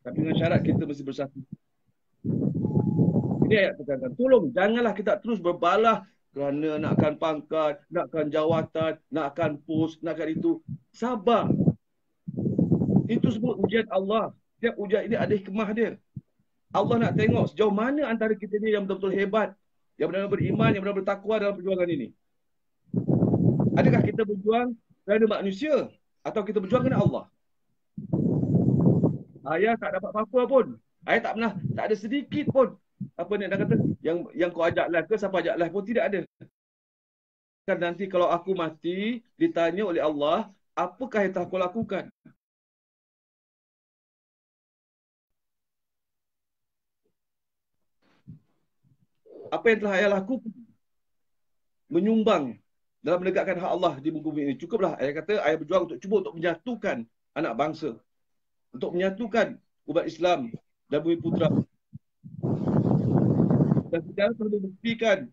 Tapi dengan syarat kita mesti bersatu. Ini ayat tekankan. Tolong, janganlah kita terus berbalah kerana nakkan pangkat, nakkan jawatan, nakkan pos, nakkan itu. Sabar. Itu semua ujian Allah. Setiap ujian ini ada hikmah dia. Allah nak tengok sejauh mana antara kita ni yang betul-betul hebat, yang benar-benar beriman, yang benar-benar bertakwa dalam perjuangan ini. Adakah kita berjuang kerana manusia atau kita berjuang kerana Allah? Ayah tak dapat apa-apa pun. Ayah tak pernah, tak ada sedikit pun. Apa ni nak kata? Yang kau ajak live ke, siapa ajak live pun tidak ada. Kan nanti kalau aku mati, ditanya oleh Allah, apakah yang telah kau lakukan? Apa yang telah ayah lakukan? Menyumbang dalam menegakkan hak Allah di muka bumi ini. Cukuplah. Ayah kata, ayah berjuang untuk cuba untuk menyatukan anak bangsa. Untuk menyatukan umat Islam dan bumi putra. Dan sekarang perlu membuktikan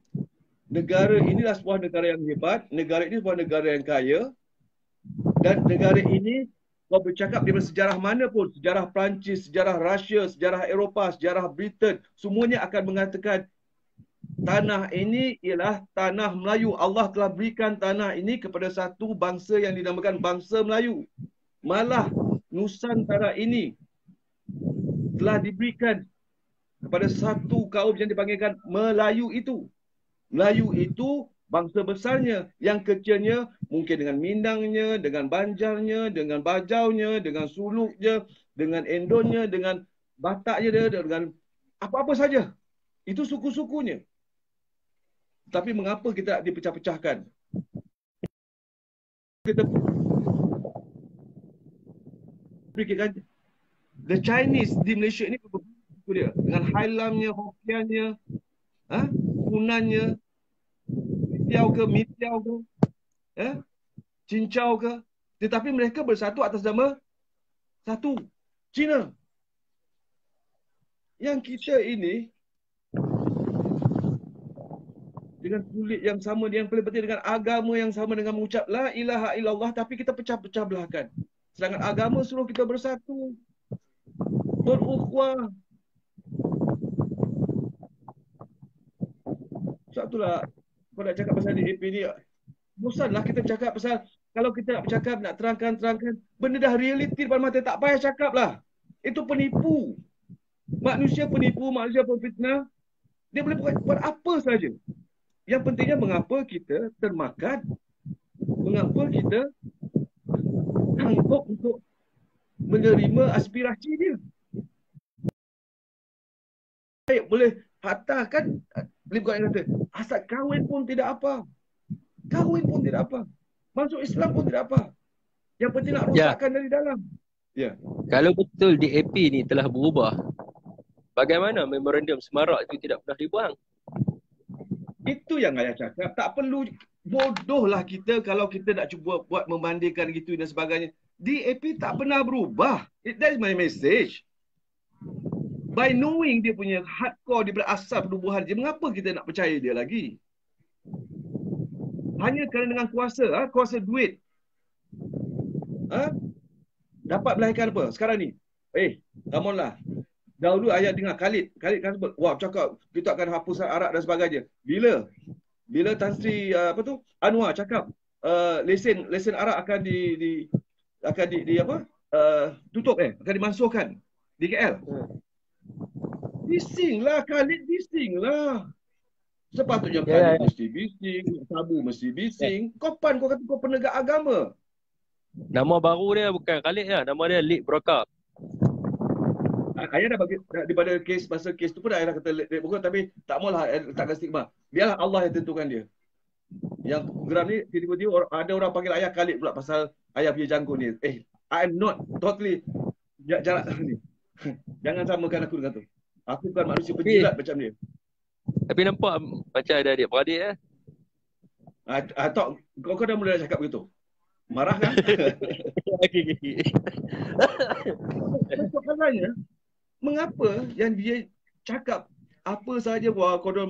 negara inilah sebuah negara yang hebat, negara ini sebuah negara yang kaya, dan negara ini kau bercakap daripada sejarah mana pun, sejarah Perancis, sejarah Rusia, sejarah Eropah, sejarah Britain, semuanya akan mengatakan tanah ini ialah tanah Melayu. Allah telah berikan tanah ini kepada satu bangsa yang dinamakan bangsa Melayu. Malah Nusantara ini telah diberikan kepada satu kaum yang dipanggilkan Melayu itu. Melayu itu bangsa besarnya, yang kecilnya mungkin dengan Minangnya, dengan Banjarnya, dengan Bajaunya, dengan Suluknya, dengan Endonnya, dengan Bataknya, dengan apa-apa saja. Itu suku-sukunya. Tapi mengapa kita dipecah-pecahkan? Kita fikirkan the Chinese di Malaysia ini dia dengan Hailamnya, Hokkien-nya, Hunannya, Tiao ke, Mitiao ke, Cincau ke, tetapi mereka bersatu atas nama satu, Cina. Yang kita ini dengan kulit yang sama, yang paling penting dengan agama yang sama, dengan mengucap la ilaha illallah, tapi kita pecah-pecah belahkan. Sedangkan agama suruh kita bersatu, berukhuwah. Sebab itulah kau nak cakap pasal DAP ni, bosanlah kita bercakap pasal, kalau kita nak bercakap, nak terangkan, benda dah realiti depan mata, tak payah cakap lah. Itu penipu. Manusia penipu, manusia pemfitnah. Dia boleh buat apa saja. Yang pentingnya mengapa kita termakan, mengapa kita sanggup untuk menerima aspirasi dia. Baik, boleh katakan, boleh kata, asal kahwin pun tidak apa. Kahwin pun tidak apa. Masuk Islam pun tidak apa. Yang penting nak rosakkan dari dalam. Ya. Kalau betul DAP ni telah berubah, bagaimana memorandum Semarak itu tidak pernah dibuang? Itu yang ayah cakap. Tak perlu, bodohlah kita kalau kita nak cuba buat membandingkan gitu dan sebagainya. DAP tak pernah berubah. That is my message. By knowing dia punya hardcore, dia berasal penubuhan dia, mengapa kita nak percaya dia lagi? Hanya kerana dengan kuasa, kuasa duit. Dapat melahirkan apa? Sekarang ni. Come on lah. Dahulu ayah dengar Khalid kan sebut, wah cakap kita akan hapus Arab dan sebagainya. Bila Tan Sri Anwar cakap lesen Arab akan tutup akan dimansuhkan di KL. Bisinglah Khalid, bisinglah. Sepatutnya Khalid mesti bising, Sabu mesti bising. Kau kata kau penegak agama. Nama baru dia bukan Khalid lah, nama dia Lik Broka. Ayah dah bagi daripada masa kes tu pun ayah dah kata Lik Broka, tapi tak maulah letakkan stigma. Biarlah Allah yang tentukan dia. Yang geram ni tiba-tiba ada orang panggil ayah Khalid pula pasal ayah punya janggut ni. I am not totally jarak ni. Jangan samakan aku dengan tu. Aku bukan manusia penjilat macam dia. Tapi nampak macam ada adik-beradik Kau dah mula cakap begitu. Marah kan? Soalannya, mengapa yang dia cakap apa saja, wah kau dah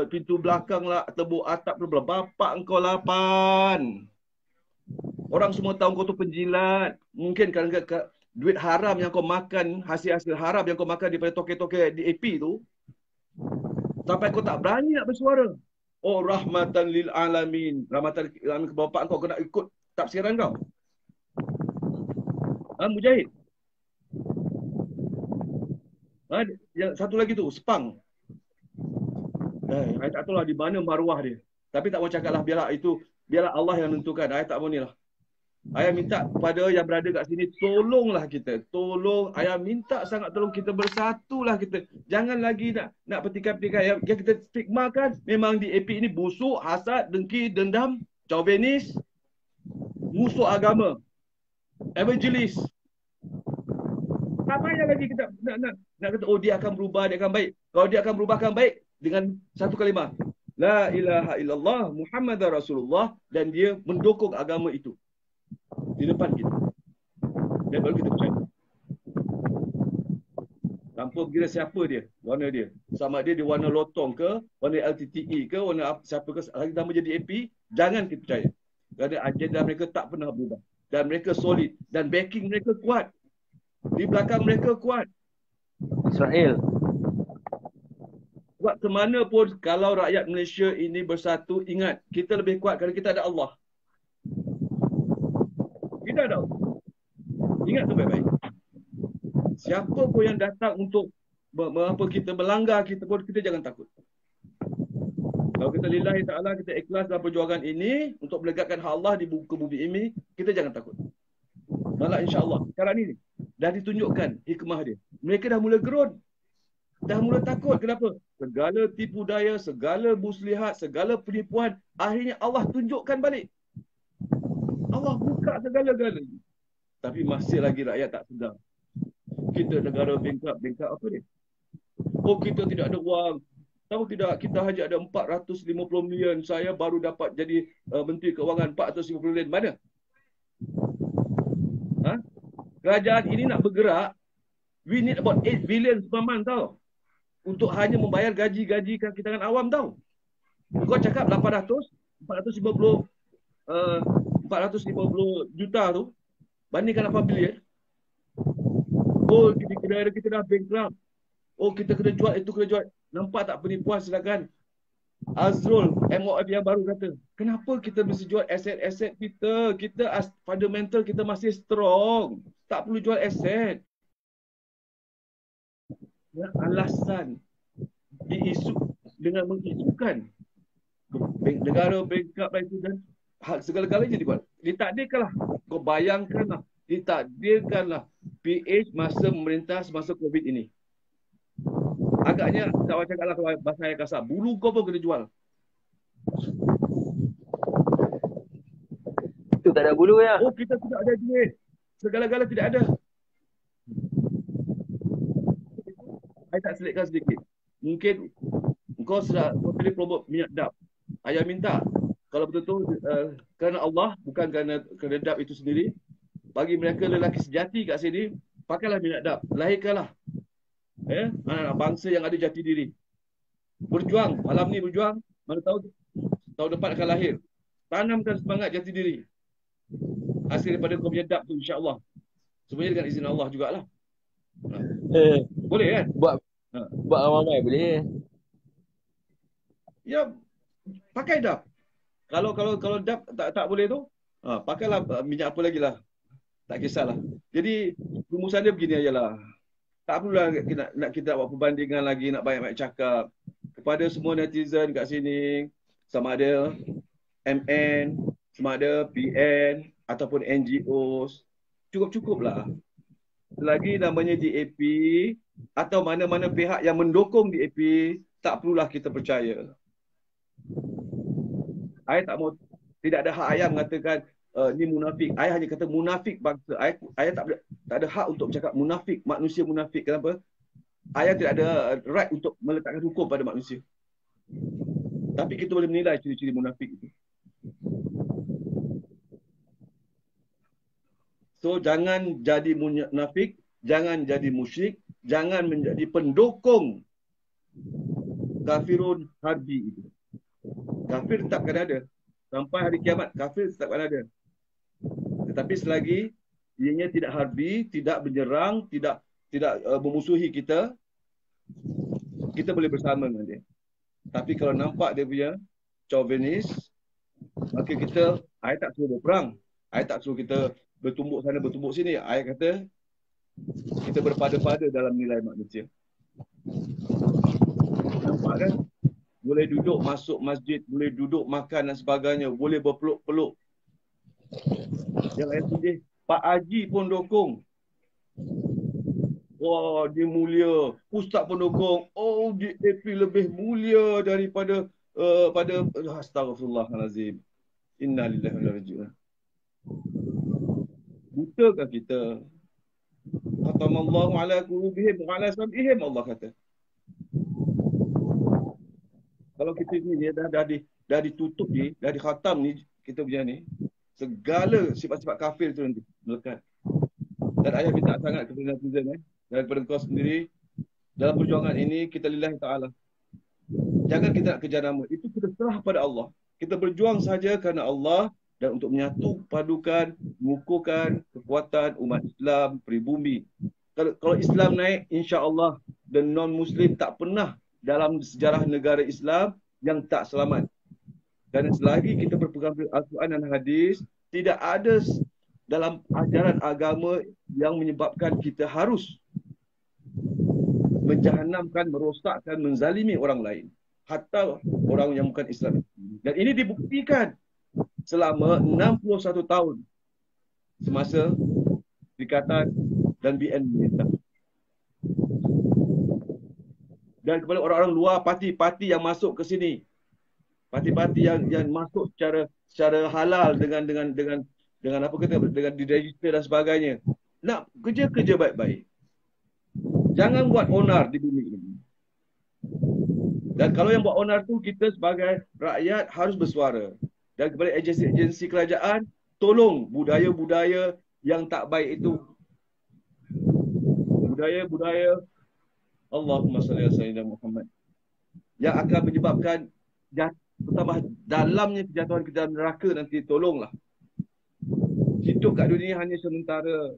pintu belakang lah, tebuk atap tu, bapak engkau 8. Orang semua tahu kau tu penjilat. Mungkin kerana duit haram yang kau makan, hasil-hasil haram yang kau makan daripada toke-toke DAP tu, sampai kau tak berani nak bersuara. Oh, rahmatan lil alamin. Rahmatan lil alamin ke bapak kau nak ikut tafsiran kau. Mujahid. Yang satu lagi tu, Sepang. Saya tak tahu lah di mana maruah dia. Tapi tak mau cakap lah, biarlah Allah yang menentukan. Saya tak mau ni lah. Ayah minta kepada yang berada kat sini, tolonglah kita. Tolong, ayah minta sangat tolong kita, bersatulah kita. Jangan lagi nak petikai-petikai. Yang kita stigmakan, memang DAP ini busuk, hasad, dengki, dendam, chauvinis, musuh agama, evangelis. Tak payah lagi kita nak kata, oh dia akan berubah, dia akan baik. Kalau dia akan berubah, akan baik dengan satu kalimah. La ilaha illallah Muhammadar Rasulullah, dan dia mendukung agama itu di depan kita. Dan baru kita percaya. Tanpa kira siapa dia, warna dia. Sama dia warna lotong ke, warna LTTE ke, warna siapa ke, lagi nama jadi AP, jangan kita percaya. Kerana agenda mereka tak pernah berubah. Dan mereka solid. Dan backing mereka kuat. Di belakang mereka kuat. Israel. Kuat ke mana pun, kalau rakyat Malaysia ini bersatu, ingat, kita lebih kuat kerana kita ada Allah. Kita ada Allah. Ingat tu baik-baik. Siapa pun yang datang untuk kita melanggar kita pun, kita jangan takut. Kalau kita lillahi ta'ala, kita ikhlas dalam perjuangan ini untuk menegakkan hak Allah di muka bumi ini, kita jangan takut. Malah insya-Allah sekarang ni dah ditunjukkan hikmah dia. Mereka dah mula gerun. Dah mula takut. Kenapa? Segala tipu daya, segala muslihat, segala penipuan, akhirnya Allah tunjukkan balik. Allah buka segala-galanya. Tapi masih lagi rakyat tak sedar. Kita negara bankrupt apa dia? Oh, kita tidak ada wang. Tahu tidak, kita hanya ada 450 million. Saya baru dapat jadi Menteri Keuangan 450 million. Mana? Ha? Kerajaan ini nak bergerak, we need about 8 billion per month tau. Untuk hanya membayar gaji-gaji kita dengan awam tau. Kau cakap 450 juta tu bandingkan 8 bilion. Oh, kita dah bankrupt. Oh, kita kena jual itu, kena jual. Nampak tak penipuan? Silakan Azrul MOF yang baru kata, kenapa kita mesti jual aset-aset kita? Kita fundamental kita masih strong. Tak perlu jual aset. Ya, alasan diisu dengan mengisukan negara bankrupt itu dan hak segala-galanya dibuat. Ditakdirkanlah. Kau bayangkanlah. Ditakdirkanlah PH masa memerintah semasa COVID ini. Agaknya, tak cakaplah kalau bahasa saya kasar, bulu kau pun kena jual. Itu tak ada bulu ya? Oh, kita tidak ada duit. Segala-gala tidak ada. Saya tak selitkan sedikit. Mungkin kau pilih kelompok minyak dap. Ayah minta, kalau betul-betul kerana Allah, bukan kerana dap itu sendiri, bagi mereka lelaki sejati kat sini, pakailah minyak dap. Lahirkanlah anak-anak bangsa yang ada jati diri. Berjuang, malam ni berjuang, mana tahu tahun depan akan lahir. Tanamkan semangat jati diri. Hasil daripada kau punya dap tu, insya-Allah. Sebenarnya dengan izin Allah jugalah. Boleh kan? Buat ramai boleh. Ya, pakai dap. Kalau dap tak boleh tu, pakailah minyak apa lagi lah. Tak kisahlah. Jadi rumusan dia begini ajalah. Tak perlulah nak kita buat perbandingan lagi, nak banyak-banyak cakap. Kepada semua netizen kat sini, sama ada MN, sama ada PN ataupun NGOs, cukup-cukuplah. Selagi namanya DAP atau mana-mana pihak yang mendukung DAP, tak perlulah kita percaya. Saya tak mau, tidak ada hak ayah mengatakan ni munafik. Ayah hanya kata munafik bangsa. Ayah tak ada hak untuk bercakap munafik, manusia munafik. Kenapa? Ayah tidak ada right untuk meletakkan hukum pada manusia. Tapi kita boleh menilai ciri-ciri munafik itu. So, jangan jadi munafik, jangan jadi musyrik, jangan menjadi pendukung kafirun harbi itu. Kafir tetap akan ada. Sampai hari kiamat, kafir tetap akan ada. Tetapi selagi ianya tidak harbi, tidak menyerang, tidak memusuhi kita, kita boleh bersama dengan dia. Tapi kalau nampak dia punya chauvinis, maka kita, saya tak suruh berperang. Saya tak suruh kita bertumbuk sana, bertumbuk sini. Saya kata, kita berpada-pada dalam nilai manusia. Nampak kan? Boleh duduk masuk masjid, boleh duduk makan dan sebagainya, boleh berpeluk-peluk. Yang lain sedih, Pak Haji pun dukung. Wah, dia mulia. Ustaz pun dukung. Oh, DAP lebih mulia daripada astagfirullahalazim. Innalillahi wa inna ilaihi raji'un. Butakah kita? Khatamallahu ala qulubihim wa ala sam'ihim, Allah kata. Kalau kita ni dah ditutup ni, dah dikhatam ni, kita punya ni, segala sifat-sifat kafir tu nanti melekat. Dan ayah minta sangat kepada netizen daripada kau sendiri, dalam perjuangan ini kita lillahi ta'ala. Jangan kita nak kejar nama. Itu kita serah pada Allah. Kita berjuang saja kerana Allah dan untuk menyatu padukan, mengukuhkan kekuatan umat Islam pribumi. Kalau Islam naik, insya-Allah, dan non-Muslim tak pernah dalam sejarah negara Islam yang tak selamat. Kerana selagi kita berpegang Al-Quran dan Hadis, tidak ada dalam ajaran agama yang menyebabkan kita harus menjahanamkan, merosakkan, menzalimi orang lain. Hatta orang yang bukan Islam. Dan ini dibuktikan selama 61 tahun semasa Perikatan dan BN memerintah. Dan kepada orang-orang luar, parti-parti yang masuk ke sini, parti-parti yang masuk secara halal dengan apa kata, dengan diregister dan sebagainya, nak kerja baik-baik. Jangan buat onar di bumi ini. Dan kalau yang buat onar tu, kita sebagai rakyat harus bersuara. Dan kepada agensi-agensi kerajaan, tolong budaya-budaya yang tak baik itu, budaya-budaya Allahumma salli ala sayyidina Muhammad, yang akan menyebabkan bertambah dalamnya kejatuhan ke dalam neraka nanti, tolonglah. Hidup kat dunia hanya sementara.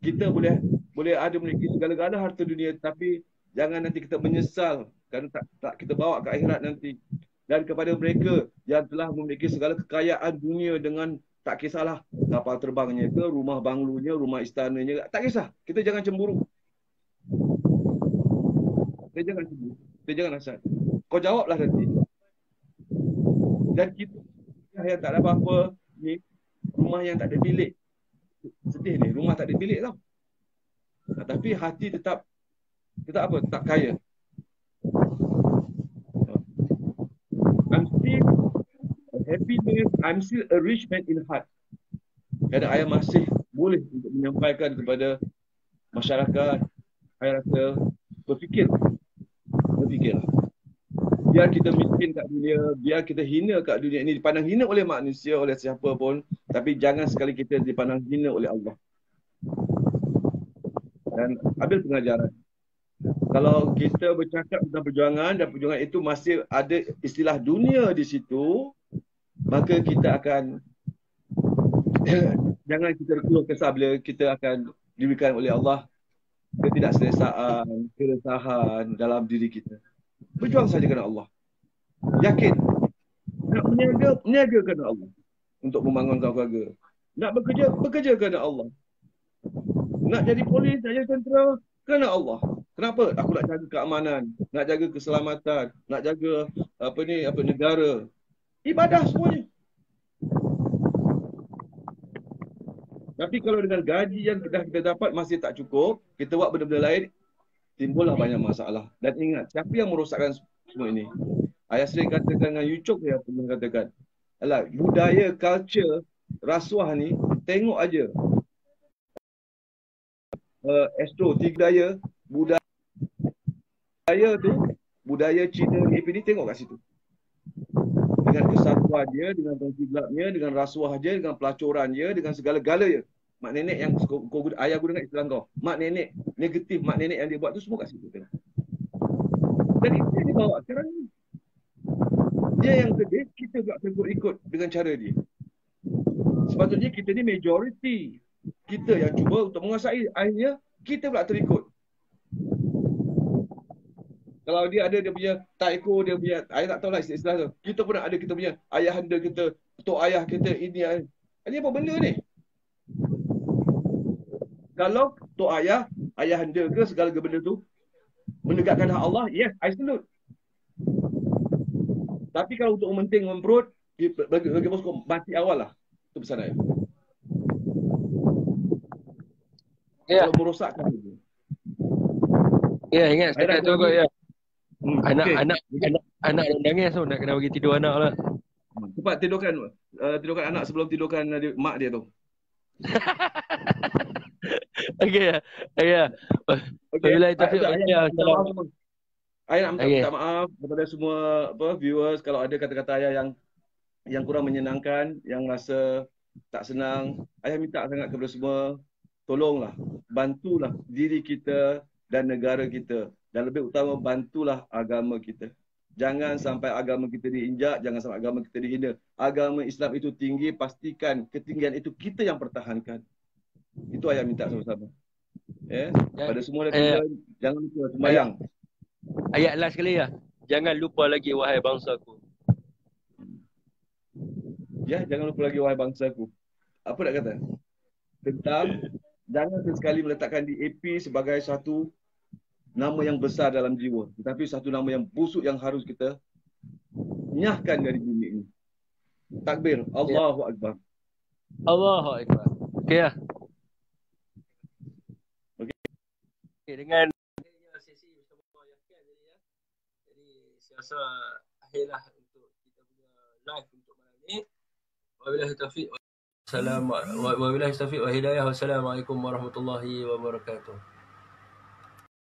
Kita boleh ada memiliki segala-gala harta dunia, tapi jangan nanti kita menyesal kerana tak kita bawa ke akhirat nanti. Dan kepada mereka yang telah memiliki segala kekayaan dunia dengan tak kisahlah kapal terbangnya ke, rumah banglonya, rumah istananya, tak kisah. Kita jangan cemburu. Kita jangan cemburu. Kita jangan hasad. Kau jawablah nanti. Dan kita yang tak ada apa-apa ni, rumah yang tak ada bilik. Sedih ni, rumah tak ada bilik tau. Tapi hati tetap apa? Tak kaya. I'm still a happy man. I'm still a rich man in heart. Kerana ayah masih boleh untuk menyampaikan kepada masyarakat, saya rasa berfikirlah. Biar kita miskin kat dunia, biar kita hina kat dunia ini, dipandang hina oleh manusia, oleh siapa pun, tapi jangan sekali kita dipandang hina oleh Allah. Dan ambil pengajaran. Kalau kita bercakap tentang perjuangan dan perjuangan itu masih ada istilah dunia di situ, maka kita akan jangan kita keluh kesah bila kita akan diberikan oleh Allah ketidakselesaan, keresahan dalam diri kita. Berjuang saja kerana Allah. Yakin. Nak berniaga kerana Allah. Untuk membangunkan keluarga. Nak bekerja kerana Allah. Nak jadi polis, nak jadi tentera kerana Allah. Kenapa? Aku nak jaga keamanan, nak jaga keselamatan, nak jaga negara. Ibadah semuanya. Tapi kalau dengan gaji yang kita dapat masih tak cukup, kita buat benda-benda lain, timbullah banyak masalah. Dan ingat, siapa yang merosakkan semua ini? Ayah sering katakan dengan Yucuk, saya pernah katakan, alah, budaya, culture, rasuah ni, tengok aja. Astro, tiga budaya tu, budaya Cina, ni tengok kat situ. Dengan kesatuan dia, dengan tongsi gelapnya, dengan rasuah dia, dengan pelacuran dia, dengan segala-gala dia. Mak nenek yang ayah gunakan istilah kau. Mak nenek negatif, mak nenek yang dia buat tu semua kat situ. Dan itu yang dia bawa sekarang ni. Dia yang sedih, kita pula ikut dengan cara dia. Sepatutnya kita ni majority. Kita yang cuba untuk menguasai, akhirnya kita pula terikut. Kalau dia ada dia punya taiko, dia punya, saya tak tahulah istilah tu. Kita pun ada kita punya ayahanda kita, tok ayah kita, ini apa benda ni? Kalau tok ayah, ayahanda ke segala benda tu menegakkan hak Allah, yes, I salute. Tapi kalau untuk mementing, memperut, bagi bosku, mati awal lah. Itu pesan saya. Kalau merosakkan itu. Ya, ingat setakat tu kot ya. Anak dah nangis tu, nak kena bagi tidur anak lah. Cepat tidurkan anak sebelum tidurkan mak dia tu. Okey. Wabillahi taufiq. Ayah nak minta maaf kepada semua viewers kalau ada kata-kata ayah yang kurang menyenangkan, yang rasa tak senang. Ayah minta sangat kepada semua, tolonglah, bantulah diri kita dan negara kita. Dan lebih utama, bantulah agama kita. Jangan sampai agama kita diinjak, jangan sampai agama kita dihina. Agama Islam itu tinggi, pastikan ketinggian itu kita yang pertahankan. Itu ayah minta sama-sama. Pada semua jangan lupa sembahyang. Ayat last sekali lah. Jangan lupa lagi wahai bangsaku. Ya, jangan lupa lagi wahai bangsaku. Apa nak kata? Tentang jangan sesekali meletakkan DAP sebagai satu nama yang besar dalam jiwa, tetapi satu nama yang busuk yang harus kita nyahkan dari bumi ini. Takbir, Ya. Allahu Akbar. Allahu Akbar. Okey lah. Okay, dengan sesi bersama Yakin tadi ya. Jadi saya rasa akhirlah untuk kita punya live untuk malam ni. Wabillahi taufiq. Wabillahi taufiq wa hidayah. Wassalamualaikum warahmatullahi wabarakatuh.